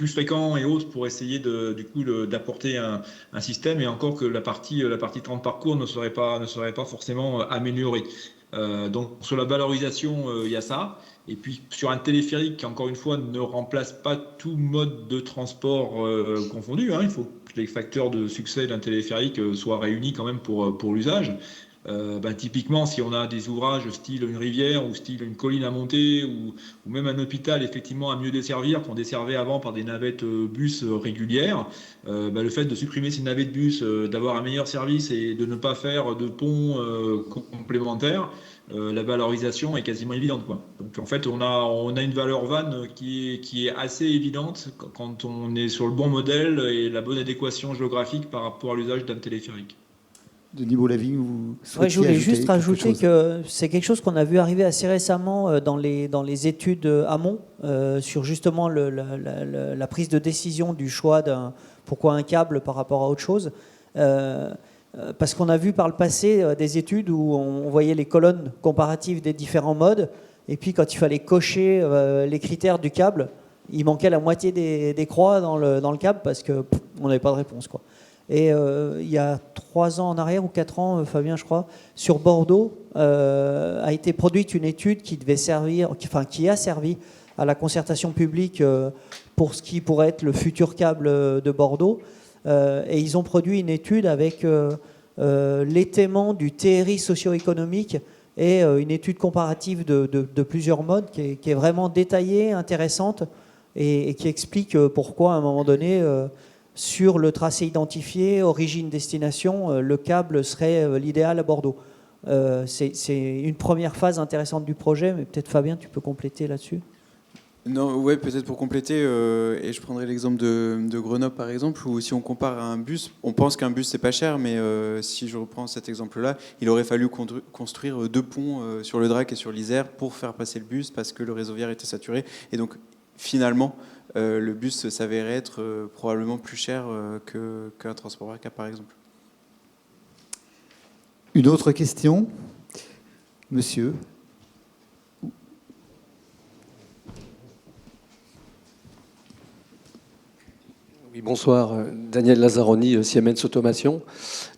fréquents et autres pour essayer d'apporter un système, et encore que la partie temps de parcours ne serait pas forcément améliorée. Donc sur la valorisation, il y a ça. Et puis sur un téléphérique qui, encore une fois, ne remplace pas tout mode de transport confondu, il faut que les facteurs de succès d'un téléphérique soient réunis quand même pour l'usage. Typiquement, si on a des ouvrages style une rivière ou style une colline à monter ou même un hôpital effectivement à mieux desservir qu'on desservait avant par des navettes bus régulières, le fait de supprimer ces navettes bus, d'avoir un meilleur service et de ne pas faire de ponts complémentaires, la valorisation est quasiment évidente, quoi. Donc en fait on a une valeur vanne qui est assez évidente quand on est sur le bon modèle et la bonne adéquation géographique par rapport à l'usage d'un téléphérique. Denis Boulavigne, vous souhaitez Je voulais ajouter juste rajouter quelque chose? que c'est quelque chose qu'on a vu arriver assez récemment dans les études amont sur justement la prise de décision du choix pourquoi un câble par rapport à autre chose. Parce qu'on a vu par le passé des études où on voyait les colonnes comparatives des différents modes, et puis quand il fallait cocher les critères du câble, il manquait la moitié des croix dans le câble parce qu'on n'avait pas de réponse, quoi. Et il y a 3 ans en arrière, ou 4 ans, Fabien, je crois, sur Bordeaux, a été produite une étude qui a servi à la concertation publique pour ce qui pourrait être le futur câble de Bordeaux. Et ils ont produit une étude avec l'étaiement du TRI socio-économique et une étude comparative de plusieurs modes qui est vraiment détaillée, intéressante, et qui explique pourquoi, à un moment donné, sur le tracé identifié, origine-destination, le câble serait l'idéal à Bordeaux. C'est une première phase intéressante du projet, mais peut-être Fabien, tu peux compléter là-dessus. Non, ouais, peut-être pour compléter, et je prendrai l'exemple de Grenoble par exemple, où si on compare à un bus, on pense qu'un bus c'est pas cher, mais si je reprends cet exemple-là, il aurait fallu construire 2 ponts sur le Drac et sur l'Isère pour faire passer le bus parce que le réseau viaire était saturé, et donc finalement le bus s'avérait être probablement plus cher qu'un transport par câble par exemple. Une autre question, monsieur? Oui, bonsoir, Daniel Lazzaroni, Siemens Automation.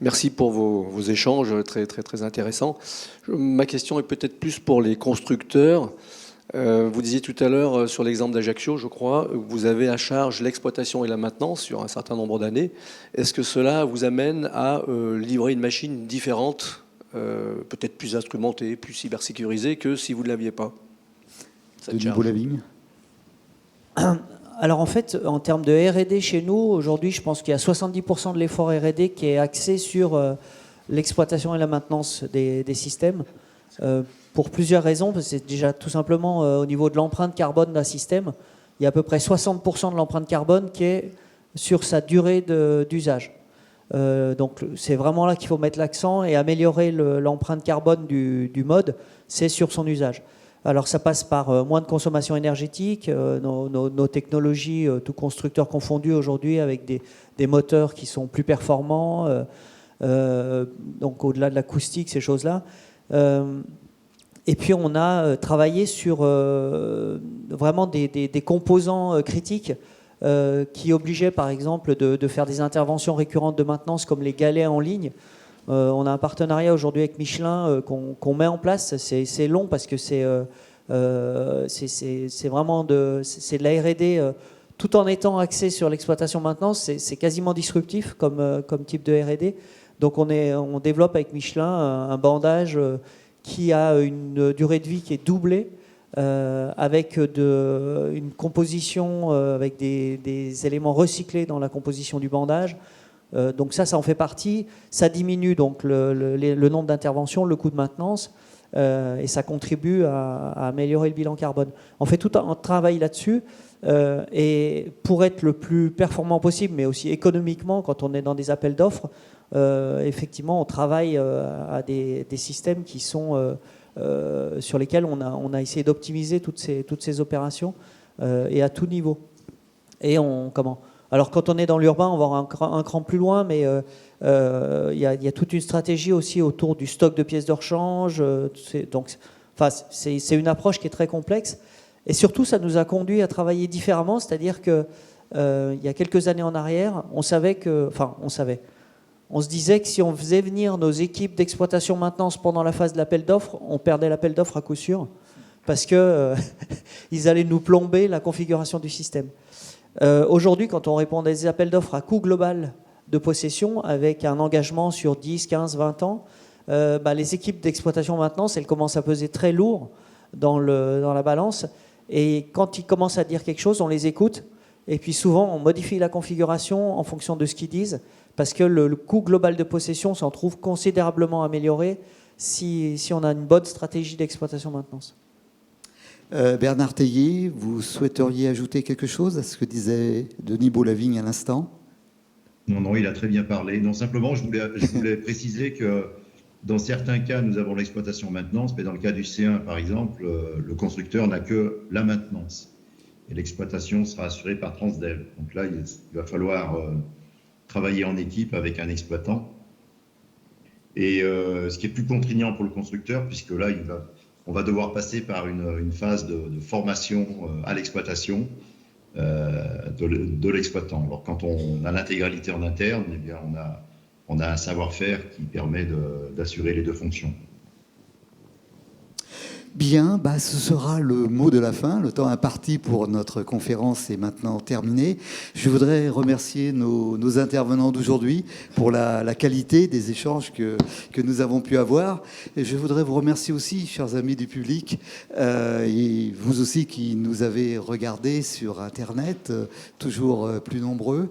Merci pour vos échanges très, très, très intéressants. Ma question est peut-être plus pour les constructeurs. Vous disiez tout à l'heure sur l'exemple d'Ajaccio, je crois, vous avez à charge l'exploitation et la maintenance sur un certain nombre d'années. Est-ce que cela vous amène à livrer une machine différente, peut-être plus instrumentée, plus cybersécurisée que si vous ne l'aviez pas? Denis Boulavigne. Alors en fait, en termes de R&D chez nous, aujourd'hui, je pense qu'il y a 70% de l'effort R&D qui est axé sur l'exploitation et la maintenance des systèmes. Pour plusieurs raisons. C'est déjà tout simplement au niveau de l'empreinte carbone d'un système, il y a à peu près 60% de l'empreinte carbone qui est sur sa durée d'usage. Donc c'est vraiment là qu'il faut mettre l'accent et améliorer l'empreinte carbone du mode, c'est sur son usage. Alors ça passe par moins de consommation énergétique, nos technologies, tout constructeur confondu aujourd'hui, avec des moteurs qui sont plus performants, donc au-delà de l'acoustique, ces choses-là. Et puis on a travaillé sur vraiment des composants critiques qui obligeaient par exemple de faire des interventions récurrentes de maintenance comme les galets en ligne. On a un partenariat aujourd'hui avec Michelin qu'on met en place. C'est long parce que c'est vraiment de la R&D tout en étant axé sur l'exploitation maintenance. C'est quasiment disruptif comme type de R&D. Donc on développe avec Michelin un bandage qui a une durée de vie qui est doublée, avec une composition avec des éléments recyclés dans la composition du bandage. Donc ça en fait partie. Ça diminue donc le nombre d'interventions, le coût de maintenance, et ça contribue à améliorer le bilan carbone. On fait tout un travail là-dessus, et pour être le plus performant possible, mais aussi économiquement, quand on est dans des appels d'offres, effectivement, on travaille à des systèmes qui sont sur lesquels on a essayé d'optimiser toutes ces opérations, et à tout niveau. Et alors quand on est dans l'urbain, on va un cran plus loin, mais il y a toute une stratégie aussi autour du stock de pièces de rechange. Donc, c'est une approche qui est très complexe. Et surtout, ça nous a conduit à travailler différemment, c'est-à-dire que il y a quelques années en arrière, on se disait que si on faisait venir nos équipes d'exploitation-maintenance pendant la phase de l'appel d'offres, on perdait l'appel d'offres à coup sûr, parce que ils allaient nous plomber la configuration du système. Aujourd'hui, quand on répond à des appels d'offres à coût global de possession, avec un engagement sur 10, 15, 20 ans, les équipes d'exploitation-maintenance, elles commencent à peser très lourd dans la balance. Et quand ils commencent à dire quelque chose, on les écoute. Et puis souvent, on modifie la configuration en fonction de ce qu'ils disent, parce que le coût global de possession s'en trouve considérablement amélioré si on a une bonne stratégie d'exploitation-maintenance. Bernard Tellier, vous souhaiteriez ajouter quelque chose à ce que disait Denis Beaulavigne à l'instant? Non, il a très bien parlé. Non, simplement, je voulais préciser que dans certains cas, nous avons l'exploitation-maintenance, mais dans le cas du C1, par exemple, le constructeur n'a que la maintenance. Et l'exploitation sera assurée par Transdev. Donc là, il va falloir travailler en équipe avec un exploitant. Et ce qui est plus contraignant pour le constructeur, puisque là, on va devoir passer par une phase de formation à l'exploitation de l'exploitant. Alors quand on a l'intégralité en interne, eh bien on a un savoir-faire qui permet d'assurer les deux fonctions. Bien, ce sera le mot de la fin. Le temps imparti pour notre conférence est maintenant terminé. Je voudrais remercier nos intervenants d'aujourd'hui pour la qualité des échanges que nous avons pu avoir. Et je voudrais vous remercier aussi, chers amis du public, et vous aussi qui nous avez regardés sur Internet, toujours plus nombreux.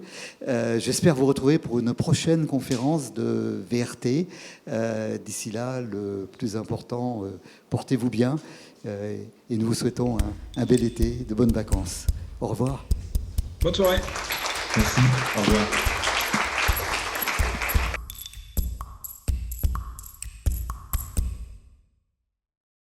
J'espère vous retrouver pour une prochaine conférence de VRT. D'ici là, le plus important, portez-vous bien, et nous vous souhaitons un bel été, de bonnes vacances. Au revoir. Bonne soirée. Merci. Au revoir.